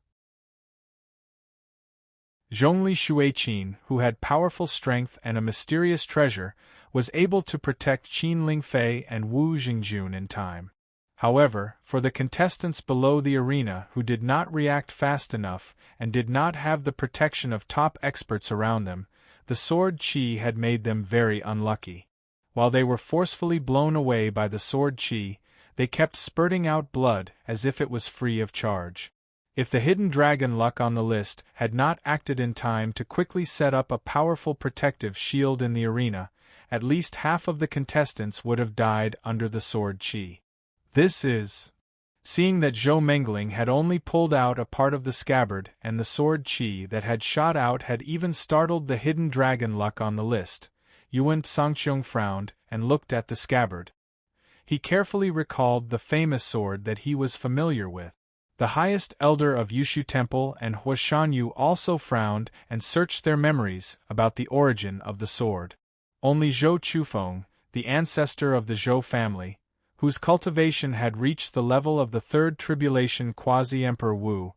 Zhongli Shuiqin, who had powerful strength and a mysterious treasure, was able to protect Qin Lingfei and Wu Jingjun in time. However, for the contestants below the arena who did not react fast enough and did not have the protection of top experts around them, the sword chi had made them very unlucky. While they were forcefully blown away by the sword chi, they kept spurting out blood as if it was free of charge. If the hidden dragon luck on the list had not acted in time to quickly set up a powerful protective shield in the arena, at least half of the contestants would have died under the sword chi. This is... Seeing that Zhou Mengling had only pulled out a part of the scabbard and the sword chi that had shot out had even startled the hidden dragon luck on the list, Yuan Sangqiong frowned and looked at the scabbard. He carefully recalled the famous sword that he was familiar with. The highest elder of Yushu Temple and Huashanyu also frowned and searched their memories about the origin of the sword. Only Zhou Chufeng, the ancestor of the Zhou family, whose cultivation had reached the level of the third tribulation Quasi-Emperor Wu,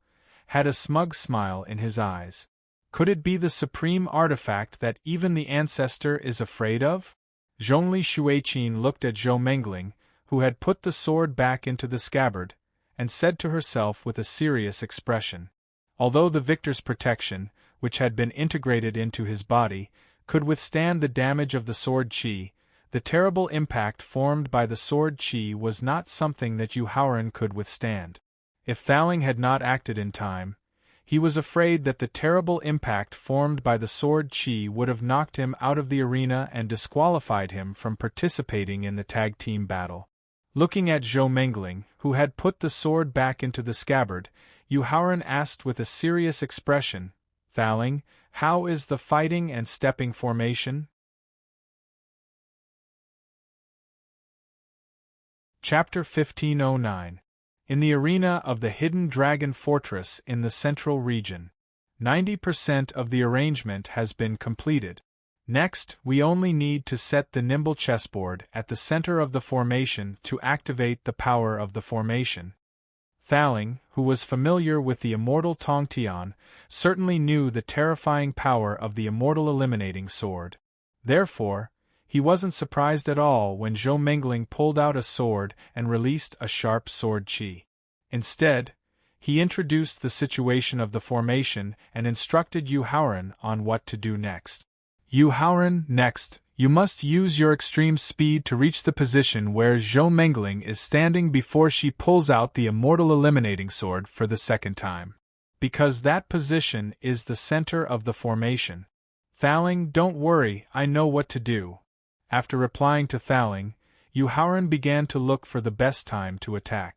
had a smug smile in his eyes. Could it be the supreme artifact that even the ancestor is afraid of? Zhongli Shuiqin looked at Zhou Mengling, who had put the sword back into the scabbard, and said to herself with a serious expression, although the victor's protection, which had been integrated into his body, could withstand the damage of the sword chi, the terrible impact formed by the sword chi was not something that Yu Haoran could withstand. If Thaling had not acted in time, he was afraid that the terrible impact formed by the sword chi would have knocked him out of the arena and disqualified him from participating in the tag team battle. Looking at Zhou Mengling, who had put the sword back into the scabbard, Yu Haoran asked with a serious expression, "Thaling, how is the fighting and stepping formation?" Chapter 1509. In the arena of the Hidden Dragon Fortress in the Central Region. 90% of the arrangement has been completed. Next, we only need to set the nimble chessboard at the center of the formation to activate the power of the formation. Thaling, who was familiar with the immortal Tong Tian, certainly knew the terrifying power of the immortal eliminating sword. Therefore, he wasn't surprised at all when Zhou Mengling pulled out a sword and released a sharp sword chi. Instead, he introduced the situation of the formation and instructed Yu Haoran on what to do next. Yu Haoran, next, you must use your extreme speed to reach the position where Zhou Mengling is standing before she pulls out the immortal eliminating sword for the second time. Because that position is the center of the formation. Thaling, don't worry, I know what to do. After replying to Thaling, Yu Haoran began to look for the best time to attack.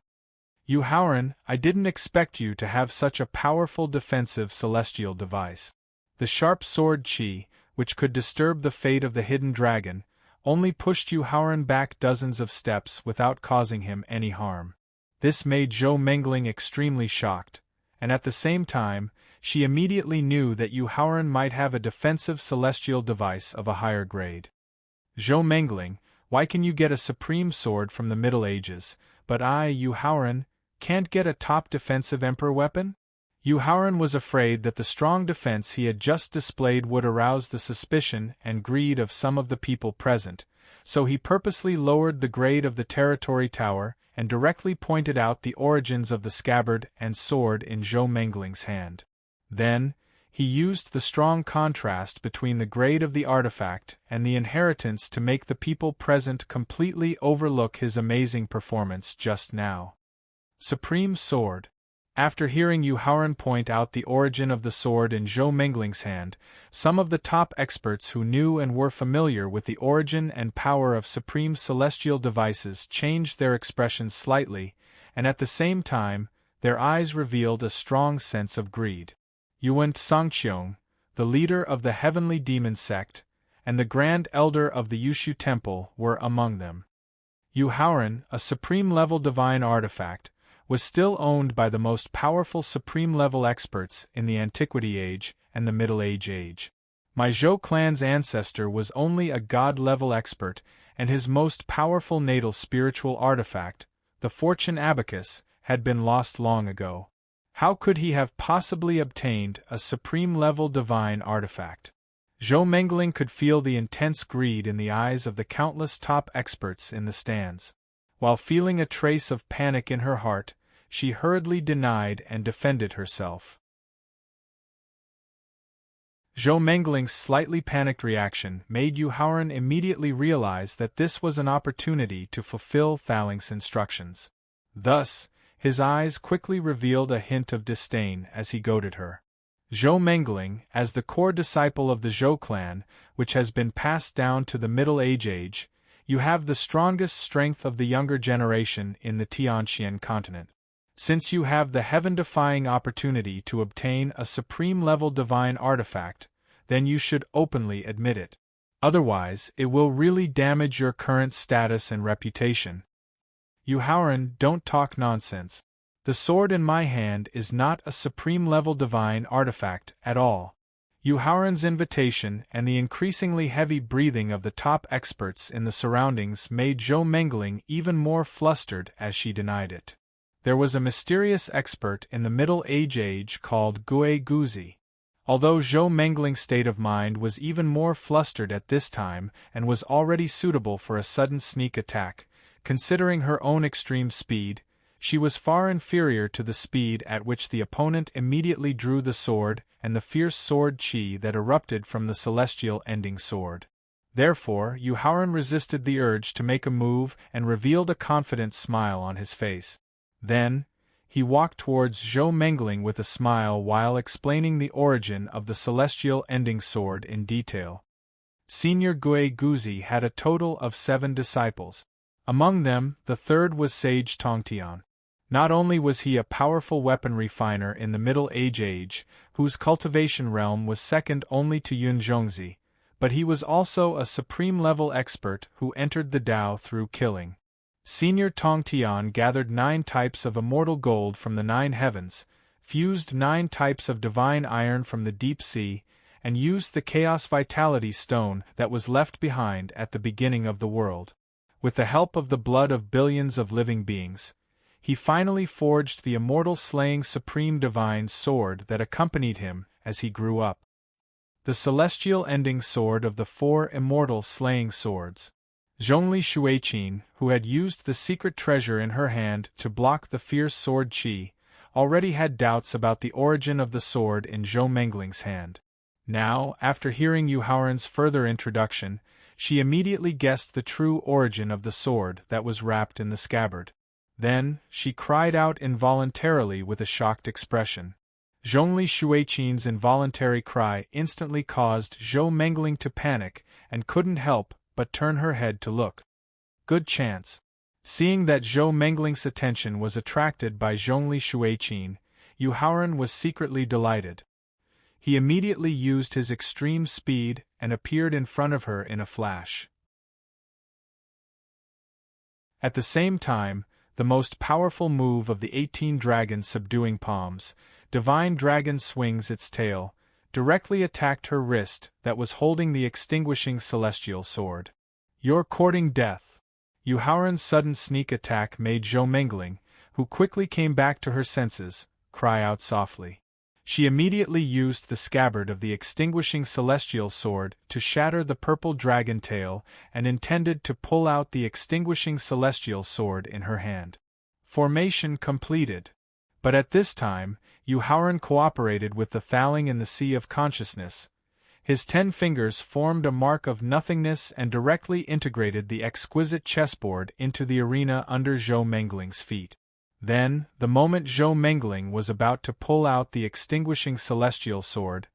Yu Haoran, I didn't expect you to have such a powerful defensive celestial device. The sharp sword chi, which could disturb the fate of the hidden dragon, only pushed Yu Haoran back dozens of steps without causing him any harm. This made Zhou Mengling extremely shocked, and at the same time, she immediately knew that Yu Haoran might have a defensive celestial device of a higher grade. Zhou Mengling, why can you get a supreme sword from the Middle Ages, but I, Yu Haoran, can't get a top defensive emperor weapon? Yu Haoran was afraid that the strong defense he had just displayed would arouse the suspicion and greed of some of the people present, so he purposely lowered the grade of the territory tower and directly pointed out the origins of the scabbard and sword in Zhou Mengling's hand. Then, he used the strong contrast between the grade of the artifact and the inheritance to make the people present completely overlook his amazing performance just now. Supreme Sword. After hearing Yu Haoran point out the origin of the sword in Zhou Mengling's hand, some of the top experts who knew and were familiar with the origin and power of supreme celestial devices changed their expressions slightly, and at the same time, their eyes revealed a strong sense of greed. Yuan Songqiong, the leader of the Heavenly Demon Sect, and the Grand Elder of the Yushu Temple were among them. Yu Haoran, a supreme-level divine artifact, was still owned by the most powerful supreme-level experts in the Antiquity Age and the Middle Age. My Zhou clan's ancestor was only a god-level expert, and his most powerful natal spiritual artifact, the Fortune Abacus, had been lost long ago. How could he have possibly obtained a supreme-level divine artifact? Zhou Mengling could feel the intense greed in the eyes of the countless top experts in the stands. While feeling a trace of panic in her heart, she hurriedly denied and defended herself. Zhou Mengling's slightly panicked reaction made Yu Haoran immediately realize that this was an opportunity to fulfill Thaling's instructions. Thus, his eyes quickly revealed a hint of disdain as he goaded her. Zhou Mengling, as the core disciple of the Zhou clan, which has been passed down to the Middle Age, you have the strongest strength of the younger generation in the Tianxian continent. Since you have the heaven-defying opportunity to obtain a supreme-level divine artifact, then you should openly admit it. Otherwise, it will really damage your current status and reputation. Yu Haoran, don't talk nonsense. The sword in my hand is not a supreme-level divine artifact at all. Yu Haoran's invitation and the increasingly heavy breathing of the top experts in the surroundings made Zhou Mengling even more flustered as she denied it. There was a mysterious expert in the Middle Age called Gui Guzi. Although Zhou Mengling's state of mind was even more flustered at this time and was already suitable for a sudden sneak attack, considering her own extreme speed, she was far inferior to the speed at which the opponent immediately drew the sword and the fierce sword chi that erupted from the celestial ending sword. Therefore, Yu Haoran resisted the urge to make a move and revealed a confident smile on his face. Then, he walked towards Zhou Mengling with a smile while explaining the origin of the celestial ending sword in detail. Senior Gui Guzi had a total of 7 disciples. Among them, the third was Sage Tongtian. Not only was he a powerful weapon refiner in the Middle Age, whose cultivation realm was second only to Yun Zhongzi, but he was also a supreme-level expert who entered the Dao through killing. Senior Tongtian gathered 9 types of immortal gold from the 9 heavens, fused 9 types of divine iron from the deep sea, and used the Chaos Vitality Stone that was left behind at the beginning of the world. With the help of the blood of billions of living beings, he finally forged the immortal slaying supreme divine sword that accompanied him as he grew up. The celestial ending sword of the 4 immortal slaying swords. Zhongli Shuiqin, who had used the secret treasure in her hand to block the fierce sword Qi, already had doubts about the origin of the sword in Zhou Mengling's hand. Now, after hearing Yu Haoran's further introduction, she immediately guessed the true origin of the sword that was wrapped in the scabbard. Then, she cried out involuntarily with a shocked expression. Zhongli Shuiqin's involuntary cry instantly caused Zhou Mengling to panic and couldn't help but turn her head to look. Good chance. Seeing that Zhou Mengling's attention was attracted by Zhongli Shuiqin, Yu Haoran was secretly delighted. He immediately used his extreme speed and appeared in front of her in a flash. At the same time, the most powerful move of the 18 dragons subduing palms, Divine Dragon swings its tail, directly attacked her wrist that was holding the extinguishing celestial sword. You're courting death. Yu Haoran's sudden sneak attack made Zhou Mengling, who quickly came back to her senses, cry out softly. She immediately used the scabbard of the extinguishing celestial sword to shatter the purple dragon tail and intended to pull out the extinguishing celestial sword in her hand. Formation completed. But at this time, Yu Haoran cooperated with the Thaling in the Sea of Consciousness. His 10 fingers formed a mark of nothingness and directly integrated the exquisite chessboard into the arena under Zhou Mengling's feet. Then, the moment Zhou Mengling was about to pull out the extinguishing celestial sword,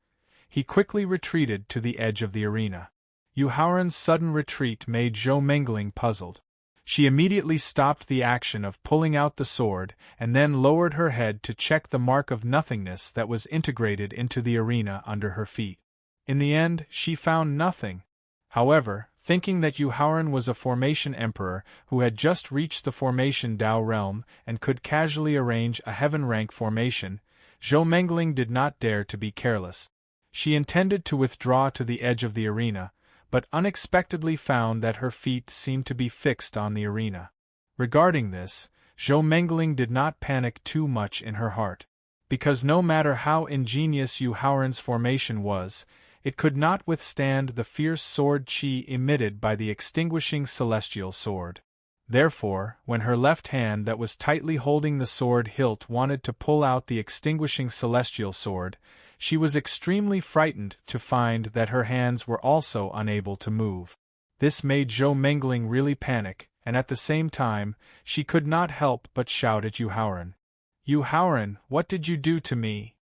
he quickly retreated to the edge of the arena. Yu Haoran's sudden retreat made Zhou Mengling puzzled. She immediately stopped the action of pulling out the sword and then lowered her head to check the mark of nothingness that was integrated into the arena under her feet. In the end, she found nothing. However, thinking that Yu Haoran was a formation emperor who had just reached the formation Dao realm and could casually arrange a heaven rank formation, Zhou Mengling did not dare to be careless. She intended to withdraw to the edge of the arena, but unexpectedly found that her feet seemed to be fixed on the arena. Regarding this, Zhou Mengling did not panic too much in her heart. Because no matter how ingenious Yu Haoran's formation was, it could not withstand the fierce sword Qi emitted by the extinguishing celestial sword. Therefore, when her left hand that was tightly holding the sword hilt wanted to pull out the extinguishing celestial sword, she was extremely frightened to find that her hands were also unable to move. This made Zhou Mengling really panic, and at the same time, she could not help but shout at Yu Haoran. Yu Haoran, what did you do to me?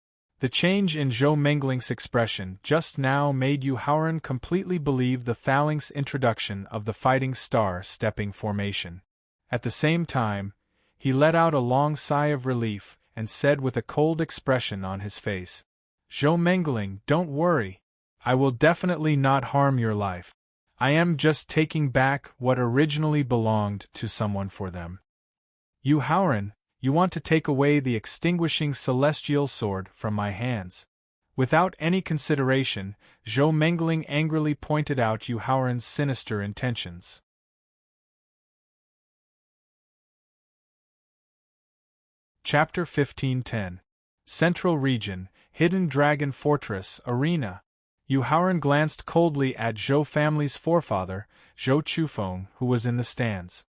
The change in Zhou Mengling's expression just now made Yu Haoran completely believe the Thaling's introduction of the fighting star stepping formation. At the same time, he let out a long sigh of relief and said with a cold expression on his face, Zhou Mengling, don't worry. I will definitely not harm your life. I am just taking back what originally belonged to someone for them. Yu Haoran, you want to take away the extinguishing celestial sword from my hands. Without any consideration, Zhou Mengling angrily pointed out Yu Haoran's sinister intentions. Chapter 1510. Central Region, Hidden Dragon Fortress, Arena. Yu Haoran glanced coldly at Zhou family's forefather, Zhou Chufeng, who was in the stands.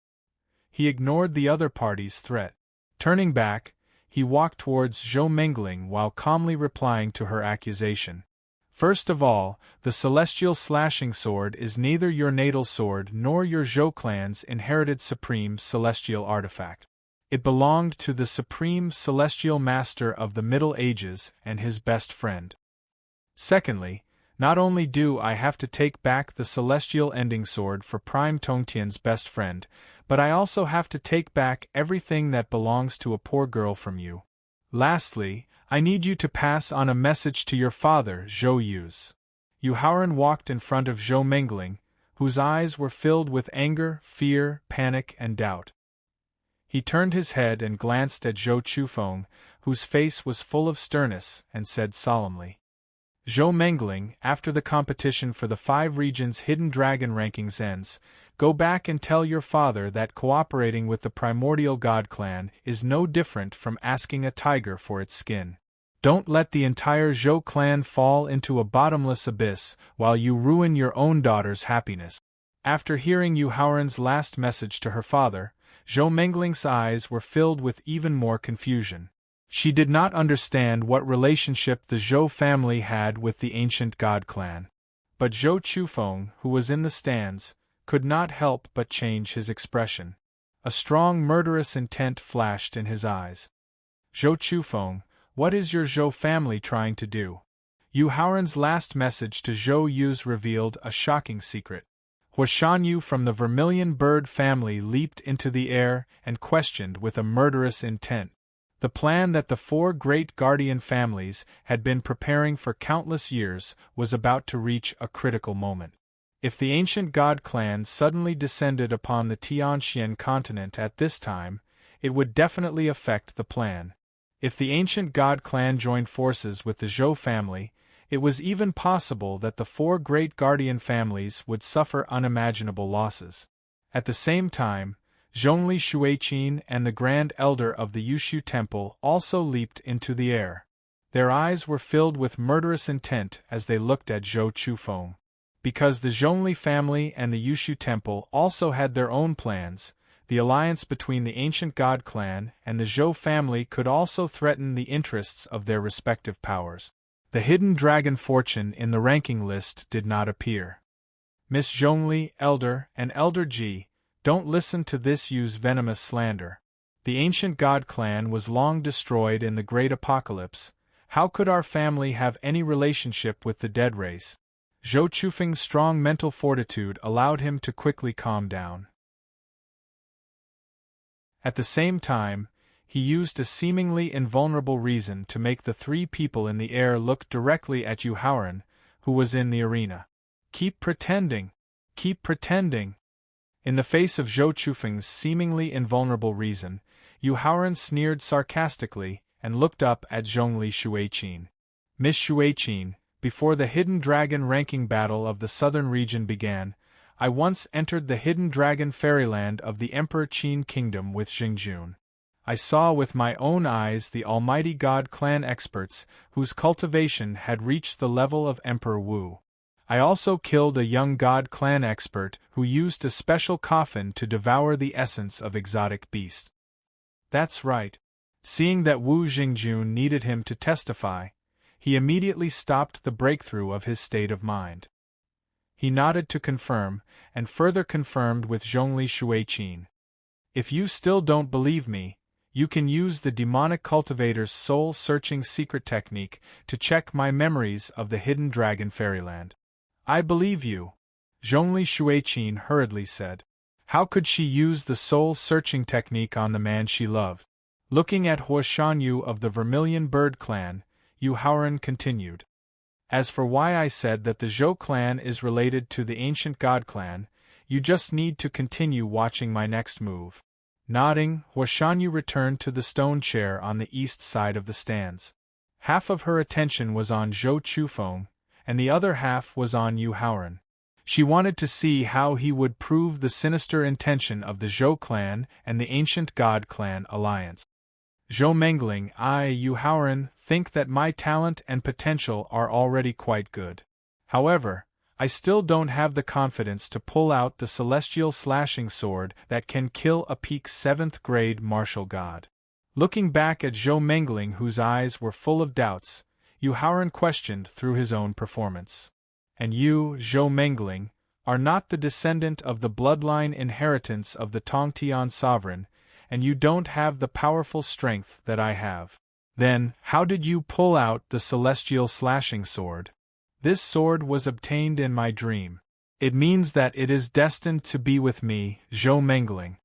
He ignored the other party's threat. Turning back, he walked towards Zhou Mengling while calmly replying to her accusation. First of all, the celestial slashing sword is neither your natal sword nor your Zhou clan's inherited supreme celestial artifact. It belonged to the supreme celestial master of the Middle Ages and his best friend. Secondly, not only do I have to take back the celestial ending sword for Prime Tongtian's best friend, but I also have to take back everything that belongs to a poor girl from you. Lastly, I need you to pass on a message to your father, Zhou Yu's. Yu Haoran walked in front of Zhou Mengling, whose eyes were filled with anger, fear, panic, and doubt. He turned his head and glanced at Zhou Chufeng, whose face was full of sternness, and said solemnly, "Zhou Mengling, after the competition for the 5 regions' hidden dragon rankings ends, go back and tell your father that cooperating with the primordial god clan is no different from asking a tiger for its skin. Don't let the entire Zhou clan fall into a bottomless abyss while you ruin your own daughter's happiness." After hearing Yu Haoran's last message to her father, Zhou Mengling's eyes were filled with even more confusion. She did not understand what relationship the Zhou family had with the ancient god clan. But Zhou Chufeng, who was in the stands, could not help but change his expression. A strong murderous intent flashed in his eyes. "Zhou Chufeng, what is your Zhou family trying to do?" Yu Haoran's last message to Zhou Yu's revealed a shocking secret. Huashanyu from the Vermilion Bird family leaped into the air and questioned with a murderous intent. The plan that the 4 great guardian families had been preparing for countless years was about to reach a critical moment. If the ancient god clan suddenly descended upon the Tianxian continent at this time, it would definitely affect the plan. If the ancient god clan joined forces with the Zhou family, it was even possible that the 4 great guardian families would suffer unimaginable losses. At the same time, Zhongli Shuiqin and the Grand Elder of the Yushu Temple also leaped into the air. Their eyes were filled with murderous intent as they looked at Zhou Chufeng. Because the Zhongli family and the Yushu Temple also had their own plans, the alliance between the ancient god clan and the Zhou family could also threaten the interests of their respective powers. The hidden dragon fortune in the ranking list did not appear. "Miss Zhongli, Elder, and Elder Ji, don't listen to this Yu's venomous slander. The ancient god clan was long destroyed in the Great Apocalypse. How could our family have any relationship with the dead race?" Zhou Chufeng's strong mental fortitude allowed him to quickly calm down. At the same time, he used a seemingly invulnerable reason to make the 3 people in the air look directly at Yu Haoran, who was in the arena. "Keep pretending! Keep pretending!" In the face of Zhou Chufeng's seemingly invulnerable reason, Yu Haoran sneered sarcastically and looked up at Zhongli Shuiqin. "Miss Shuiqin, before the Hidden Dragon ranking battle of the southern region began, I once entered the Hidden Dragon fairyland of the Emperor Qin Kingdom with Xingjun. I saw with my own eyes the Almighty God clan experts whose cultivation had reached the level of Emperor Wu. I also killed a young god clan expert who used a special coffin to devour the essence of exotic beasts." That's right. Seeing that Wu Xingjun needed him to testify, he immediately stopped the breakthrough of his state of mind. He nodded to confirm, and further confirmed with Zhongli Shuiqin. "If you still don't believe me, you can use the demonic cultivator's soul-searching secret technique to check my memories of the hidden dragon fairyland." "I believe you," Zhongli Shuiqin hurriedly said. How could she use the soul-searching technique on the man she loved? Looking at Huashanyu of the Vermilion Bird clan, Yu Haoran continued. "As for why I said that the Zhou clan is related to the ancient god clan, you just need to continue watching my next move." Nodding, Huashanyu returned to the stone chair on the east side of the stands. Half of her attention was on Zhou Chufeng, and the other half was on Yu Haoran. She wanted to see how he would prove the sinister intention of the Zhou clan and the ancient god clan alliance. "Zhou Mengling, Yu Haoran, think that my talent and potential are already quite good. However, I still don't have the confidence to pull out the celestial slashing sword that can kill a peak 7th grade martial god." Looking back at Zhou Mengling, whose eyes were full of doubts, Yu Haoran questioned through his own performance. "And you, Zhou Mengling, are not the descendant of the bloodline inheritance of the Tongtian sovereign, and you don't have the powerful strength that I have. Then, how did you pull out the celestial slashing sword?" "This sword was obtained in my dream. It means that it is destined to be with me, Zhou Mengling."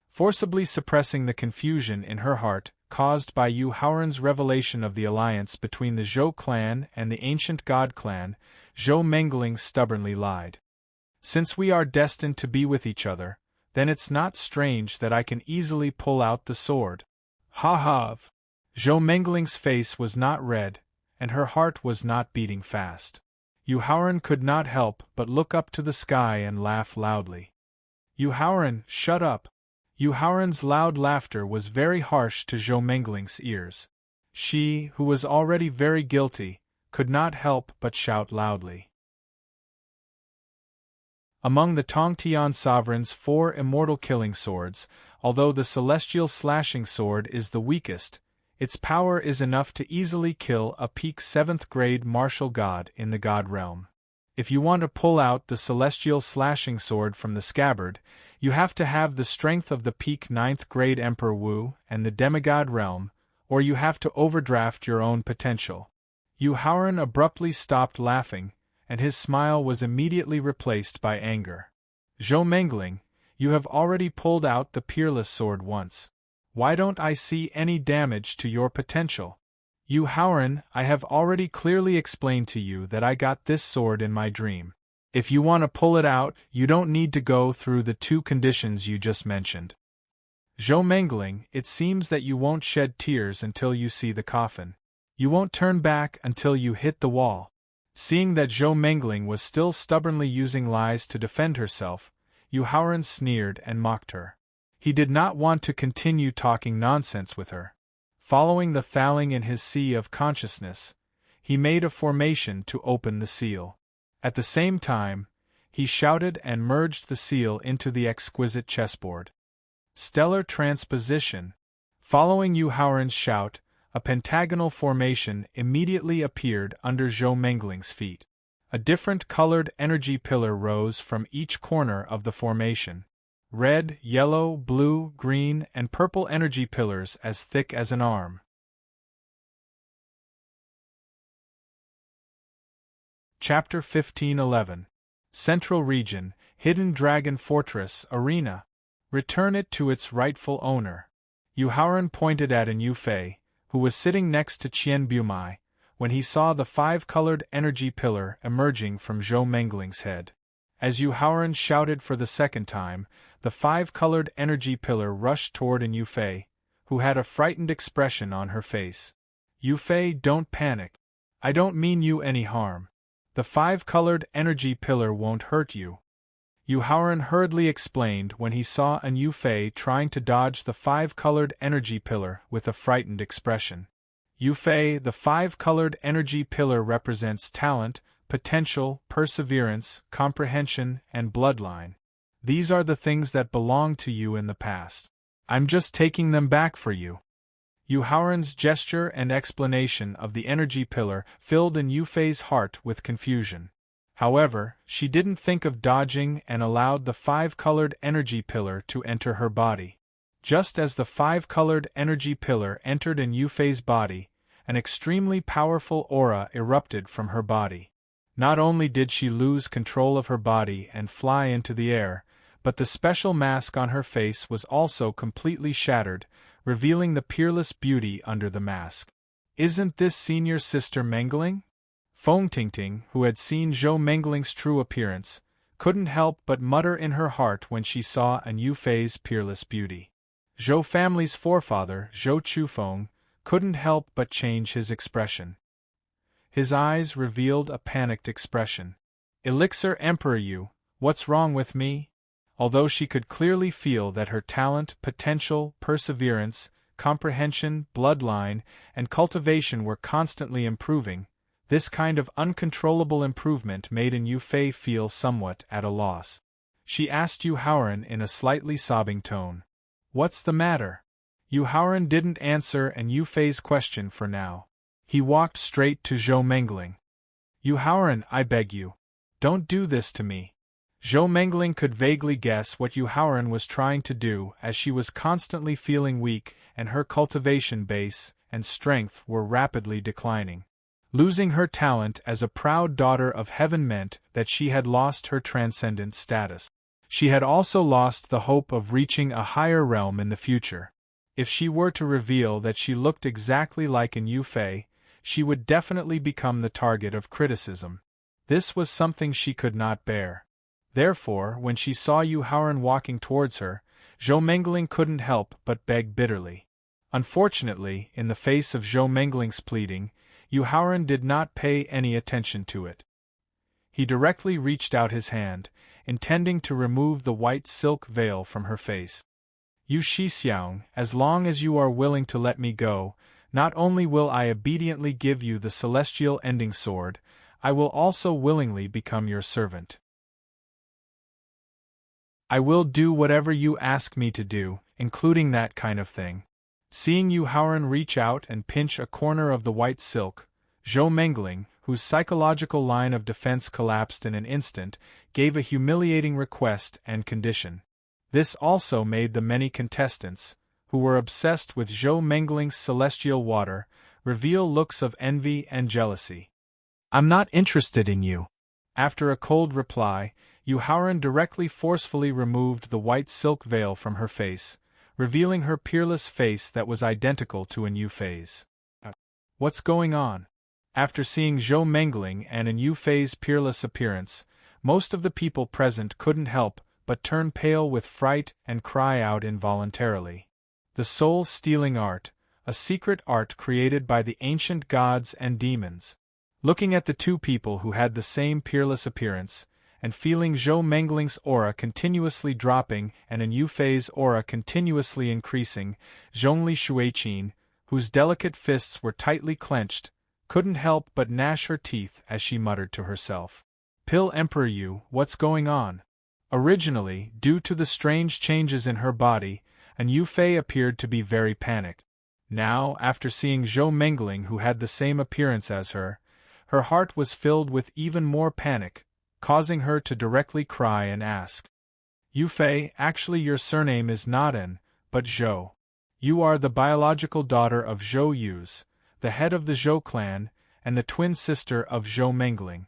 Forcibly suppressing the confusion in her heart, caused by Yu Haoran's revelation of the alliance between the Zhou clan and the ancient god clan, Zhou Mengling stubbornly lied. "Since we are destined to be with each other, Then it's not strange that I can easily pull out the sword. Ha ha! Zhou Mengling's face was not red, and her heart was not beating fast. Yu Haoran could not help but look up to the sky and laugh loudly. Yu Haoran, shut up! Yu Haoran's loud laughter was very harsh to Zhou Mengling's ears. She, who was already very guilty, could not help but shout loudly. Among the Tongtian sovereign's 4 immortal killing swords, although the celestial slashing sword is the weakest, its power is enough to easily kill a peak 7th grade martial god in the god realm. If you want to pull out the celestial slashing sword from the scabbard, you have to have the strength of the peak 9th grade Emperor Wu and the demigod realm, or you have to overdraft your own potential. Yu Haoran abruptly stopped laughing, and his smile was immediately replaced by anger. Zhou Mengling, you have already pulled out the peerless sword once. Why don't I see any damage to your potential? Yu Haoran, I have already clearly explained to you that I got this sword in my dream. If you want to pull it out, you don't need to go through the 2 conditions you just mentioned. Zhou Mengling, it seems that you won't shed tears until you see the coffin. You won't turn back until you hit the wall. Seeing that Zhou Mengling was still stubbornly using lies to defend herself, Yu Haoran sneered and mocked her. He did not want to continue talking nonsense with her. Following the thaling in his sea of consciousness, he made a formation to open the seal. At the same time, he shouted and merged the seal into the exquisite chessboard. Stellar transposition. Following Yu Haoran's shout, a pentagonal formation immediately appeared under Zhou Mengling's feet. A different colored energy pillar rose from each corner of the formation. Red, yellow, blue, green, and purple energy pillars as thick as an arm. Chapter 1511. Central Region, Hidden Dragon Fortress, Arena. Return it to its rightful owner. Yu Haoran pointed at an Yufei, who was sitting next to Qian Bumai, when he saw the 5-colored energy pillar emerging from Zhou Mengling's head. As Yu Haoran shouted for the second time, the 5-colored energy pillar rushed toward an Yufei, who had a frightened expression on her face. Yufei, don't panic. I don't mean you any harm. The 5-colored energy pillar won't hurt you. Yu Haoran hurriedly explained when he saw an Yufei trying to dodge the 5-colored energy pillar with a frightened expression. Yufei, the 5-colored energy pillar represents talent, potential, perseverance, comprehension, and bloodline. These are the things that belonged to you in the past. I'm just taking them back for you. Yu Haoran's gesture and explanation of the energy pillar filled an Yufei's heart with confusion. However, she didn't think of dodging and allowed the 5-colored energy pillar to enter her body. Just as the 5-colored energy pillar entered in Yufei's body, an extremely powerful aura erupted from her body. Not only did she lose control of her body and fly into the air, but the special mask on her face was also completely shattered, revealing the peerless beauty under the mask. Isn't this senior sister Mengling? Feng Tingting, who had seen Zhou Mengling's true appearance, couldn't help but mutter in her heart when she saw an Yufei's peerless beauty. Zhou family's forefather, Zhou Chufeng, couldn't help but change his expression. His eyes revealed a panicked expression. Elixir Emperor Yu, what's wrong with me? Although she could clearly feel that her talent, potential, perseverance, comprehension, bloodline, and cultivation were constantly improving, this kind of uncontrollable improvement made an Yufei feel somewhat at a loss. She asked Yu Haoran in a slightly sobbing tone. What's the matter? Yu Haoran didn't answer an Yufei's question for now. He walked straight to Zhou Mengling. Yu Haoran, I beg you. Don't do this to me. Zhou Mengling could vaguely guess what Yu Haoran was trying to do, as she was constantly feeling weak and her cultivation base and strength were rapidly declining. Losing her talent as a proud daughter of heaven meant that she had lost her transcendent status. She had also lost the hope of reaching a higher realm in the future. If she were to reveal that she looked exactly like an Yufei, she would definitely become the target of criticism. This was something she could not bear. Therefore, when she saw Yu Haoran walking towards her, Zhou Mengling couldn't help but beg bitterly. Unfortunately, in the face of Zhou Mengling's pleading, Yu Haoran did not pay any attention to it. He directly reached out his hand, intending to remove the white silk veil from her face. Yu Shixiang, as long as you are willing to let me go, not only will I obediently give you the celestial ending sword, I will also willingly become your servant. I will do whatever you ask me to do, including that kind of thing. Seeing Yu Haoran reach out and pinch a corner of the white silk, Zhou Mengling, whose psychological line of defense collapsed in an instant, gave a humiliating request and condition. This also made the many contestants, who were obsessed with Zhou Mengling's celestial water, reveal looks of envy and jealousy. I'm not interested in you. After a cold reply, Yu Haoran directly forcefully removed the white silk veil from her face, revealing her peerless face that was identical to an Yufei's. What's going on? After seeing Zhou Mengling and an Yufei's peerless appearance, most of the people present couldn't help but turn pale with fright and cry out involuntarily. The soul-stealing art, a secret art created by the ancient gods and demons. Looking at the two people who had the same peerless appearance, and feeling Zhou Mengling's aura continuously dropping and an Yufei's aura continuously increasing, Zhongli Shuiqin, whose delicate fists were tightly clenched, couldn't help but gnash her teeth as she muttered to herself. Pill Emperor Yu, what's going on? Originally, due to the strange changes in her body, an Yufei appeared to be very panicked. Now, after seeing Zhou Mengling who had the same appearance as her heart was filled with even more panic, causing her to directly cry and ask, Yufei, actually your surname is not An, but Zhou. You are the biological daughter of Zhou Yu's, the head of the Zhou clan, and the twin sister of Zhou Mengling.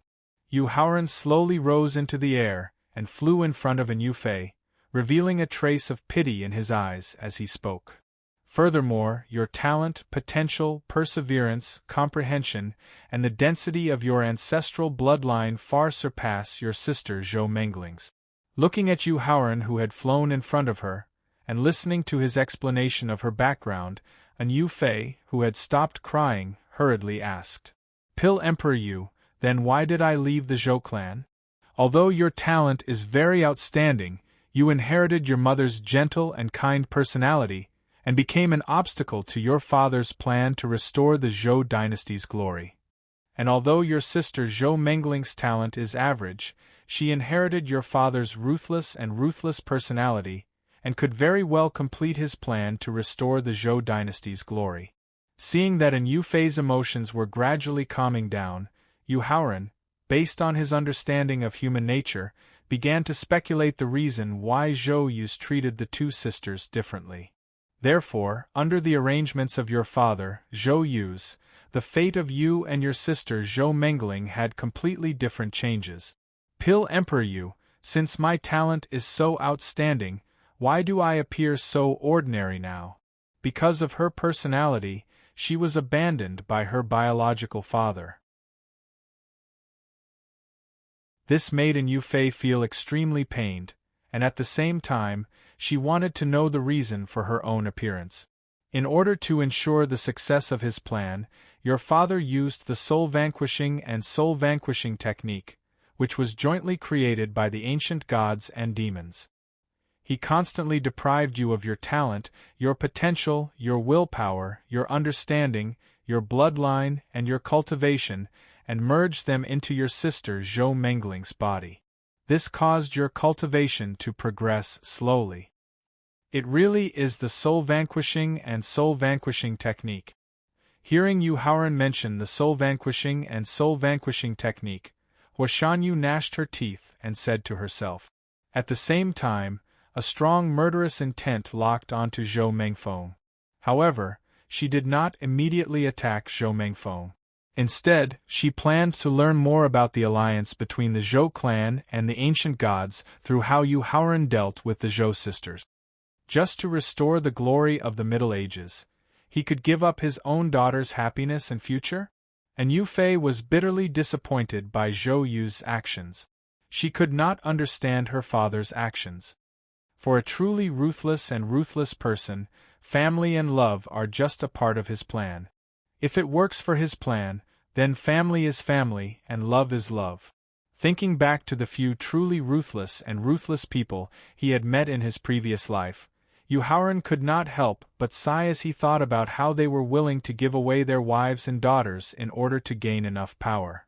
Yu Haoran slowly rose into the air and flew in front of an Yufei, revealing a trace of pity in his eyes as he spoke. Furthermore, your talent, potential, perseverance, comprehension, and the density of your ancestral bloodline far surpass your sister Zhou Mengling's. Looking at Yu Haoran who had flown in front of her, and listening to his explanation of her background, an Yufei, who had stopped crying, hurriedly asked, Pill Emperor Yu, then why did I leave the Zhou clan? Although your talent is very outstanding, you inherited your mother's gentle and kind personality, and became an obstacle to your father's plan to restore the Zhou dynasty's glory. And although your sister Zhou Mengling's talent is average, she inherited your father's ruthless personality, and could very well complete his plan to restore the Zhou dynasty's glory. Seeing that an Yufei's emotions were gradually calming down, Yu Haoran, based on his understanding of human nature, began to speculate the reason why Zhou Yu's treated the two sisters differently. Therefore, under the arrangements of your father, Zhou Yu's, the fate of you and your sister Zhou Mengling had completely different changes. Pill Emperor Yu, since my talent is so outstanding, why do I appear so ordinary now? Because of her personality, she was abandoned by her biological father. This made an Yufei feel extremely pained, and at the same time, she wanted to know the reason for her own appearance. In order to ensure the success of his plan, your father used the soul-vanquishing and soul-vanquishing technique, which was jointly created by the ancient gods and demons. He constantly deprived you of your talent, your potential, your willpower, your understanding, your bloodline, and your cultivation, and merged them into your sister Zhou Mengling's body. This caused your cultivation to progress slowly. It really is the soul-vanquishing and soul-vanquishing technique. Hearing Yu Haoran mention the soul-vanquishing and soul-vanquishing technique, Huashanyu gnashed her teeth and said to herself. At the same time, a strong murderous intent locked onto Zhou Mengfeng. However, she did not immediately attack Zhou Mengfeng. Instead, she planned to learn more about the alliance between the Zhou clan and the ancient gods through how Yu Haoran dealt with the Zhou sisters. Just to restore the glory of the Middle Ages, he could give up his own daughter's happiness and future? And Yufei was bitterly disappointed by Zhou Yu's actions. She could not understand her father's actions. For a truly ruthless and ruthless person, family and love are just a part of his plan. If it works for his plan, then family is family and love is love. Thinking back to the few truly ruthless and ruthless people he had met in his previous life, Yuharan could not help but sigh as he thought about how they were willing to give away their wives and daughters in order to gain enough power.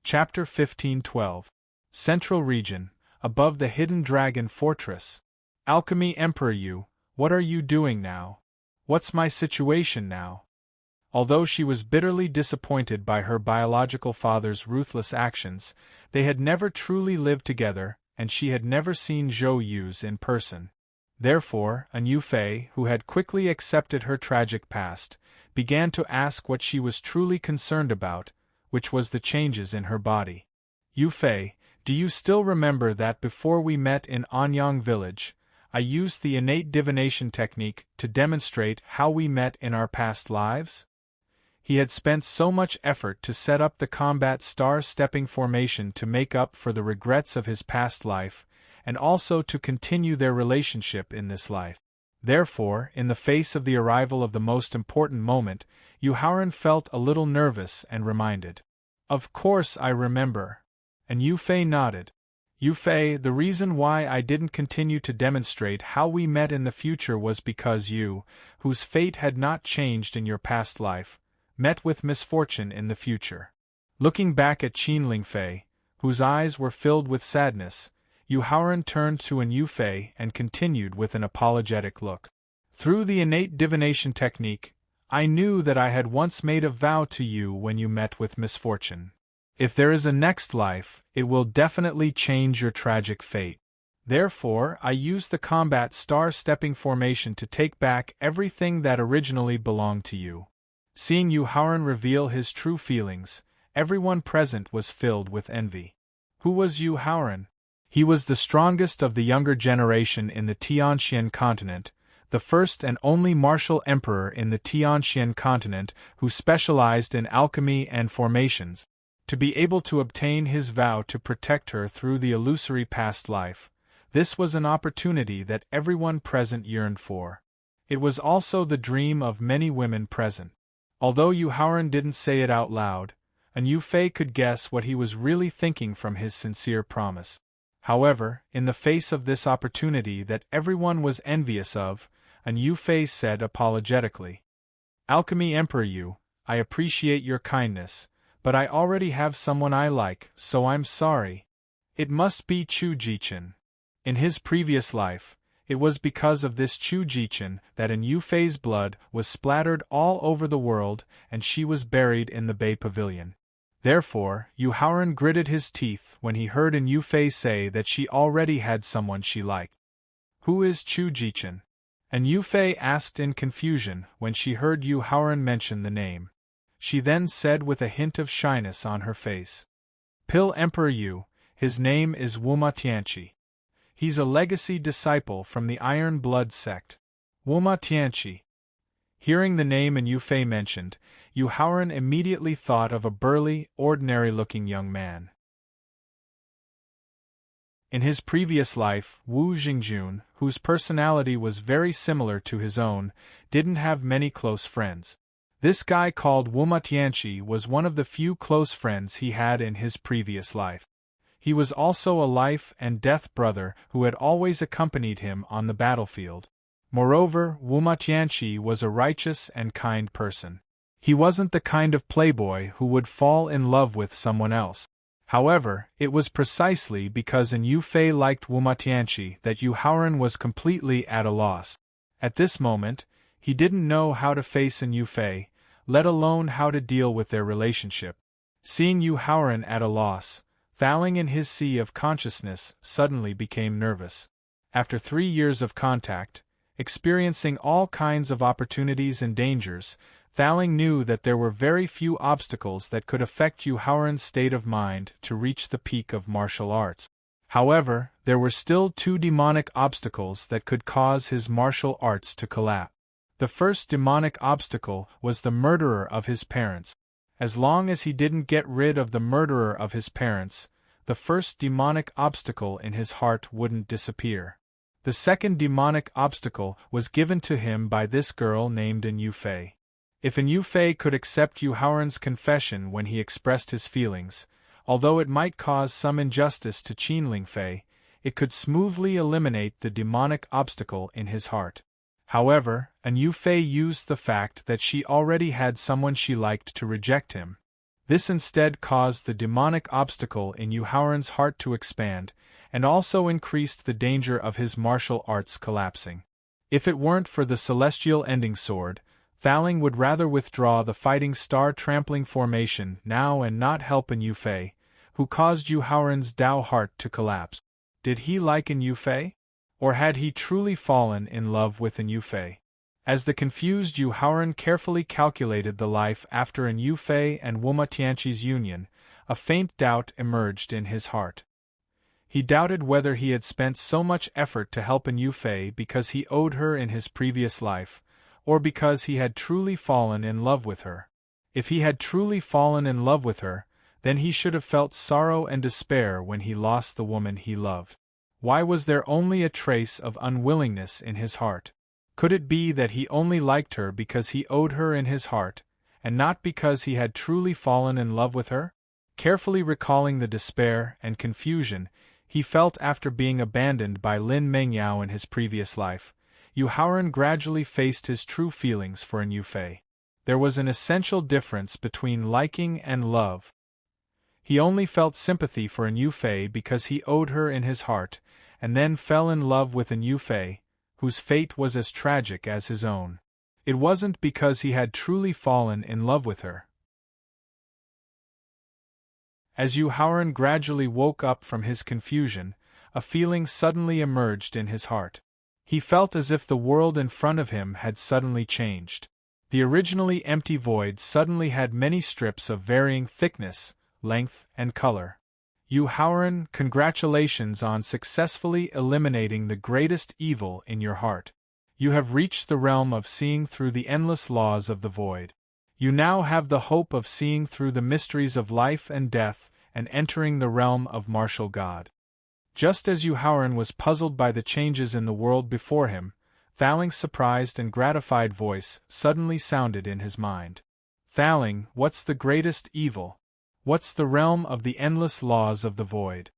Chapter 15:12. Central Region, above the hidden dragon fortress. Alchemy Emperor Yu, what are you doing now? What's my situation now? Although she was bitterly disappointed by her biological father's ruthless actions, they had never truly lived together, and she had never seen Zhou Yu's in person. Therefore, Yu Fei, who had quickly accepted her tragic past, began to ask what she was truly concerned about, which was the changes in her body. Yu Fei, do you still remember that before we met in Anyang village, I used the innate divination technique to demonstrate how we met in our past lives? He had spent so much effort to set up the combat star-stepping formation to make up for the regrets of his past life, and also to continue their relationship in this life. Therefore, in the face of the arrival of the most important moment, Yuharan felt a little nervous and reminded. Of course I remember. And Yu Fei nodded. Yu Fei, the reason why I didn't continue to demonstrate how we met in the future was because you, whose fate had not changed in your past life, met with misfortune in the future. Looking back at Qin Lingfei, whose eyes were filled with sadness, Yuharan turned to Yu Fei and continued with an apologetic look. Through the innate divination technique, I knew that I had once made a vow to you when you met with misfortune. If there is a next life, it will definitely change your tragic fate. Therefore, I used the combat star-stepping formation to take back everything that originally belonged to you. Seeing Yuharan reveal his true feelings, everyone present was filled with envy. Who was Yuharan? He was the strongest of the younger generation in the Tianxian continent, the first and only martial emperor in the Tianxian continent who specialized in alchemy and formations. To be able to obtain his vow to protect her through the illusory past life, this was an opportunity that everyone present yearned for. It was also the dream of many women present. Although Yuharan didn't say it out loud, Yu Fei could guess what he was really thinking from his sincere promise. However, in the face of this opportunity that everyone was envious of, Yu Fei said apologetically, Alchemy Emperor Yu, I appreciate your kindness, but I already have someone I like, so I'm sorry. It must be Chu Jichen. In his previous life, it was because of this Chu Jichen that Yu Fei's blood was splattered all over the world and she was buried in the Bay Pavilion. Therefore, Yuharan gritted his teeth when he heard Yu Fei say that she already had someone she liked. Who is Chu Jichen? Yu Fei asked in confusion when she heard Yuharan mention the name. She then said with a hint of shyness on her face. Pill Emperor Yu, his name is Wuma Tianqi. He's a legacy disciple from the Iron Blood sect. Wuma Tianqi. Hearing the name Yu Fei mentioned, Yuharan immediately thought of a burly, ordinary-looking young man. In his previous life, Wu Jingjun, whose personality was very similar to his own, didn't have many close friends. This guy called Wuma Tianqi was one of the few close friends he had in his previous life. He was also a life and death brother who had always accompanied him on the battlefield. Moreover, Wuma Tianqi was a righteous and kind person. He wasn't the kind of playboy who would fall in love with someone else. However, it was precisely because Yu Fei liked Wuma Tianqi that Yuharan was completely at a loss. At this moment, he didn't know how to face Yu Fei, let alone how to deal with their relationship. Seeing Yuharan at a loss, Thowling in his sea of consciousness suddenly became nervous. After 3 years of contact, experiencing all kinds of opportunities and dangers, Thowling knew that there were very few obstacles that could affect Yuharan's state of mind to reach the peak of martial arts. However, there were still 2 demonic obstacles that could cause his martial arts to collapse. The first demonic obstacle was the murderer of his parents. As long as he didn't get rid of the murderer of his parents, the first demonic obstacle in his heart wouldn't disappear. The second demonic obstacle was given to him by this girl named Yufei. If Yufei could accept Yu Haoren's confession when he expressed his feelings, although it might cause some injustice to Qin Lingfei, it could smoothly eliminate the demonic obstacle in his heart. However, Yufei used the fact that she already had someone she liked to reject him. This instead caused the demonic obstacle in Yu Haoren's heart to expand, and also increased the danger of his martial arts collapsing. If it weren't for the celestial ending sword, Thaling would rather withdraw the fighting star trampling formation now and not help Yufei, who caused Yu Haoren's Dao heart to collapse. Did he like Yufei? Or had he truly fallen in love with Yufei? As the confused Yu Haoren carefully calculated the life after Yufei and Wuma Tianqi's union, a faint doubt emerged in his heart. He doubted whether he had spent so much effort to help Yufei because he owed her in his previous life, or because he had truly fallen in love with her. If he had truly fallen in love with her, then he should have felt sorrow and despair when he lost the woman he loved. Why was there only a trace of unwillingness in his heart? Could it be that he only liked her because he owed her in his heart, and not because he had truly fallen in love with her? Carefully recalling the despair and confusion he felt after being abandoned by Lin Mengyao in his previous life, Yu Haoren gradually faced his true feelings for Yufei. There was an essential difference between liking and love. He only felt sympathy for Yufei because he owed her in his heart, and then fell in love with Yufei, whose fate was as tragic as his own. It wasn't because he had truly fallen in love with her. As Yu Haoren gradually woke up from his confusion, a feeling suddenly emerged in his heart. He felt as if the world in front of him had suddenly changed. The originally empty void suddenly had many strips of varying thickness, length, and color. Yu Haoren, congratulations on successfully eliminating the greatest evil in your heart. You have reached the realm of seeing through the endless laws of the void. You now have the hope of seeing through the mysteries of life and death and entering the realm of martial God. Just as Yu Haoren was puzzled by the changes in the world before him, Thaling's surprised and gratified voice suddenly sounded in his mind. Thaling, what's the greatest evil? What's the realm of the endless laws of the void?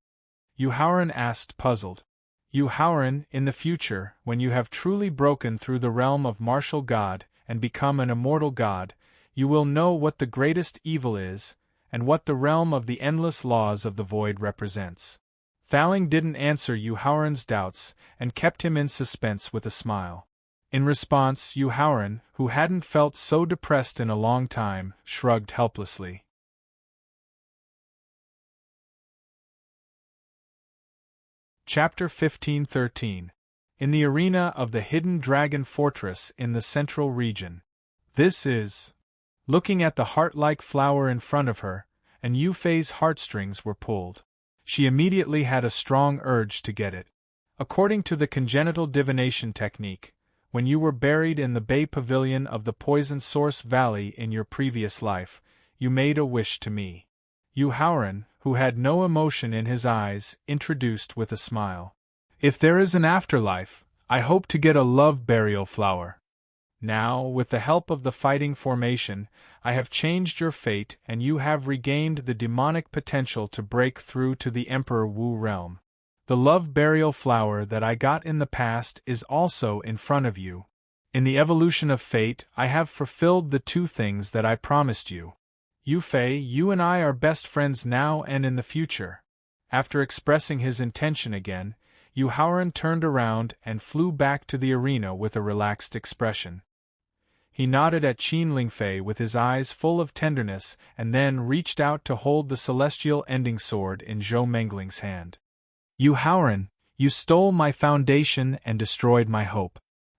Yu Haoren asked, puzzled. Yu Haoren, in the future, when you have truly broken through the realm of martial God and become an immortal God, you will know what the greatest evil is, and what the realm of the endless laws of the void represents. Thaling didn't answer Yu Haoren's doubts, and kept him in suspense with a smile. In response, Yu Haoren, who hadn't felt so depressed in a long time, shrugged helplessly. Chapter 15-13. In the arena of the hidden dragon fortress in the central region. This is... Looking at the heart-like flower in front of her, Yufei's heartstrings were pulled. She immediately had a strong urge to get it. According to the congenital divination technique, when you were buried in the Bay Pavilion of the Poison Source Valley in your previous life, you made a wish to me. Yu Haoren, who had no emotion in his eyes, introduced with a smile. If there is an afterlife, I hope to get a love burial flower. Now, with the help of the fighting formation, I have changed your fate and you have regained the demonic potential to break through to the Emperor Wu realm. The love burial flower that I got in the past is also in front of you. In the evolution of fate, I have fulfilled the two things that I promised you. Yufei, you and I are best friends now and in the future. After expressing his intention again, Yu Haoren turned around and flew back to the arena with a relaxed expression. He nodded at Qin Lingfei with his eyes full of tenderness and then reached out to hold the celestial ending sword in Zhou Mengling's hand. Yu Haoren, you stole my foundation and destroyed my hope.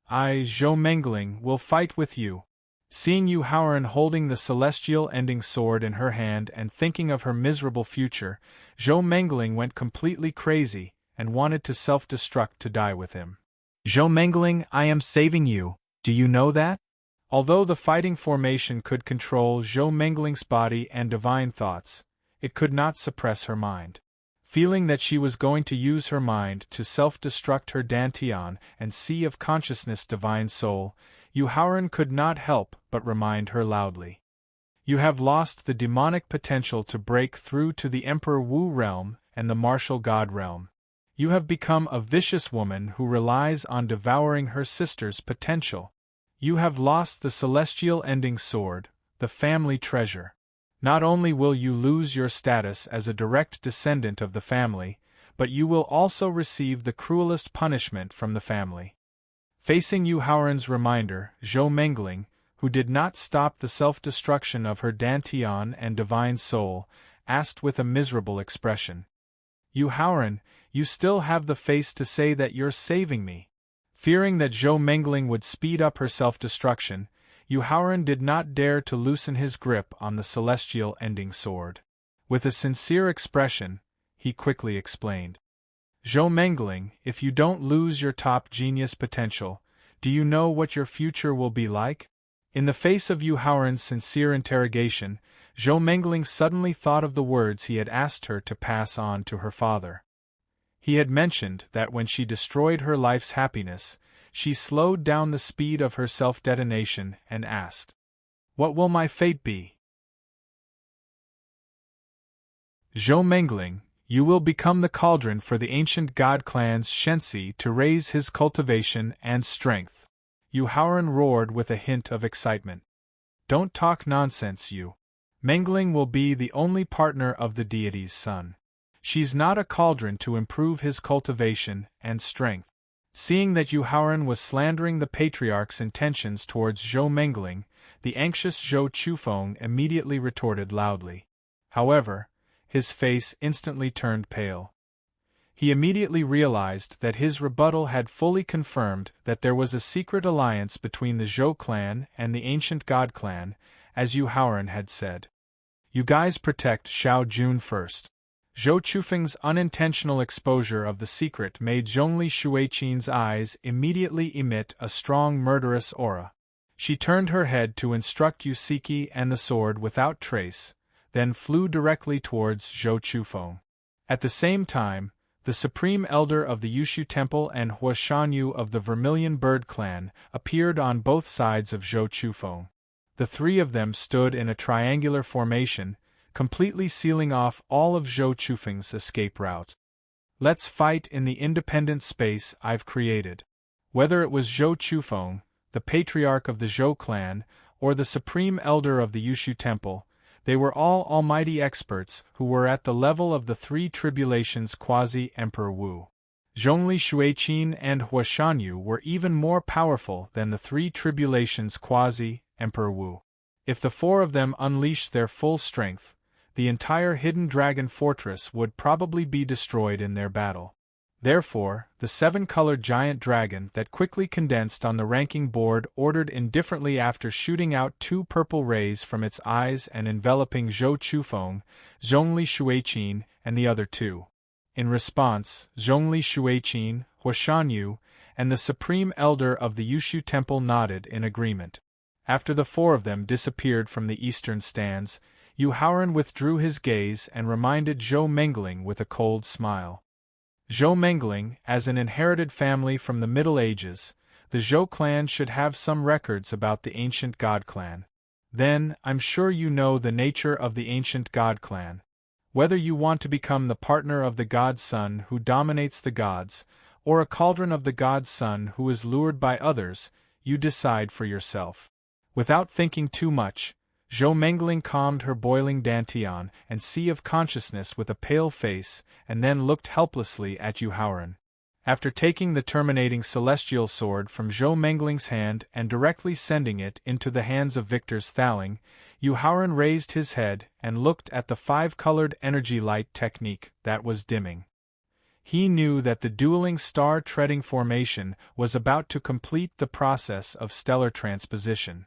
I, Zhou Mengling, will fight with you. Seeing Yu Haoren holding the celestial ending sword in her hand and thinking of her miserable future, Zhou Mengling went completely crazy and wanted to self-destruct to die with him. Zhou Mengling, I am saving you, do you know that? Although the fighting formation could control Zhou Mengling's body and divine thoughts, it could not suppress her mind. Feeling that she was going to use her mind to self-destruct her Dantian and Sea of Consciousness divine soul, Yu Haoran could not help but remind her loudly. You have lost the demonic potential to break through to the Emperor Wu realm and the martial god realm. You have become a vicious woman who relies on devouring her sister's potential. You have lost the celestial ending sword, the family treasure. Not only will you lose your status as a direct descendant of the family, but you will also receive the cruelest punishment from the family. Facing Yu Haoran's reminder, Zhou Mengling, who did not stop the self-destruction of her Dantian and divine soul, asked with a miserable expression. Yu Haoran, you still have the face to say that you're saving me. Fearing that Zhou Mengling would speed up her self-destruction, Yu Haoran did not dare to loosen his grip on the celestial ending sword. With a sincere expression, he quickly explained. Zhou Mengling, if you don't lose your top genius potential, do you know what your future will be like? In the face of Yu Haoran's sincere interrogation, Zhou Mengling suddenly thought of the words he had asked her to pass on to her father. He had mentioned that when she destroyed her life's happiness, she slowed down the speed of her self-detonation and asked, "What will my fate be?" Zhou Mengling, you will become the cauldron for the ancient god clan's Shensi to raise his cultivation and strength. Yu Haoran roared with a hint of excitement. Don't talk nonsense, Yu. Mengling will be the only partner of the deity's son. She's not a cauldron to improve his cultivation and strength. Seeing that Yu Haoran was slandering the patriarch's intentions towards Zhou Mengling, the anxious Zhou Chufeng immediately retorted loudly. However, his face instantly turned pale. He immediately realized that his rebuttal had fully confirmed that there was a secret alliance between the Zhou clan and the ancient god clan, as Yu Haoran had said. You guys protect Xiao Jun first. Zhou Chufeng's unintentional exposure of the secret made Zhongli Shuiqin's eyes immediately emit a strong murderous aura. She turned her head to instruct Yusiki and the sword without trace, then flew directly towards Zhou Chufeng. At the same time, the Supreme Elder of the Yushu Temple and Huashanyu of the Vermilion Bird Clan appeared on both sides of Zhou Chufeng. The three of them stood in a triangular formation, completely sealing off all of Zhou Chufeng's escape route. Let's fight in the independent space I've created. Whether it was Zhou Chufeng, the patriarch of the Zhou clan, or the Supreme Elder of the Yushu Temple, they were all almighty experts who were at the level of the three tribulations quasi-Emperor Wu. Zhongli Shuiqin and Huashanyu were even more powerful than the three tribulations quasi-Emperor Wu. If the four of them unleashed their full strength, the entire Hidden Dragon Fortress would probably be destroyed in their battle. Therefore, the seven-colored giant dragon that quickly condensed on the ranking board ordered indifferently after shooting out two purple rays from its eyes and enveloping Zhou Chufeng, Zhongli Shuiqin, and the other two. In response, Zhongli Shuiqin, Huashanyu, and the Supreme Elder of the Yushu Temple nodded in agreement. After the four of them disappeared from the eastern stands, Yu Haoran withdrew his gaze and reminded Zhou Mengling with a cold smile. Zhou Mengling, as an inherited family from the Middle Ages, the Zhou clan should have some records about the ancient god clan. Then, I'm sure you know the nature of the ancient god clan. Whether you want to become the partner of the god's son who dominates the gods, or a cauldron of the god's son who is lured by others, you decide for yourself. Without thinking too much, Zhou Mengling calmed her boiling Dantian and Sea of Consciousness with a pale face and then looked helplessly at Yu Haoran. After taking the terminating celestial sword from Zhou Mengling's hand and directly sending it into the hands of Victor's Thaling, Yu Haoran raised his head and looked at the five-colored energy light technique that was dimming. He knew that the dueling star-treading formation was about to complete the process of stellar transposition.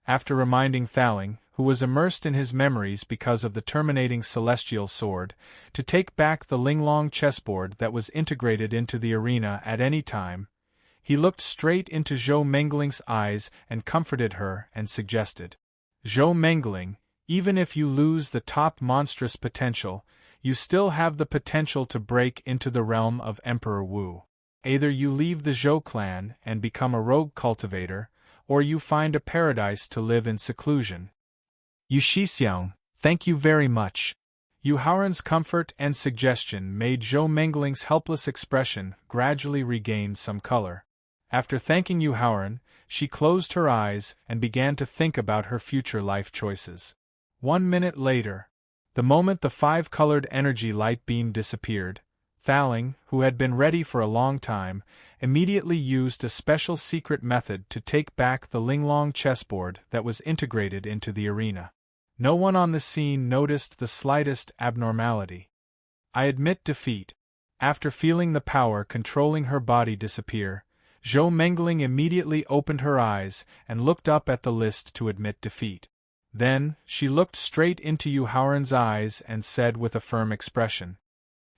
After reminding Thaling, who was immersed in his memories because of the terminating celestial sword, to take back the Linglong chessboard that was integrated into the arena at any time, He looked straight into Zhou Mengling's eyes and comforted her and suggested, "Zhou Mengling, even if you lose the top monstrous potential, you still have the potential to break into the realm of Emperor Wu. Either you leave the Zhou clan and become a rogue cultivator, or you find a paradise to live in seclusion." Yu Shixiang, thank you very much. Yu Haoran's comfort and suggestion made Zhou Mengling's helpless expression gradually regain some color. After thanking Yu Haoran, she closed her eyes and began to think about her future life choices. 1 minute later, the moment the five-colored energy light beam disappeared, Thaling, who had been ready for a long time, immediately used a special secret method to take back the Linglong chessboard that was integrated into the arena. No one on the scene noticed the slightest abnormality. I admit defeat. After feeling the power controlling her body disappear, Zhou Mengling immediately opened her eyes and looked up at the list to admit defeat. Then, she looked straight into Yu Haoran's eyes and said with a firm expression,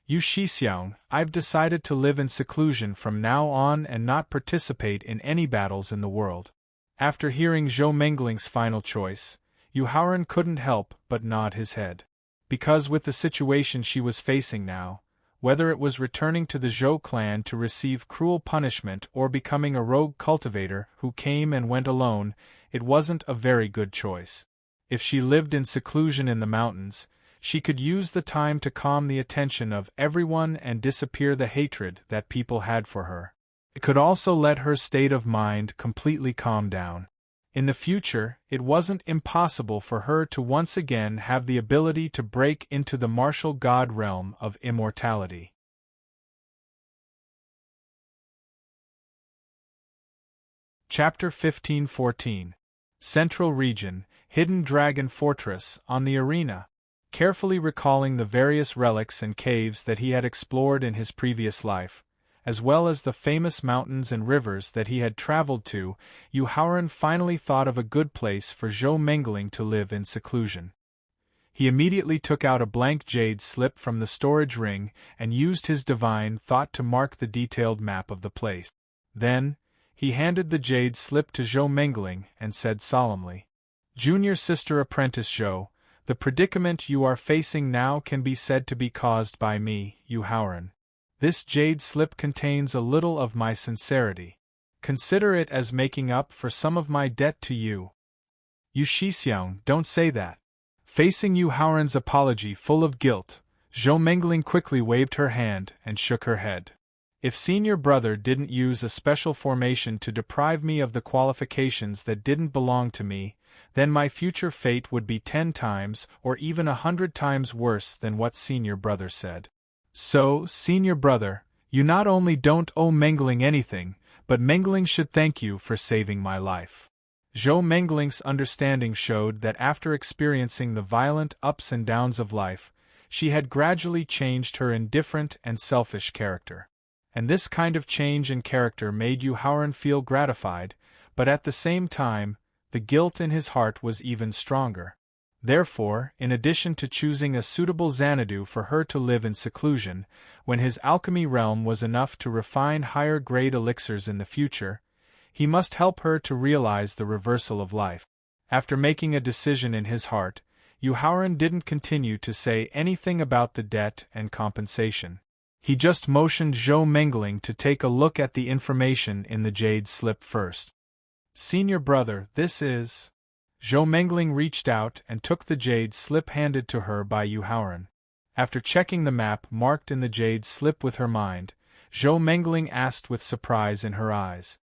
"Yu Shixiang, I've decided to live in seclusion from now on and not participate in any battles in the world." After hearing Zhou Mengling's final choice, Yu Haoran couldn't help but nod his head. Because with the situation she was facing now, whether it was returning to the Zhou clan to receive cruel punishment or becoming a rogue cultivator who came and went alone, it wasn't a very good choice. If she lived in seclusion in the mountains, she could use the time to calm the attention of everyone and disappear the hatred that people had for her. It could also let her state of mind completely calm down. In the future, it wasn't impossible for her to once again have the ability to break into the martial god realm of immortality. Chapter 15-14. Central Region, Hidden Dragon Fortress, on the arena. Carefully recalling the various relics and caves that he had explored in his previous life, as well as the famous mountains and rivers that he had traveled to, Yu Haoran finally thought of a good place for Zhou Mengling to live in seclusion. He immediately took out a blank jade slip from the storage ring and used his divine thought to mark the detailed map of the place. Then, he handed the jade slip to Zhou Mengling and said solemnly, "Junior Sister Apprentice Zhou, the predicament you are facing now can be said to be caused by me, Yu Haoran. This jade slip contains a little of my sincerity. Consider it as making up for some of my debt to you." "Yu Shixiang, don't say that." Facing Yu Haoran's apology full of guilt, Zhou Mengling quickly waved her hand and shook her head. "If senior brother didn't use a special formation to deprive me of the qualifications that didn't belong to me, then my future fate would be 10 times or even 100 times worse than what senior brother said. So, senior brother, you not only don't owe Mengling anything, but Mengling should thank you for saving my life." Zhou Mengling's understanding showed that after experiencing the violent ups and downs of life, she had gradually changed her indifferent and selfish character. And this kind of change in character made Yu Haoran feel gratified, but at the same time, the guilt in his heart was even stronger. Therefore, in addition to choosing a suitable Xanadu for her to live in seclusion, when his alchemy realm was enough to refine higher-grade elixirs in the future, he must help her to realize the reversal of life. After making a decision in his heart, Yu Haoran didn't continue to say anything about the debt and compensation. He just motioned Zhou Mengling to take a look at the information in the jade slip first. "Senior brother, this is..." Zhou Mengling reached out and took the jade slip handed to her by Yu Haoran. After checking the map marked in the jade slip with her mind, Zhou Mengling asked with surprise in her eyes.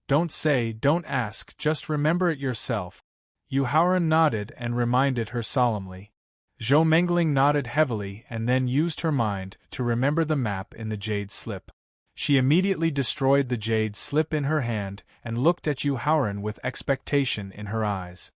"Don't say, don't ask, just remember it yourself." Yu Haoran nodded and reminded her solemnly. Zhou Mengling nodded heavily and then used her mind to remember the map in the jade slip. She immediately destroyed the jade slip in her hand and looked at Yu Haoran with expectation in her eyes.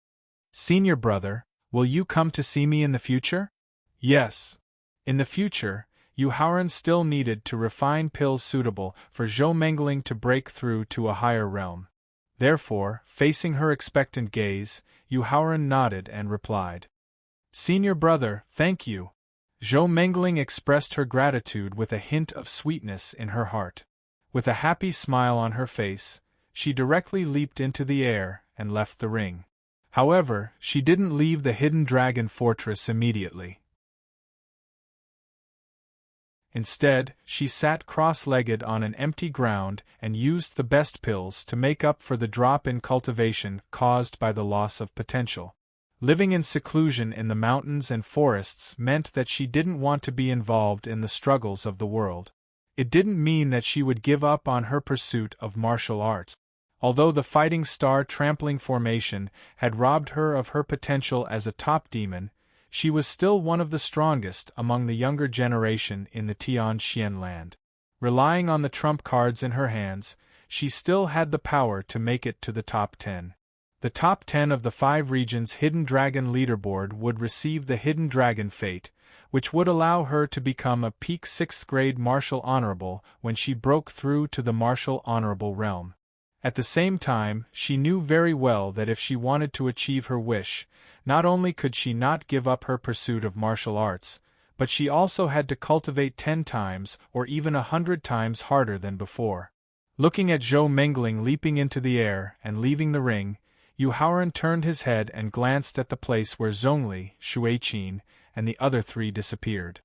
"Senior brother, will you come to see me in the future?" Yes. In the future, Yu Haoran still needed to refine pills suitable for Zhou Mengling to break through to a higher realm. Therefore, facing her expectant gaze, Yu Haoran nodded and replied, "Senior brother, thank you." Zhou Mengling expressed her gratitude with a hint of sweetness in her heart. With a happy smile on her face, she directly leaped into the air and left the ring. However, she didn't leave the hidden dragon fortress immediately. Instead, she sat cross-legged on an empty ground and used the best pills to make up for the drop in cultivation caused by the loss of potential. Living in seclusion in the mountains and forests meant that she didn't want to be involved in the struggles of the world. It didn't mean that she would give up on her pursuit of martial arts. Although the fighting star trampling formation had robbed her of her potential as a top demon, she was still one of the strongest among the younger generation in the Tianxian land. Relying on the trump cards in her hands, she still had the power to make it to the top 10. The top 10 of the 5 regions' Hidden Dragon leaderboard would receive the Hidden Dragon fate, which would allow her to become a peak 6th grade Martial Honorable when she broke through to the Martial Honorable realm. At the same time, she knew very well that if she wanted to achieve her wish, not only could she not give up her pursuit of martial arts, but she also had to cultivate 10 times or even 100 times harder than before. Looking at Zhou Mengling leaping into the air and leaving the ring, Yu Haoran turned his head and glanced at the place where Zhongli, Shuiqin, and the other 3 disappeared.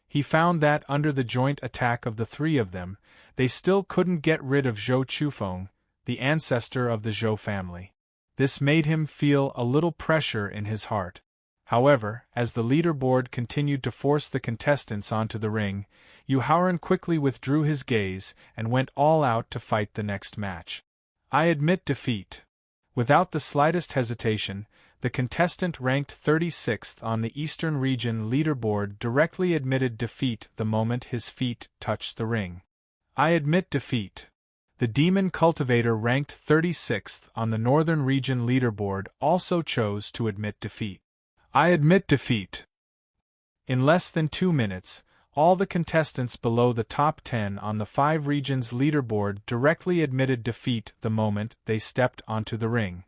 He found that under the joint attack of the 3 of them, they still couldn't get rid of Zhou Chufeng, the ancestor of the Zhou family. This made him feel a little pressure in his heart. However, as the leaderboard continued to force the contestants onto the ring, Yu Haoran quickly withdrew his gaze and went all out to fight the next match. I admit defeat. Without the slightest hesitation, the contestant ranked 36th on the Eastern Region leaderboard directly admitted defeat the moment his feet touched the ring. I admit defeat. The Demon Cultivator ranked 36th on the Northern Region leaderboard also chose to admit defeat. I admit defeat. In less than 2 minutes, all the contestants below the top 10 on the 5 regions leaderboard directly admitted defeat the moment they stepped onto the ring.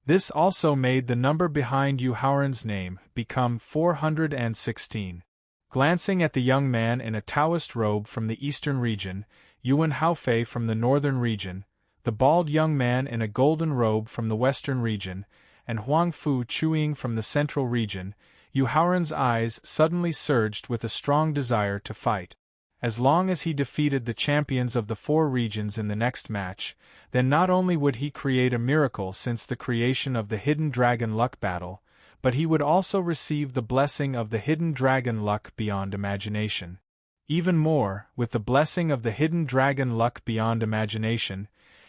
This also made the number behind Yu Haoran's name become 416. Glancing at the young man in a Taoist robe from the Eastern region, Yuan Haofei from the Northern region, the bald young man in a golden robe from the Western region, and Huang Fu Chuiying from the Central region, Yu Haoran's eyes suddenly surged with a strong desire to fight. As long as he defeated the champions of the 4 regions in the next match, then not only would he create a miracle since the creation of the Hidden Dragon Luck Battle, but he would also receive the blessing of the Hidden Dragon Luck Beyond Imagination. Even more, with the blessing of the Hidden Dragon Luck Beyond Imagination,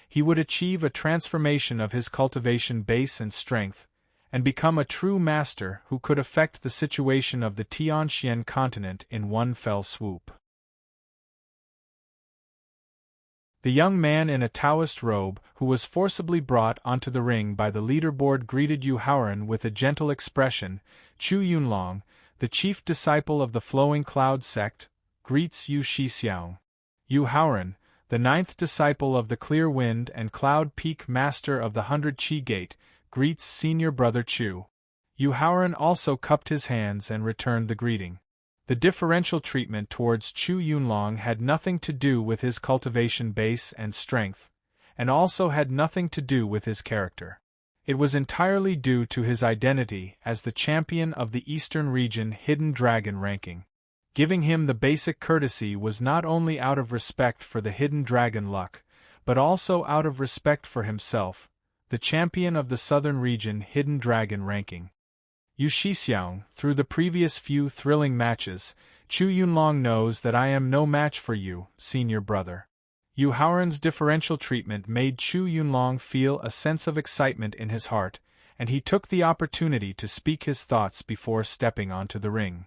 he would achieve a transformation of his cultivation base and strength, and become a true master who could affect the situation of the Tianxian continent in one fell swoop. The young man in a Taoist robe, who was forcibly brought onto the ring by the leaderboard, greeted Yu Haoran with a gentle expression. Chu Yunlong, the chief disciple of the Flowing Cloud sect, greets Yu Shixiang. Yu Haoran, the 9th disciple of the Clear Wind and Cloud Peak master of the 100 Qi Gate, greets senior brother Chu. Yu Haoran also cupped his hands and returned the greeting. The differential treatment towards Chu Yunlong had nothing to do with his cultivation base and strength, and also had nothing to do with his character. It was entirely due to his identity as the champion of the Eastern Region Hidden Dragon ranking. Giving him the basic courtesy was not only out of respect for the Hidden Dragon luck, but also out of respect for himself, the champion of the Southern Region Hidden Dragon ranking. Yu Shixiang, through the previous few thrilling matches, Chu Yunlong knows that I am no match for you, senior brother. Yu Haoran's differential treatment made Chu Yunlong feel a sense of excitement in his heart, and he took the opportunity to speak his thoughts before stepping onto the ring.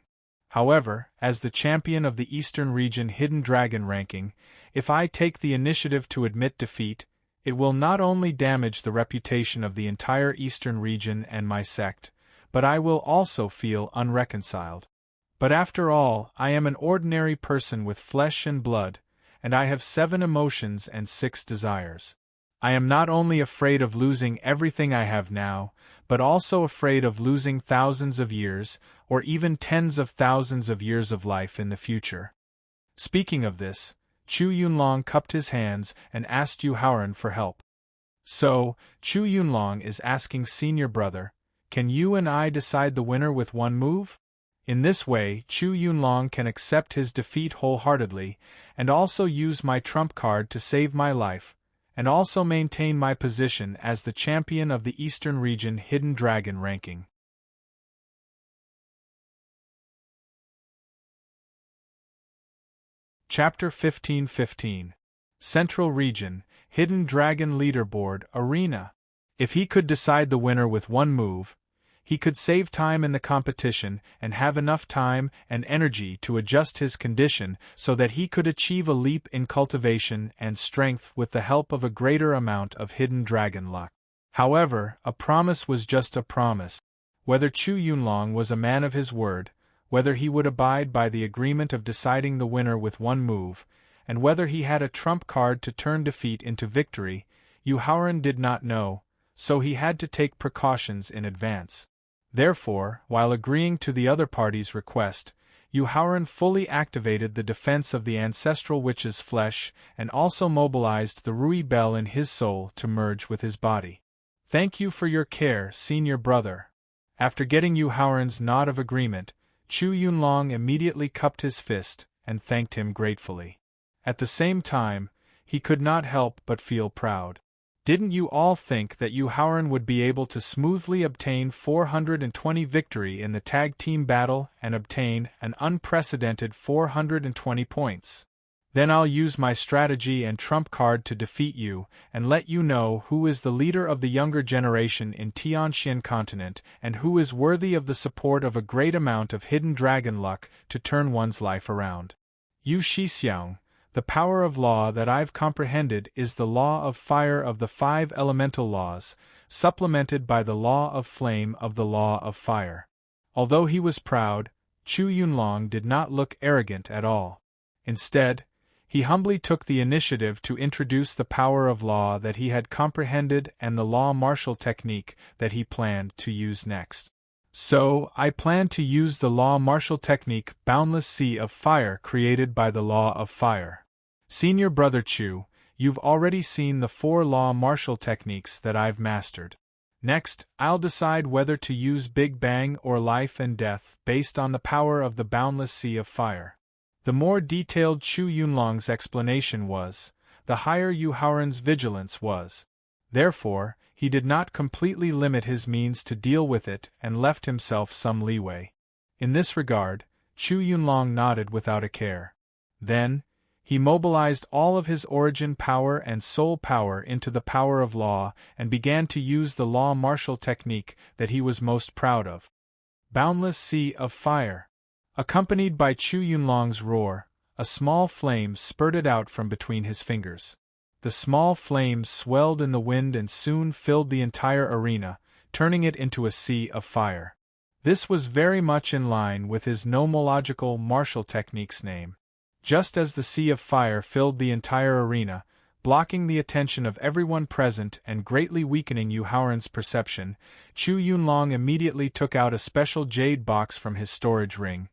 However, as the champion of the Eastern Region Hidden Dragon ranking, if I take the initiative to admit defeat, it will not only damage the reputation of the entire Eastern Region and my sect, but I will also feel unreconciled. But after all, I am an ordinary person with flesh and blood, and I have 7 emotions and 6 desires. I am not only afraid of losing everything I have now, but also afraid of losing thousands of years, or even tens of thousands of years of life in the future. Speaking of this, Chu Yunlong cupped his hands and asked Yu Haoran for help. So, Chu Yunlong is asking senior brother, can you and I decide the winner with one move? In this way, Chu Yunlong can accept his defeat wholeheartedly, and also use my trump card to save my life, and also maintain my position as the champion of the Eastern Region Hidden Dragon ranking. Chapter 15:15 Central Region, Hidden Dragon Leaderboard Arena. If he could decide the winner with one move, he could save time in the competition and have enough time and energy to adjust his condition so that he could achieve a leap in cultivation and strength with the help of a greater amount of hidden dragon luck. However, a promise was just a promise. Whether Chu Yunlong was a man of his word, whether he would abide by the agreement of deciding the winner with one move, and whether he had a trump card to turn defeat into victory, Yu Haoran did not know, so he had to take precautions in advance. Therefore, while agreeing to the other party's request, Yu Haoran fully activated the defense of the ancestral witch's flesh and also mobilized the Rui Bell in his soul to merge with his body. Thank you for your care, senior brother. After getting Yu Haoran's nod of agreement, Chu Yunlong immediately cupped his fist and thanked him gratefully. At the same time, he could not help but feel proud. Didn't you all think that Yu Haoran would be able to smoothly obtain 420 victory in the tag team battle and obtain an unprecedented 420 points? Then I'll use my strategy and trump card to defeat you and let you know who is the leader of the younger generation in Tianxian continent and who is worthy of the support of a great amount of hidden dragon luck to turn one's life around. Yu Shixiang, the power of law that I've comprehended is the law of fire of the 5 elemental laws, supplemented by the law of flame of the law of fire. Although he was proud, Chu Yunlong did not look arrogant at all. Instead, he humbly took the initiative to introduce the power of law that he had comprehended and the law martial technique that he planned to use next. So, I plan to use the law martial technique Boundless Sea of Fire created by the law of fire. Senior brother Chu, you've already seen the 4 law martial techniques that I've mastered. Next, I'll decide whether to use Big Bang or Life and Death based on the power of the Boundless Sea of Fire. The more detailed Chu Yunlong's explanation was, the higher Yu Haoran's vigilance was. Therefore, he did not completely limit his means to deal with it and left himself some leeway. In this regard, Chu Yunlong nodded without a care. Then, he mobilized all of his origin power and soul power into the power of law and began to use the law martial technique that he was most proud of. Boundless Sea of Fire. Accompanied by Chu Yunlong's roar, a small flame spurted out from between his fingers. The small flames swelled in the wind and soon filled the entire arena, turning it into a sea of fire. This was very much in line with his nomological martial technique's name. Just as the sea of fire filled the entire arena, blocking the attention of everyone present and greatly weakening Yu Haoran's perception, Chu Yunlong immediately took out a special jade box from his storage ring,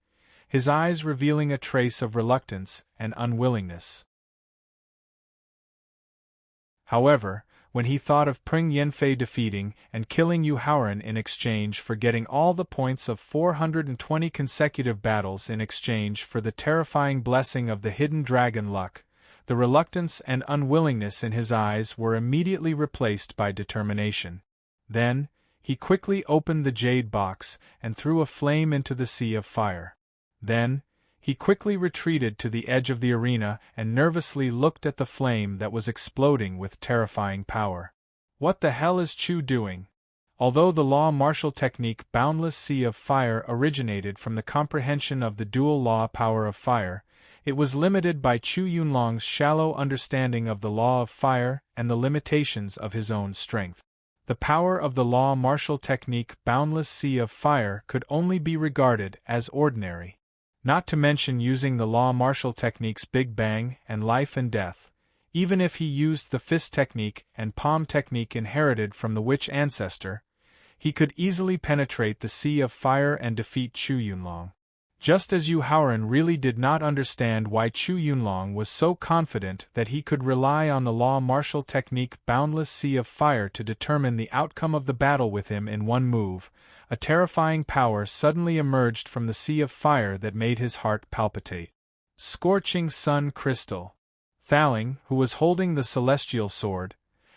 his eyes revealing a trace of reluctance and unwillingness. However, when he thought of Pring Yanfei defeating and killing Yu Haoran in exchange for getting all the points of 420 consecutive battles in exchange for the terrifying blessing of the hidden dragon luck, the reluctance and unwillingness in his eyes were immediately replaced by determination. Then, he quickly opened the jade box and threw a flame into the sea of fire. Then, he quickly retreated to the edge of the arena and nervously looked at the flame that was exploding with terrifying power. What the hell is Chu doing? Although the law martial technique Boundless Sea of Fire originated from the comprehension of the dual law power of fire, it was limited by Chu Yunlong's shallow understanding of the law of fire and the limitations of his own strength. The power of the law martial technique Boundless Sea of Fire could only be regarded as ordinary. Not to mention using the law martial techniques Big Bang and Life and Death, even if he used the fist technique and palm technique inherited from the witch ancestor, he could easily penetrate the sea of fire and defeat Chu Yunlong. Just as Yu Haoran really did not understand why Chu Yunlong was so confident that he could rely on the law martial technique Boundless Sea of Fire to determine the outcome of the battle with him in one move, a terrifying power suddenly emerged from the sea of fire that made his heart palpitate. Scorching Sun Crystal. Thaling, who was holding the celestial sword,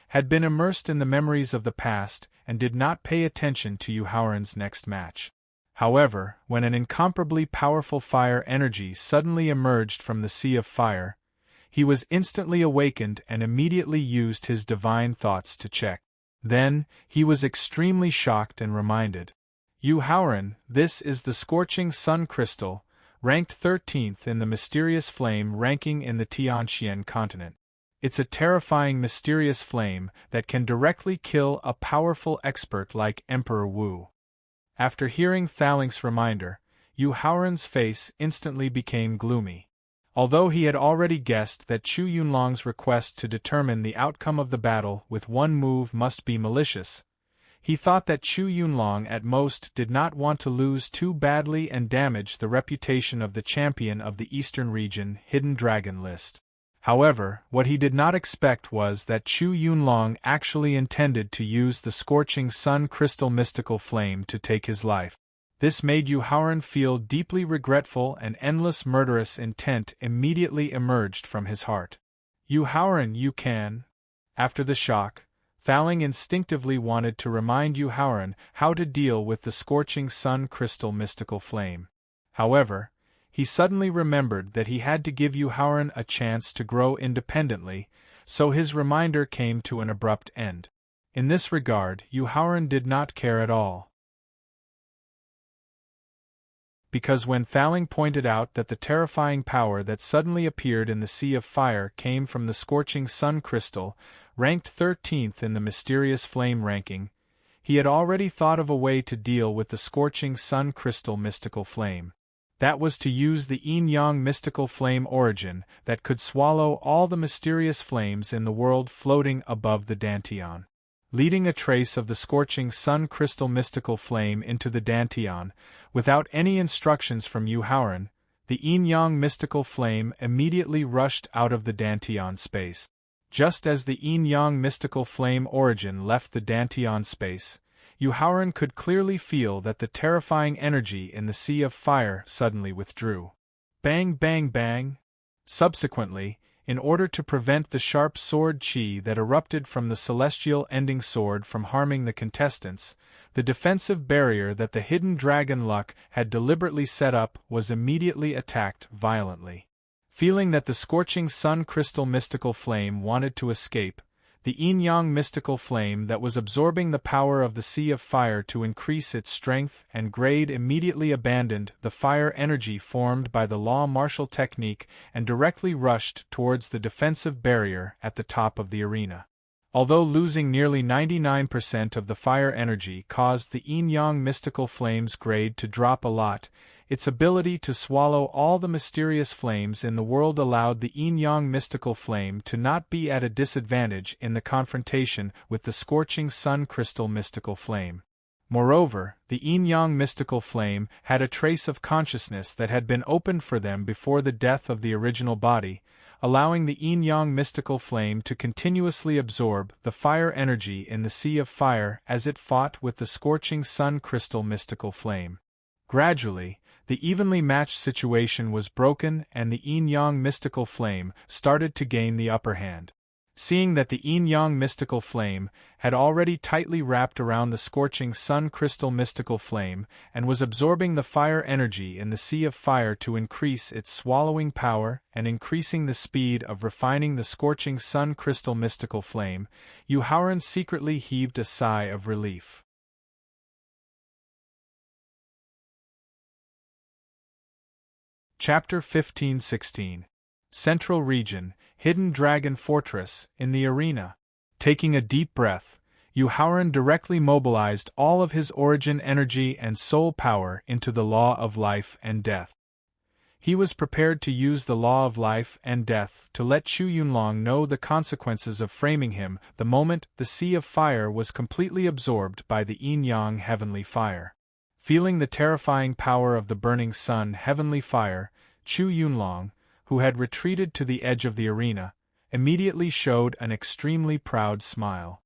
had been immersed in the memories of the past and did not pay attention to Yu Haoran's next match. However, when an incomparably powerful fire energy suddenly emerged from the sea of fire, he was instantly awakened and immediately used his divine thoughts to check. Then, he was extremely shocked and reminded. Yu Haoran, this is the Scorching Sun Crystal, ranked 13th in the Mysterious Flame ranking in the Tianxian continent. It's a terrifying mysterious flame that can directly kill a powerful expert like Emperor Wu. After hearing Thaling's reminder, Yu Haoran's face instantly became gloomy. Although he had already guessed that Chu Yunlong's request to determine the outcome of the battle with one move must be malicious, he thought that Chu Yunlong at most did not want to lose too badly and damage the reputation of the champion of the Eastern region Hidden Dragon list. However, what he did not expect was that Chu Yunlong actually intended to use the Scorching Sun Crystal mystical flame to take his life. This made Yu Haoran feel deeply regretful, and endless murderous intent immediately emerged from his heart. Yu Haoran, you can. After the shock, Thaling instinctively wanted to remind Yu Haoran how to deal with the Scorching Sun Crystal mystical flame. However, he suddenly remembered that he had to give Yu Haoran a chance to grow independently, so his reminder came to an abrupt end. In this regard, Yu Haoran did not care at all. Because when Thaling pointed out that the terrifying power that suddenly appeared in the Sea of Fire came from the Scorching Sun Crystal, ranked 13th in the Mysterious Flame ranking, he had already thought of a way to deal with the Scorching Sun Crystal mystical flame. That was to use the yin-yang mystical flame origin that could swallow all the mysterious flames in the world floating above the Dantian. Leading a trace of the Scorching Sun Crystal mystical flame into the Dantian, without any instructions from Yu Haoran, the yin-yang mystical flame immediately rushed out of the Dantian space. Just as the yin-yang mystical flame origin left the Dantian space, Yu Haoran could clearly feel that the terrifying energy in the Sea of Fire suddenly withdrew. Bang bang bang! Subsequently, in order to prevent the sharp sword qi that erupted from the celestial ending sword from harming the contestants, the defensive barrier that the hidden dragon luck had deliberately set up was immediately attacked violently. Feeling that the Scorching Sun Crystal mystical flame wanted to escape, the yin-yang mystical flame that was absorbing the power of the Sea of Fire to increase its strength and grade immediately abandoned the fire energy formed by the law martial technique and directly rushed towards the defensive barrier at the top of the arena. Although losing nearly 99% of the fire energy caused the yin-yang mystical flame's grade to drop a lot, its ability to swallow all the mysterious flames in the world allowed the yin-yang mystical flame to not be at a disadvantage in the confrontation with the Scorching Sun Crystal mystical flame. Moreover, the yin-yang mystical flame had a trace of consciousness that had been opened for them before the death of the original body, allowing the yin-yang mystical flame to continuously absorb the fire energy in the Sea of Fire as it fought with the Scorching Sun Crystal mystical flame. Gradually, the evenly matched situation was broken and the yin-yang mystical flame started to gain the upper hand. Seeing that the yin-yang mystical flame had already tightly wrapped around the Scorching Sun Crystal mystical flame and was absorbing the fire energy in the Sea of Fire to increase its swallowing power and increasing the speed of refining the Scorching Sun Crystal mystical flame, Yu Haoran secretly heaved a sigh of relief. Chapter 15-16 Central Region, Hidden Dragon Fortress, in the arena. Taking a deep breath, Yu Haoran directly mobilized all of his origin energy and soul power into the law of life and death. He was prepared to use the law of life and death to let Chu Yunlong know the consequences of framing him the moment the Sea of Fire was completely absorbed by the yin-yang heavenly fire. Feeling the terrifying power of the burning sun heavenly fire, Chu Yunlong, who had retreated to the edge of the arena, immediately showed an extremely proud smile.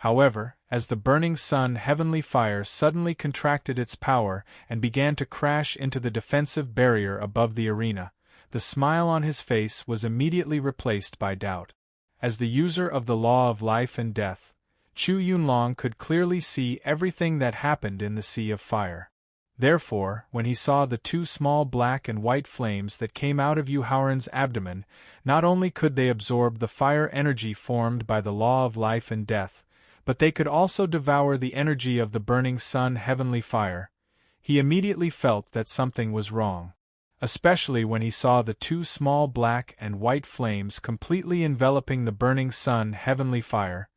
However, as the burning sun heavenly fire suddenly contracted its power and began to crash into the defensive barrier above the arena, the smile on his face was immediately replaced by doubt. As the user of the law of life and death, Chu Yunlong could clearly see everything that happened in the sea of fire. Therefore, when he saw the two small black and white flames that came out of Yu Haoran's abdomen, not only could they absorb the fire energy formed by the law of life and death, but they could also devour the energy of the burning sun heavenly fire. He immediately felt that something was wrong. Especially when he saw the two small black and white flames completely enveloping the burning sun heavenly fire,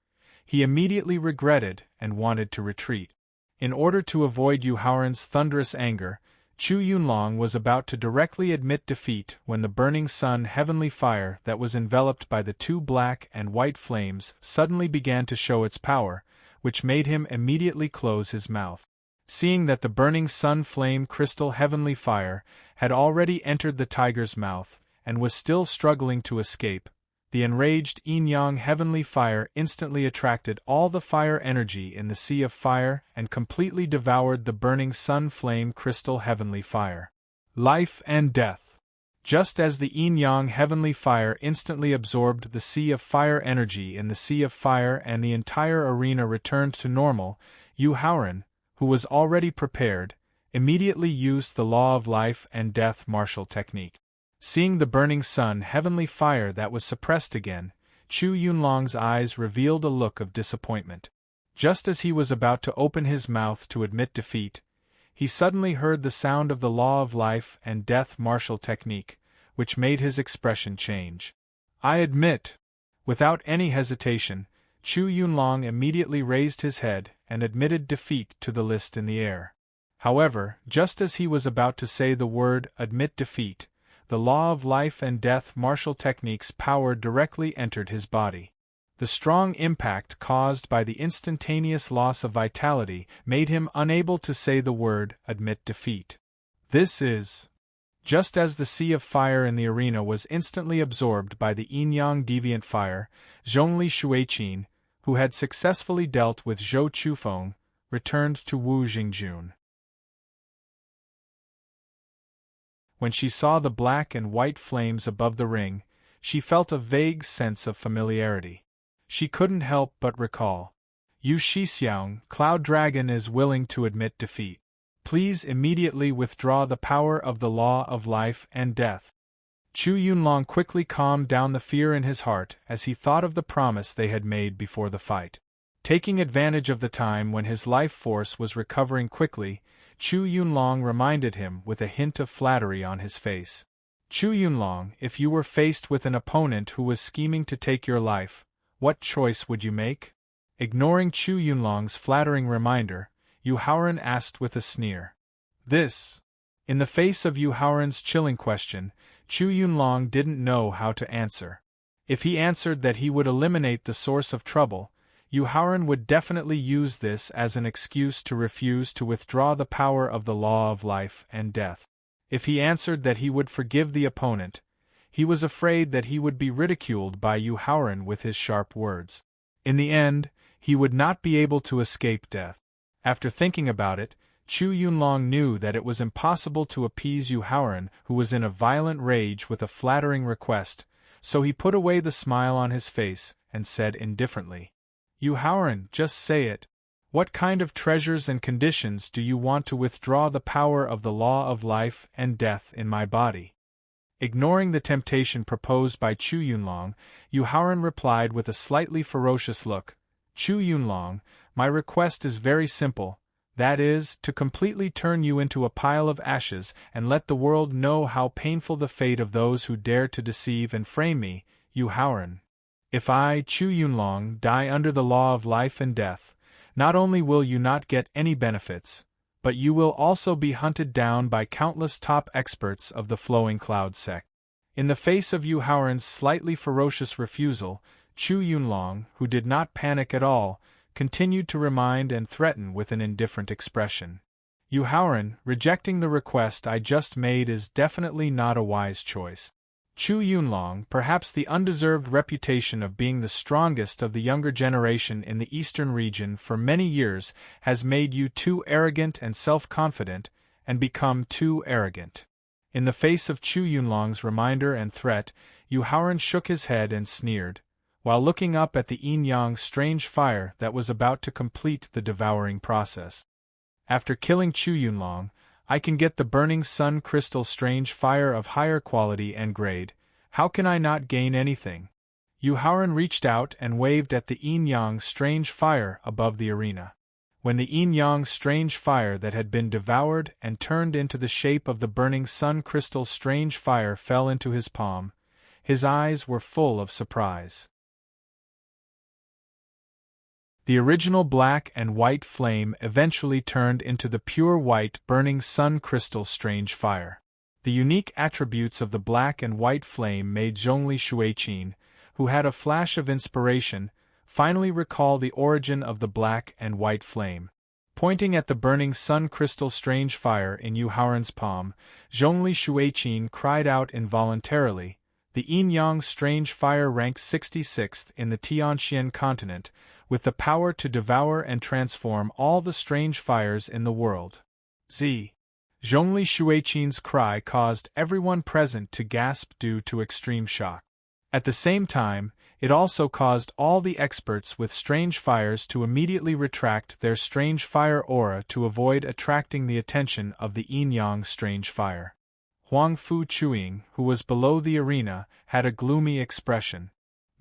he immediately regretted and wanted to retreat. In order to avoid Yu Haoran's thunderous anger, Chu Yunlong was about to directly admit defeat when the burning sun heavenly fire that was enveloped by the two black and white flames suddenly began to show its power, which made him immediately close his mouth. Seeing that the burning sun flame crystal heavenly fire had already entered the tiger's mouth and was still struggling to escape, the enraged yin-yang heavenly fire instantly attracted all the fire energy in the sea of fire and completely devoured the burning sun flame crystal heavenly fire. Life and death. Just as the yin-yang heavenly fire instantly absorbed the sea of fire energy in the sea of fire and the entire arena returned to normal, Yu Haoran, who was already prepared, immediately used the law of life and death martial technique. Seeing the burning sun heavenly fire that was suppressed again, Chu Yunlong's eyes revealed a look of disappointment. Just as he was about to open his mouth to admit defeat, he suddenly heard the sound of the law of life and death martial technique, which made his expression change. I admit. Without any hesitation, Chu Yunlong immediately raised his head and admitted defeat to the list in the air. However, just as he was about to say the word admit defeat, the law of life and death martial technique's power directly entered his body. The strong impact caused by the instantaneous loss of vitality made him unable to say the word admit defeat. This is. Just as the sea of fire in the arena was instantly absorbed by the yin-yang deviant fire, Zhongli Shuiqin, who had successfully dealt with Zhou Chufeng, returned to Wu Jingjun. When she saw the black and white flames above the ring, she felt a vague sense of familiarity. She couldn't help but recall. Yu Shixiang, Cloud Dragon is willing to admit defeat. Please immediately withdraw the power of the law of life and death. Chu Yunlong quickly calmed down the fear in his heart as he thought of the promise they had made before the fight. Taking advantage of the time when his life force was recovering quickly, Chu Yunlong reminded him with a hint of flattery on his face. Chu Yunlong, if you were faced with an opponent who was scheming to take your life, what choice would you make? Ignoring Chu Yunlong's flattering reminder, Yu Haoran asked with a sneer. This. In the face of Yu Haoran's chilling question, Chu Yunlong didn't know how to answer. If he answered that he would eliminate the source of trouble, Yu Haoran would definitely use this as an excuse to refuse to withdraw the power of the law of life and death. If he answered that he would forgive the opponent, he was afraid that he would be ridiculed by Yu Haoran with his sharp words. In the end, he would not be able to escape death. After thinking about it, Chu Yunlong knew that it was impossible to appease Yu Haoran, who was in a violent rage, with a flattering request, so he put away the smile on his face and said indifferently, Yu Haoran, just say it. What kind of treasures and conditions do you want to withdraw the power of the law of life and death in my body? Ignoring the temptation proposed by Chu Yunlong, Yu Haoran replied with a slightly ferocious look, Chu Yunlong, my request is very simple, that is, to completely turn you into a pile of ashes and let the world know how painful the fate of those who dare to deceive and frame me, Yu Haoran. If I, Chu Yunlong, die under the law of life and death, not only will you not get any benefits, but you will also be hunted down by countless top experts of the Flowing Cloud sect. In the face of Yu Haoran's slightly ferocious refusal, Chu Yunlong, who did not panic at all, continued to remind and threaten with an indifferent expression. Yu Haoran, rejecting the request I just made is definitely not a wise choice. Chu Yunlong, perhaps the undeserved reputation of being the strongest of the younger generation in the eastern region for many years, has made you too arrogant and self-confident, and become too arrogant. In the face of Chu Yunlong's reminder and threat, Yu Haoran shook his head and sneered, while looking up at the yin-yang strange fire that was about to complete the devouring process. After killing Chu Yunlong, I can get the burning sun crystal strange fire of higher quality and grade. How can I not gain anything? Yu Haoran reached out and waved at the yin-yang strange fire above the arena. When the yin-yang strange fire that had been devoured and turned into the shape of the burning sun crystal strange fire fell into his palm, his eyes were full of surprise. The original black and white flame eventually turned into the pure white burning sun crystal strange fire. The unique attributes of the black and white flame made Zhongli Shuiqin, who had a flash of inspiration, finally recall the origin of the black and white flame. Pointing at the burning sun crystal strange fire in Yu Haoran's palm, Zhongli Shuiqin cried out involuntarily, "The yin-yang strange fire ranks 66th in the Tianxian continent, with the power to devour and transform all the strange fires in the world." Z. Zhongli Shuiqin's cry caused everyone present to gasp due to extreme shock. At the same time, it also caused all the experts with strange fires to immediately retract their strange fire aura to avoid attracting the attention of the yin-yang strange fire. Huang Fu Chuing, who was below the arena, had a gloomy expression.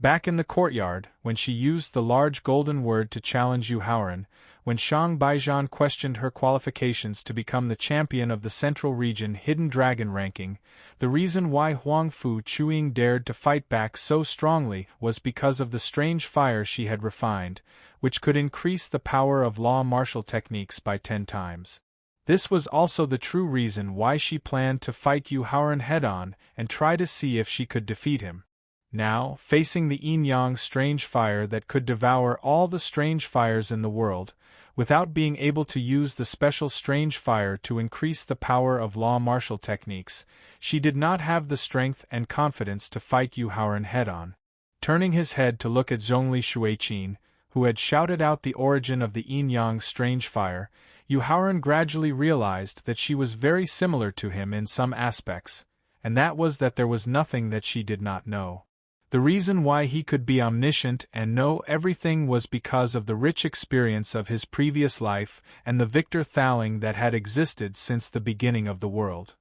Back in the courtyard, when she used the large golden word to challenge Yu Haoran, when Shang Baijian questioned her qualifications to become the champion of the Central Region Hidden Dragon ranking, the reason why Huang Fu Chuing dared to fight back so strongly was because of the strange fire she had refined, which could increase the power of law martial techniques by 10 times. This was also the true reason why she planned to fight Yu Haoran head-on and try to see if she could defeat him. Now, facing the yin-yang strange fire that could devour all the strange fires in the world, without being able to use the special strange fire to increase the power of law martial techniques, she did not have the strength and confidence to fight Yu Haoran head-on. Turning his head to look at Zhongli Shuiqin, who had shouted out the origin of the yin-yang strange fire, Yu Haoran gradually realized that she was very similar to him in some aspects, and that was that there was nothing that she did not know. The reason why he could be omniscient and know everything was because of the rich experience of his previous life and the Victor Thaling that had existed since the beginning of the world.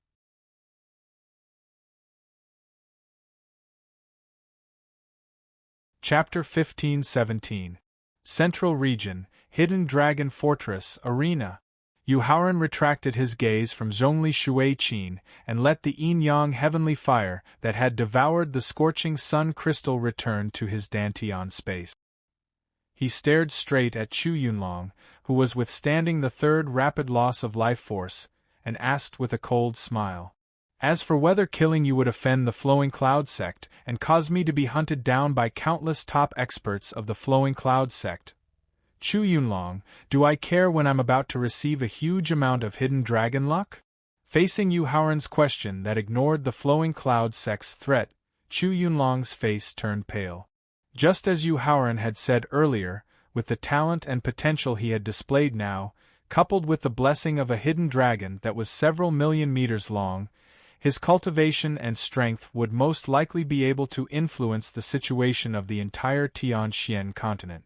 Chapter 15-17 Central Region, Hidden Dragon Fortress, Arena. Yu Haoran retracted his gaze from Zhongli Shuiqin and let the yin-yang heavenly fire that had devoured the scorching sun crystal return to his Dantian space. He stared straight at Chu Yunlong, who was withstanding the third rapid loss of life force, and asked with a cold smile, "As for whether killing you would offend the Flowing Cloud sect and cause me to be hunted down by countless top experts of the Flowing Cloud sect, Chu Yunlong, do I care when I'm about to receive a huge amount of hidden dragon luck?" Facing Yu Haoran's question that ignored the Flowing Cloud sect's threat, Chu Yunlong's face turned pale. Just as Yu Haoran had said earlier, with the talent and potential he had displayed now, coupled with the blessing of a hidden dragon that was several million meters long, his cultivation and strength would most likely be able to influence the situation of the entire Tianxian continent.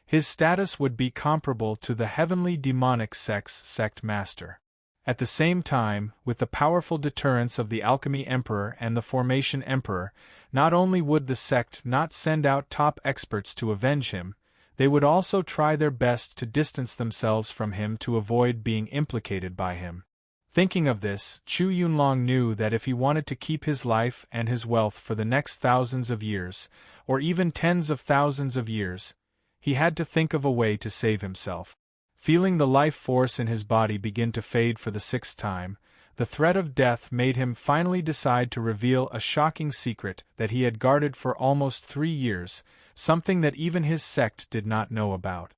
His status would be comparable to the heavenly demonic sect's sect master. At the same time, with the powerful deterrence of the Alchemy Emperor and the Formation Emperor, not only would the sect not send out top experts to avenge him, they would also try their best to distance themselves from him to avoid being implicated by him. Thinking of this, Chu Yunlong knew that if he wanted to keep his life and his wealth for the next thousands of years, or even tens of thousands of years, he had to think of a way to save himself. Feeling the life force in his body begin to fade for the 6th time, the threat of death made him finally decide to reveal a shocking secret that he had guarded for almost 3 years, something that even his sect did not know about.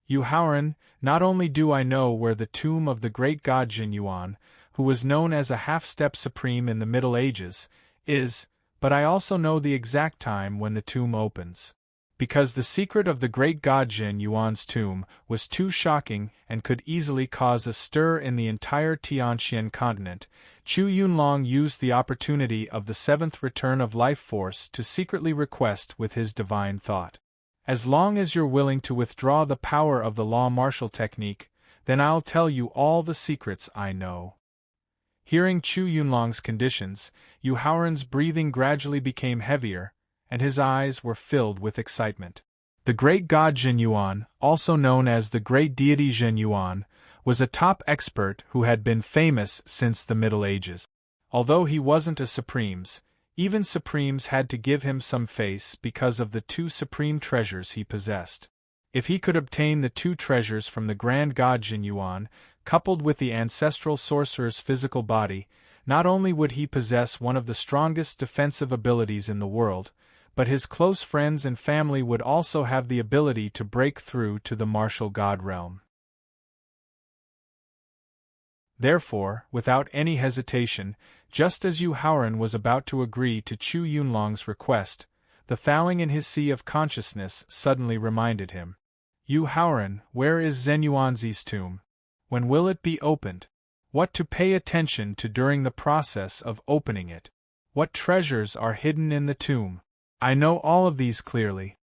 Yu Haoran, not only do I know where the tomb of the great god Jin Yuan, who was known as a half-step supreme in the Middle Ages, is, but I also know the exact time when the tomb opens. Because the secret of the great god Jin Yuan's tomb was too shocking and could easily cause a stir in the entire Tianxian continent, Chu Yunlong used the opportunity of the seventh return of life force to secretly request with his divine thought. As long as you're willing to withdraw the power of the law martial technique, then I'll tell you all the secrets I know. Hearing Chu Yunlong's conditions, Yu Haoran's breathing gradually became heavier, and his eyes were filled with excitement. The great god Jin Yuan, also known as the great deity Jin Yuan, was a top expert who had been famous since the Middle Ages. Although he wasn't a supremes, even supremes had to give him some face because of the two supreme treasures he possessed. If he could obtain the two treasures from the grand god Jin Yuan, coupled with the ancestral sorcerer's physical body, not only would he possess one of the strongest defensive abilities in the world, but his close friends and family would also have the ability to break through to the martial god realm. Therefore, without any hesitation, just as Yu Haoran was about to agree to Chu Yunlong's request, the Thaling in his sea of consciousness suddenly reminded him. Yu Haoran, where is Zhen Yuanzi's tomb? When will it be opened? What to pay attention to during the process of opening it? What treasures are hidden in the tomb? I know all of these clearly.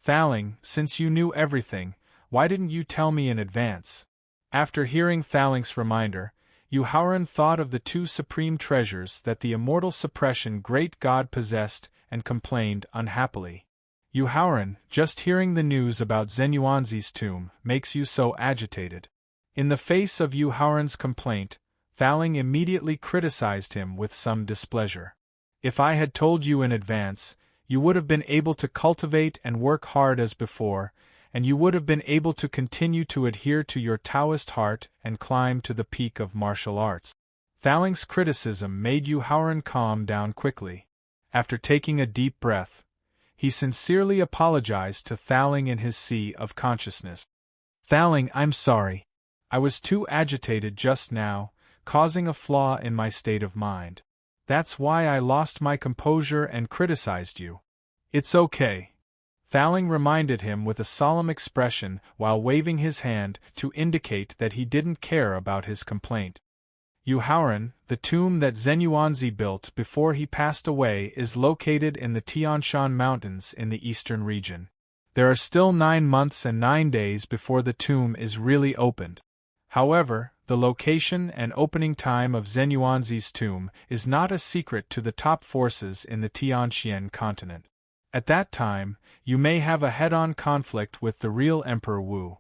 Thaling, since you knew everything, why didn't you tell me in advance? After hearing Thaling's reminder, Yu Haoran thought of the two supreme treasures that the immortal suppression great god possessed and complained unhappily. Yu Haoran, just hearing the news about Zhen Yuanzi's tomb makes you so agitated. In the face of Yu Haoran's complaint, Thaling immediately criticized him with some displeasure. If I had told you in advance, you would have been able to cultivate and work hard as before, and you would have been able to continue to adhere to your Taoist heart and climb to the peak of martial arts. Thaling's criticism made Yu Haoran calm down quickly. After taking a deep breath, he sincerely apologized to Thaling in his sea of consciousness. Thaling, I'm sorry. I was too agitated just now, causing a flaw in my state of mind. That's why I lost my composure and criticized you. It's okay. Thaling reminded him with a solemn expression while waving his hand to indicate that he didn't care about his complaint. Yu Haoran, the tomb that Zhen Yuanzi built before he passed away is located in the Tianshan Mountains in the eastern region. There are still 9 months and 9 days before the tomb is really opened. However, the location and opening time of Zhen Yuanzi's tomb is not a secret to the top forces in the Tianxian continent. At that time, you may have a head-on conflict with the real Emperor Wu.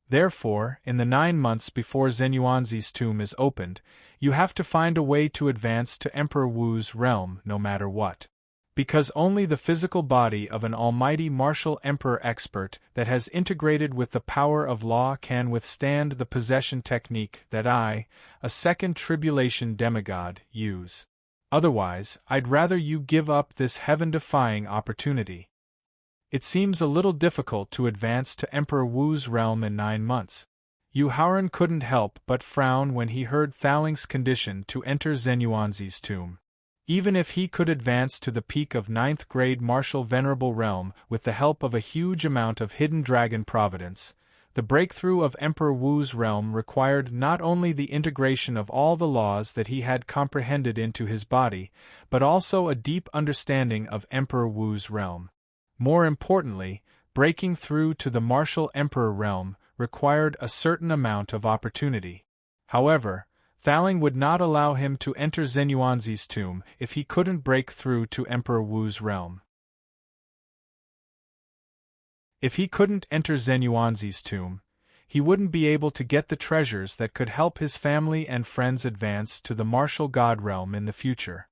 Therefore, in the 9 months before Zhen Yuanzi's tomb is opened, you have to find a way to advance to Emperor Wu's realm no matter what. Because only the physical body of an almighty martial emperor expert that has integrated with the power of law can withstand the possession technique that I, a second tribulation demigod, use. Otherwise, I'd rather you give up this heaven-defying opportunity. It seems a little difficult to advance to Emperor Wu's realm in 9 months. Yu Haoran couldn't help but frown when he heard Thaling's condition to enter Zhen Yuanzi's tomb. Even if he could advance to the peak of 9th grade martial venerable realm with the help of a huge amount of hidden dragon providence, the breakthrough of Emperor Wu's realm required not only the integration of all the laws that he had comprehended into his body, but also a deep understanding of Emperor Wu's realm. More importantly, breaking through to the martial emperor realm required a certain amount of opportunity. However, Thaling would not allow him to enter Zhen Yuanzi's tomb if he couldn't break through to Emperor Wu's realm. If he couldn't enter Zhen Yuanzi's tomb, he wouldn't be able to get the treasures that could help his family and friends advance to the martial god realm in the future.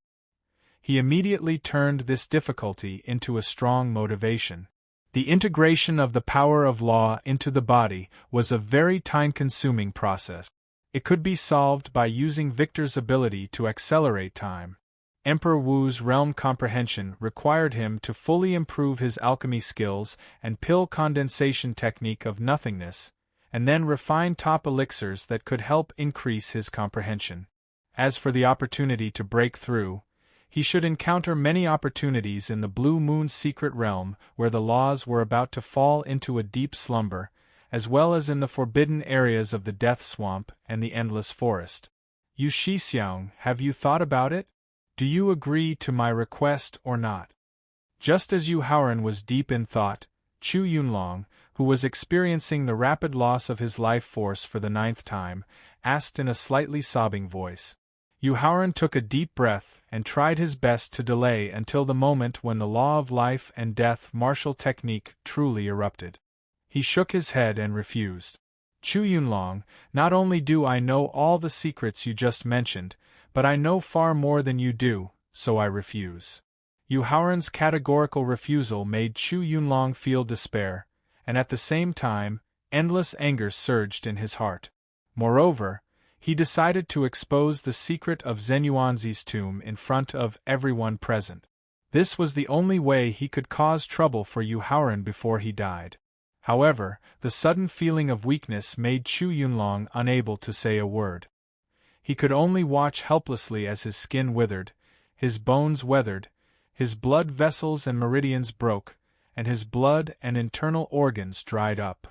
He immediately turned this difficulty into a strong motivation. The integration of the power of law into the body was a very time-consuming process. It could be solved by using Victor's ability to accelerate time. Emperor Wu's realm comprehension required him to fully improve his alchemy skills and pill condensation technique of nothingness, and then refine top elixirs that could help increase his comprehension. As for the opportunity to break through, he should encounter many opportunities in the Blue Moon's secret realm where the laws were about to fall into a deep slumber, as well as in the forbidden areas of the Death Swamp and the Endless Forest. Yu Shixiang, have you thought about it? Do you agree to my request or not? Just as Yu Haoran was deep in thought, Chu Yunlong, who was experiencing the rapid loss of his life force for the 9th time, asked in a slightly sobbing voice. Yu Haoran took a deep breath and tried his best to delay until the moment when the law of life and death martial technique truly erupted. He shook his head and refused. Chu Yunlong, not only do I know all the secrets you just mentioned, but I know far more than you do, so I refuse. Yu Haoran's categorical refusal made Chu Yunlong feel despair, and at the same time, endless anger surged in his heart. Moreover, he decided to expose the secret of Zenyuanzi's tomb in front of everyone present. This was the only way he could cause trouble for Yu Haoran before he died. However, the sudden feeling of weakness made Chu Yunlong unable to say a word. He could only watch helplessly as his skin withered, his bones weathered, his blood vessels and meridians broke, and his blood and internal organs dried up.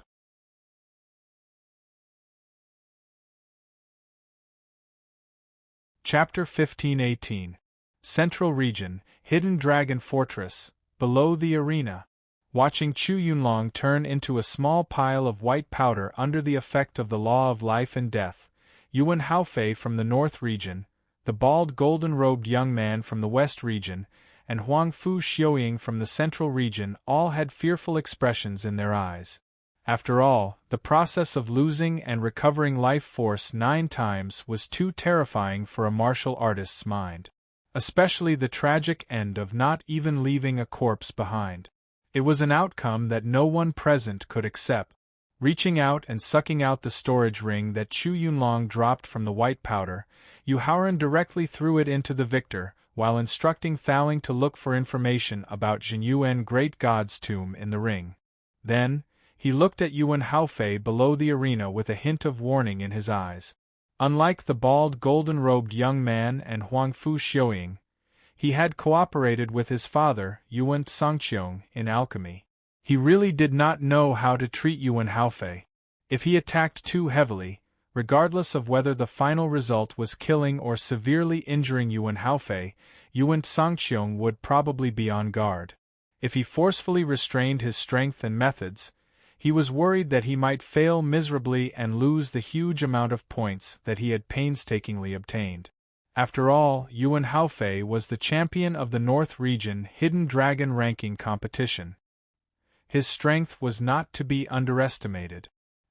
Chapter 1518. Central Region, Hidden Dragon Fortress, below the arena. Watching Chu Yunlong turn into a small pile of white powder under the effect of the law of life and death, Yuan Haofei from the North Region, the bald golden-robed young man from the West Region, and Huang Fu Xiuying from the Central Region all had fearful expressions in their eyes. After all, the process of losing and recovering life force 9 times was too terrifying for a martial artist's mind. Especially the tragic end of not even leaving a corpse behind. It was an outcome that no one present could accept. Reaching out and sucking out the storage ring that Chu Yunlong dropped from the white powder, Yu Haoran directly threw it into the victor, while instructing Thowling to look for information about Zhenyuan Great God's tomb in the ring. Then, he looked at Yuan Haofei below the arena with a hint of warning in his eyes. Unlike the bald golden-robed young man and Huang Fu Xiuying, he had cooperated with his father, Yuan Songqiong, in alchemy. He really did not know how to treat Yuan Haofei. If he attacked too heavily, regardless of whether the final result was killing or severely injuring Yuan Haofei, Yuan Songqiong would probably be on guard. If he forcefully restrained his strength and methods, he was worried that he might fail miserably and lose the huge amount of points that he had painstakingly obtained. After all, Yuan Haofei was the champion of the North Region Hidden Dragon ranking competition. His strength was not to be underestimated.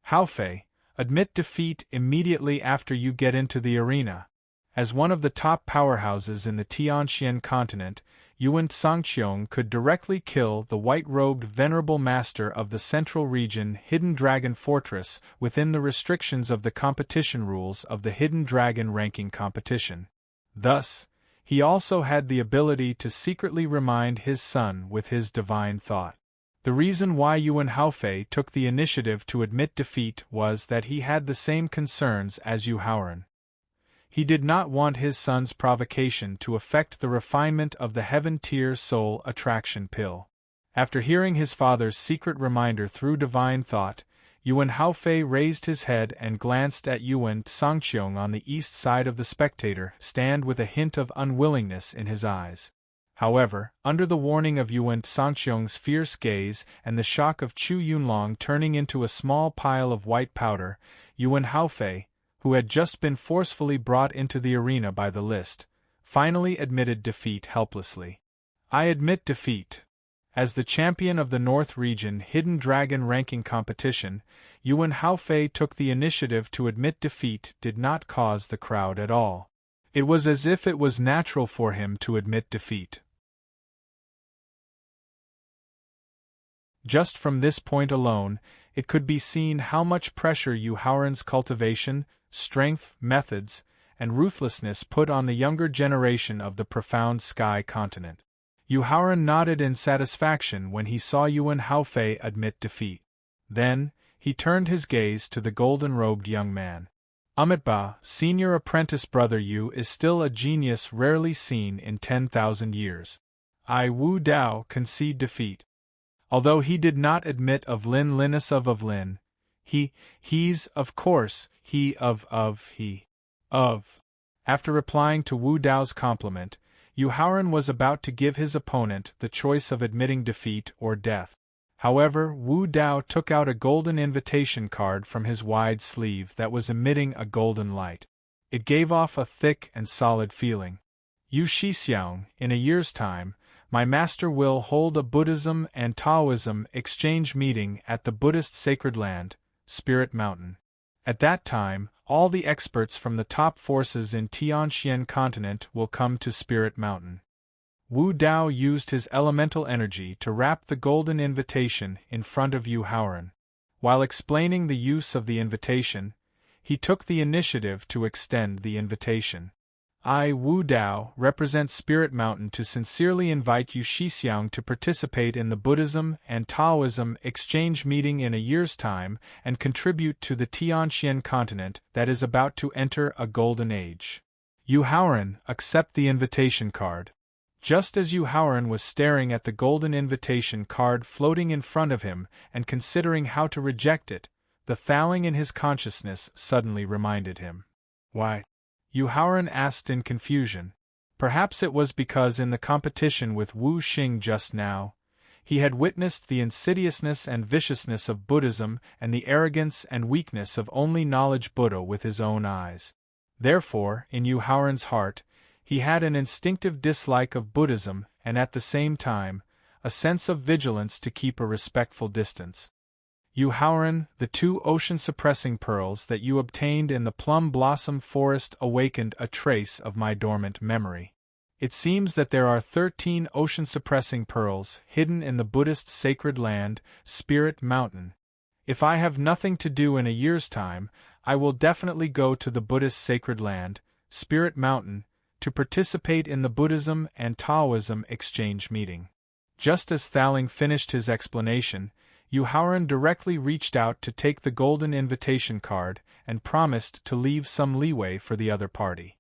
Haofei, admit defeat immediately after you get into the arena. As one of the top powerhouses in the Tianxian continent, Yuan Songqiong could directly kill the white-robed venerable master of the Central Region Hidden Dragon Fortress within the restrictions of the competition rules of the Hidden Dragon ranking competition. Thus, he also had the ability to secretly remind his son with his divine thought. The reason why Yuan Haofei took the initiative to admit defeat was that he had the same concerns as Yu Haoran. He did not want his son's provocation to affect the refinement of the Heaven-tier soul attraction pill. After hearing his father's secret reminder through divine thought, Yuan Haofei raised his head and glanced at Yuan Songqiong on the east side of the spectator stand with a hint of unwillingness in his eyes. However, under the warning of Yuan Songqiong's fierce gaze and the shock of Chu Yunlong turning into a small pile of white powder, Yuan Haofei, who had just been forcefully brought into the arena by the list, finally admitted defeat helplessly. I admit defeat. As the champion of the North Region Hidden Dragon ranking competition, Yuan Haofei took the initiative to admit defeat did not cause the crowd at all. It was as if it was natural for him to admit defeat. Just from this point alone, it could be seen how much pressure Yu Haoran's cultivation, strength, methods, and ruthlessness put on the younger generation of the profound sky continent. Yu Haoran nodded in satisfaction when he saw Yuan Haofei admit defeat. Then, he turned his gaze to the golden-robed young man. Amitba, senior apprentice brother Yu is still a genius rarely seen in 10,000 years. I Wu Dao concede defeat. Although he did not admit of Lin Linus of Lin, he's, of course, he of. After replying to Wu Dao's compliment, Yu Haoran was about to give his opponent the choice of admitting defeat or death. However, Wu Dao took out a golden invitation card from his wide sleeve that was emitting a golden light. It gave off a thick and solid feeling. Yu Shixiang, in a year's time, my master will hold a Buddhism and Taoism exchange meeting at the Buddhist sacred land, Spirit Mountain. At that time, all the experts from the top forces in Tianxian continent will come to Spirit Mountain. Wu Dao used his elemental energy to wrap the golden invitation in front of Yu Haoran. While explaining the use of the invitation, he took the initiative to extend the invitation. I, Wu Dao, represent Spirit Mountain to sincerely invite Yu Shixiang to participate in the Buddhism and Taoism exchange meeting in a year's time and contribute to the Tianxian continent that is about to enter a golden age. Yu Haoran, accept the invitation card. Just as Yu Haoran was staring at the golden invitation card floating in front of him and considering how to reject it, the thawing in his consciousness suddenly reminded him. Why? Yu Haoran asked in confusion. Perhaps it was because in the competition with Wu Xing just now, he had witnessed the insidiousness and viciousness of Buddhism and the arrogance and weakness of only knowledge Buddha with his own eyes. Therefore, in Yu Haoran's heart, he had an instinctive dislike of Buddhism and at the same time, a sense of vigilance to keep a respectful distance. Yu Haoran, the 2 ocean-suppressing pearls that you obtained in the plum blossom forest awakened a trace of my dormant memory. It seems that there are 13 ocean-suppressing pearls hidden in the Buddhist sacred land, Spirit Mountain. If I have nothing to do in a year's time, I will definitely go to the Buddhist sacred land, Spirit Mountain, to participate in the Buddhism and Taoism exchange meeting. Just as Thaling finished his explanation, Yu Haoran directly reached out to take the golden invitation card and promised to leave some leeway for the other party.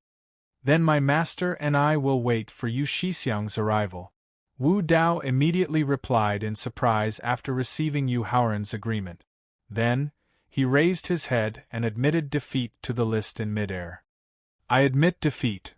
Then my master and I will wait for Yu Shixiang's arrival. Wu Dao immediately replied in surprise after receiving Yu Haoran's agreement. Then, he raised his head and admitted defeat to the list in midair. I admit defeat.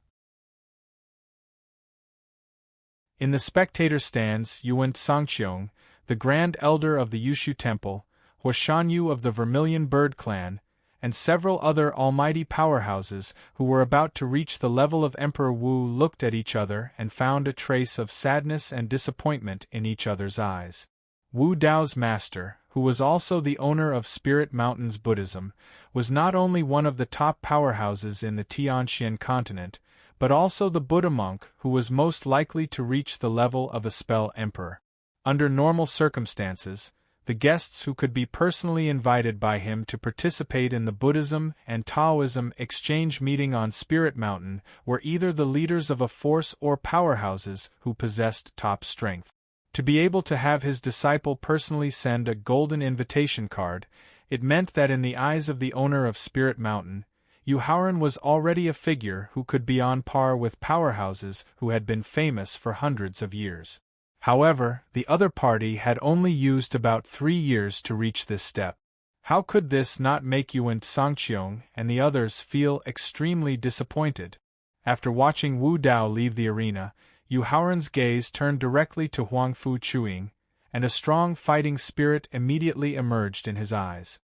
In the spectator stands Yuan Sangqiong, the Grand Elder of the Yushu Temple, Huashanyu of the Vermilion Bird Clan, and several other almighty powerhouses who were about to reach the level of Emperor Wu looked at each other and found a trace of sadness and disappointment in each other's eyes. Wu Dao's master, who was also the owner of Spirit Mountain's Buddhism, was not only one of the top powerhouses in the Tianxian continent, but also the Buddha monk who was most likely to reach the level of a spell emperor. Under normal circumstances, the guests who could be personally invited by him to participate in the Buddhism and Taoism exchange meeting on Spirit Mountain were either the leaders of a force or powerhouses who possessed top strength. To be able to have his disciple personally send a golden invitation card, it meant that in the eyes of the owner of Spirit Mountain, Yu Haoran was already a figure who could be on par with powerhouses who had been famous for hundreds of years. However, the other party had only used about 3 years to reach this step. How could this not make Yuan Sangqiong and the others feel extremely disappointed? After watching Wu Dao leave the arena, Yu Haoran's gaze turned directly to Huangfu Chuing, and a strong fighting spirit immediately emerged in his eyes.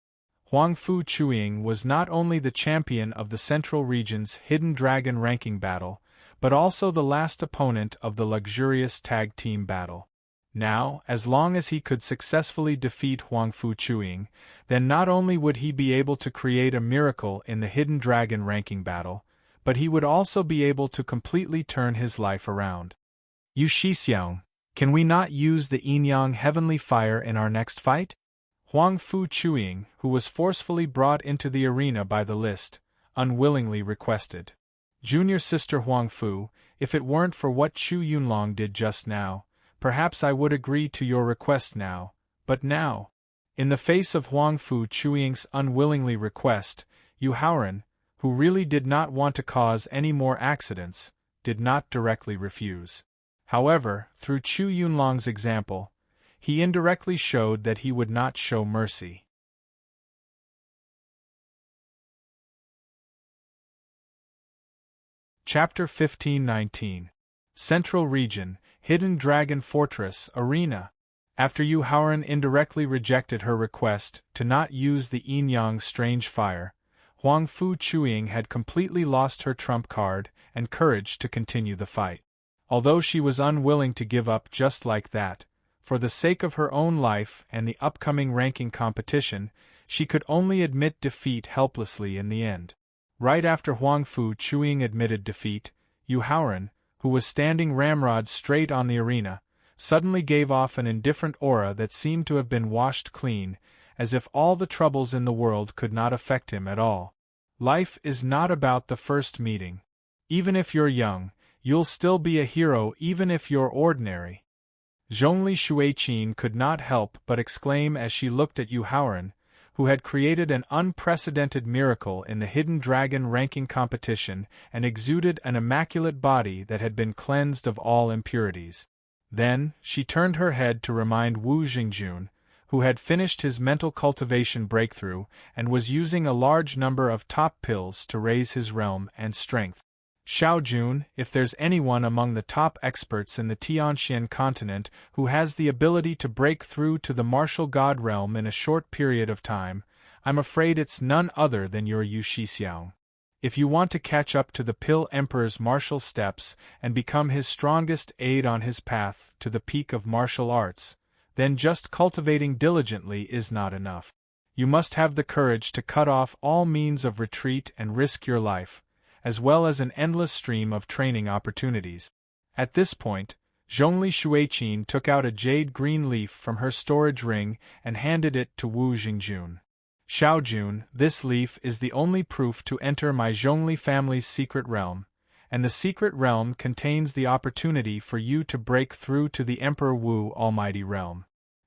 Huangfu Chuing was not only the champion of the Central Region's Hidden Dragon ranking battle, but also the last opponent of the luxurious tag team battle. Now, as long as he could successfully defeat Huangfu Chuing, then not only would he be able to create a miracle in the Hidden Dragon ranking battle, but he would also be able to completely turn his life around. Yu Shixiang, can we not use the Yin-Yang heavenly fire in our next fight? Huangfu Chuing, who was forcefully brought into the arena by the list, unwillingly requested. Junior sister Huang Fu, if it weren't for what Chu Yunlong did just now, perhaps I would agree to your request now, but now. In the face of Huang Fu Chuying's unwillingly request, Yu Haoran, who really did not want to cause any more accidents, did not directly refuse. However, through Chu Yunlong's example, he indirectly showed that he would not show mercy. Chapter 1519. Central Region, Hidden Dragon Fortress, Arena. After Yu Haoran indirectly rejected her request to not use the Yin-Yang Strange Fire, Huang Fu Chuying had completely lost her trump card and courage to continue the fight. Although she was unwilling to give up just like that, for the sake of her own life and the upcoming ranking competition, she could only admit defeat helplessly in the end. Right after Huang Fu Chuying admitted defeat, Yu Haoran, who was standing ramrod straight on the arena, suddenly gave off an indifferent aura that seemed to have been washed clean, as if all the troubles in the world could not affect him at all. Life is not about the first meeting. Even if you're young, you'll still be a hero even if you're ordinary. Zhongli Shuiqin could not help but exclaim as she looked at Yu Haoran, who had created an unprecedented miracle in the Hidden Dragon ranking competition and exuded an immaculate body that had been cleansed of all impurities. Then, she turned her head to remind Wu Jingjun, who had finished his mental cultivation breakthrough and was using a large number of top pills to raise his realm and strength. Xiao Jun, if there's anyone among the top experts in the Tianxian continent who has the ability to break through to the martial god realm in a short period of time, I'm afraid it's none other than your Yu Shixiang. If you want to catch up to the Pill Emperor's martial steps and become his strongest aid on his path to the peak of martial arts, then just cultivating diligently is not enough. You must have the courage to cut off all means of retreat and risk your life, as well as an endless stream of training opportunities. At this point, Zhongli Shuiqin took out a jade green leaf from her storage ring and handed it to Wu Jingjun. Xiao Jun, this leaf is the only proof to enter my Zhongli family's secret realm, and the secret realm contains the opportunity for you to break through to the Emperor Wu Almighty Realm.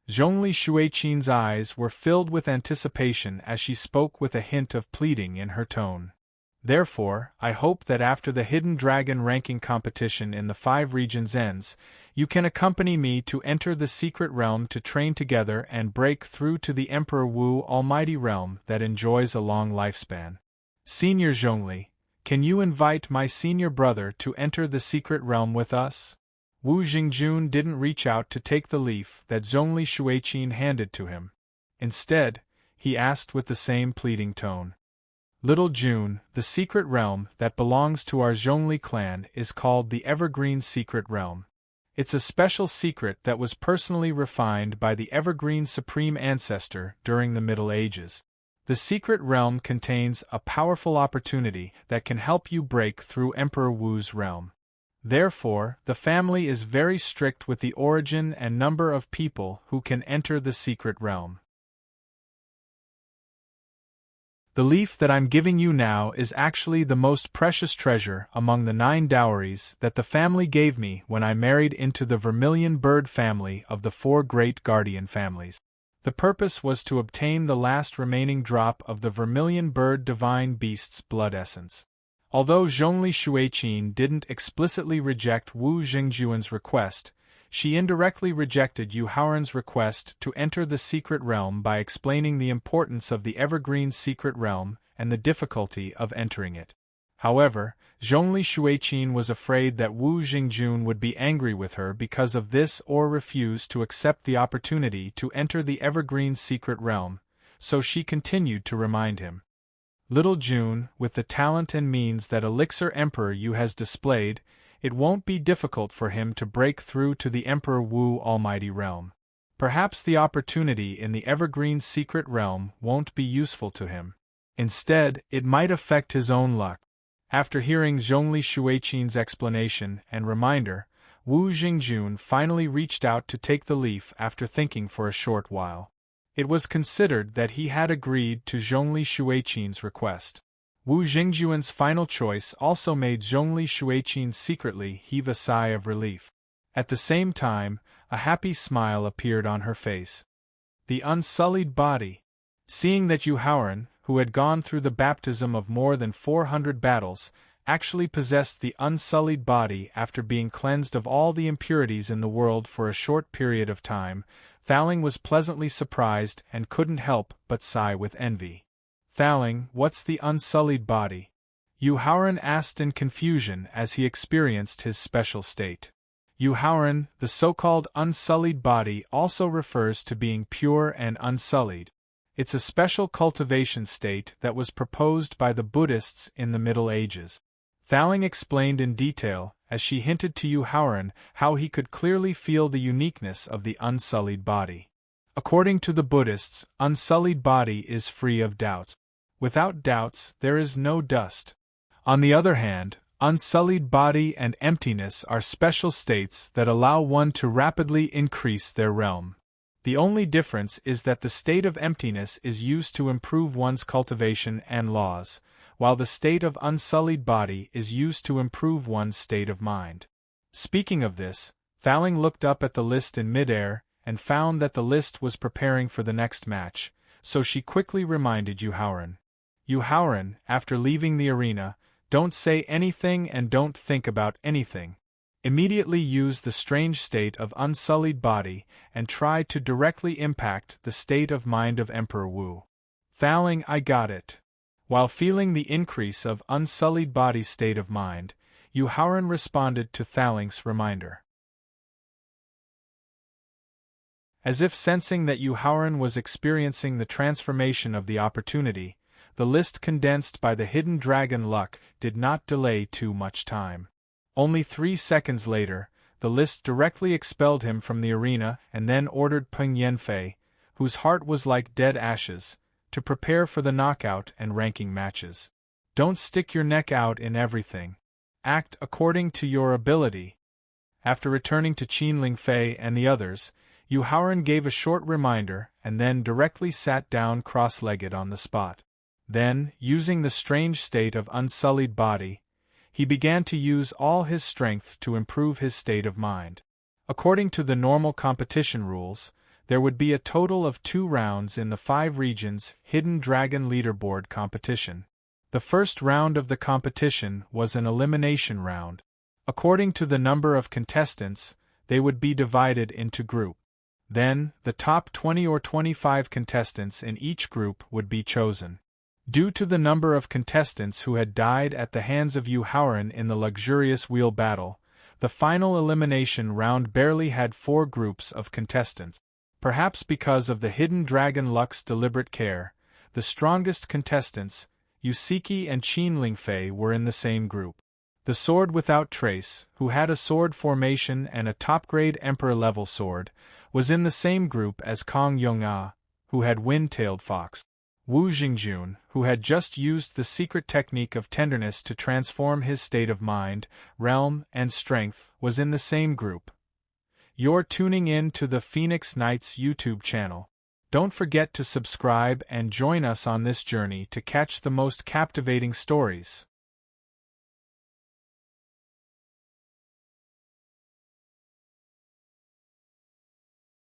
Zhongli Shuiqin's eyes were filled with anticipation as she spoke with a hint of pleading in her tone. Therefore, I hope that after the Hidden Dragon ranking competition in the 5 regions ends, you can accompany me to enter the secret realm to train together and break through to the Emperor Wu Almighty Realm that enjoys a long lifespan. Senior Zhongli, can you invite my senior brother to enter the secret realm with us? Wu Jingjun didn't reach out to take the leaf that Zhongli Shuiqin handed to him. Instead, he asked with the same pleading tone. Little June, the secret realm that belongs to our Zhongli clan is called the Evergreen Secret Realm. It's a special secret that was personally refined by the Evergreen Supreme Ancestor during the Middle Ages. The secret realm contains a powerful opportunity that can help you break through Emperor Wu's realm. Therefore, the family is very strict with the origin and number of people who can enter the secret realm. The leaf that I'm giving you now is actually the most precious treasure among the 9 dowries that the family gave me when I married into the vermilion bird family of the 4 great guardian families. The purpose was to obtain the last remaining drop of the vermilion bird divine beast's blood essence. Although Zhongli Shuiqin didn't explicitly reject Wu Jingjuan's request, she indirectly rejected Yu Haoran's request to enter the secret realm by explaining the importance of the Evergreen Secret Realm and the difficulty of entering it. However, Zhongli Shuiqin was afraid that Wu Jingjun would be angry with her because of this or refuse to accept the opportunity to enter the Evergreen Secret Realm, so she continued to remind him. Little June, with the talent and means that Elixir Emperor Yu has displayed, it won't be difficult for him to break through to the Emperor Wu Almighty Realm. Perhaps the opportunity in the Evergreen Secret Realm won't be useful to him. Instead, it might affect his own luck. After hearing Zhongli Shuiqin's explanation and reminder, Wu Jingjun finally reached out to take the leaf after thinking for a short while. It was considered that he had agreed to Zhongli Shuiqin's request. Wu Jingjuan's final choice also made Zhongli Xueqin secretly heave a sigh of relief. At the same time, a happy smile appeared on her face. The unsullied body. Seeing that Yu Haoran, who had gone through the baptism of more than 400 battles, actually possessed the unsullied body after being cleansed of all the impurities in the world for a short period of time, Thaling was pleasantly surprised and couldn't help but sigh with envy. Thaling, what's the unsullied body? Yu Haoran asked in confusion as he experienced his special state. Yu Haoran, the so-called unsullied body also refers to being pure and unsullied. It's a special cultivation state that was proposed by the Buddhists in the Middle Ages. Thaling explained in detail, as she hinted to Yu Haoran how he could clearly feel the uniqueness of the unsullied body. According to the Buddhists, unsullied body is free of doubts. Without doubts, there is no dust. On the other hand, unsullied body and emptiness are special states that allow one to rapidly increase their realm. The only difference is that the state of emptiness is used to improve one's cultivation and laws, while the state of unsullied body is used to improve one's state of mind. Speaking of this, Thaling looked up at the list in midair and found that the list was preparing for the next match, so she quickly reminded Yu Haoran. Yu Haoran, after leaving the arena, don't say anything and don't think about anything. Immediately use the strange state of unsullied body and try to directly impact the state of mind of Emperor Wu. Thaling, I got it. While feeling the increase of unsullied body state of mind, Yu Haoran responded to Thaling's reminder. As if sensing that Yu Haoran was experiencing the transformation of the opportunity, the list condensed by the hidden dragon luck did not delay too much time. Only 3 seconds later, the list directly expelled him from the arena and then ordered Peng Yanfei, whose heart was like dead ashes, to prepare for the knockout and ranking matches. Don't stick your neck out in everything. Act according to your ability. After returning to Qin Lingfei and the others, Yu Haoran gave a short reminder and then directly sat down cross-legged on the spot. Then, using the strange state of unsullied body, he began to use all his strength to improve his state of mind. According to the normal competition rules, there would be a total of 2 rounds in the 5 regions Hidden Dragon Leaderboard competition. The first round of the competition was an elimination round. According to the number of contestants, they would be divided into groups. Then, the top 20 or 25 contestants in each group would be chosen. Due to the number of contestants who had died at the hands of Yu Haoran in the luxurious wheel battle, the final elimination round barely had 4 groups of contestants. Perhaps because of the hidden dragon luck's deliberate care, the strongest contestants, Yusiki and Qin Lingfei, were in the same group. The Sword Without Trace, who had a sword formation and a top-grade Emperor-level sword, was in the same group as Kong Yong'a, who had Wind-tailed Fox. Wu Jingjuan, who had just used the secret technique of tenderness to transform his state of mind, realm, and strength, was in the same group. You're tuning in to the Phoenix Knights YouTube channel. Don't forget to subscribe and join us on this journey to catch the most captivating stories.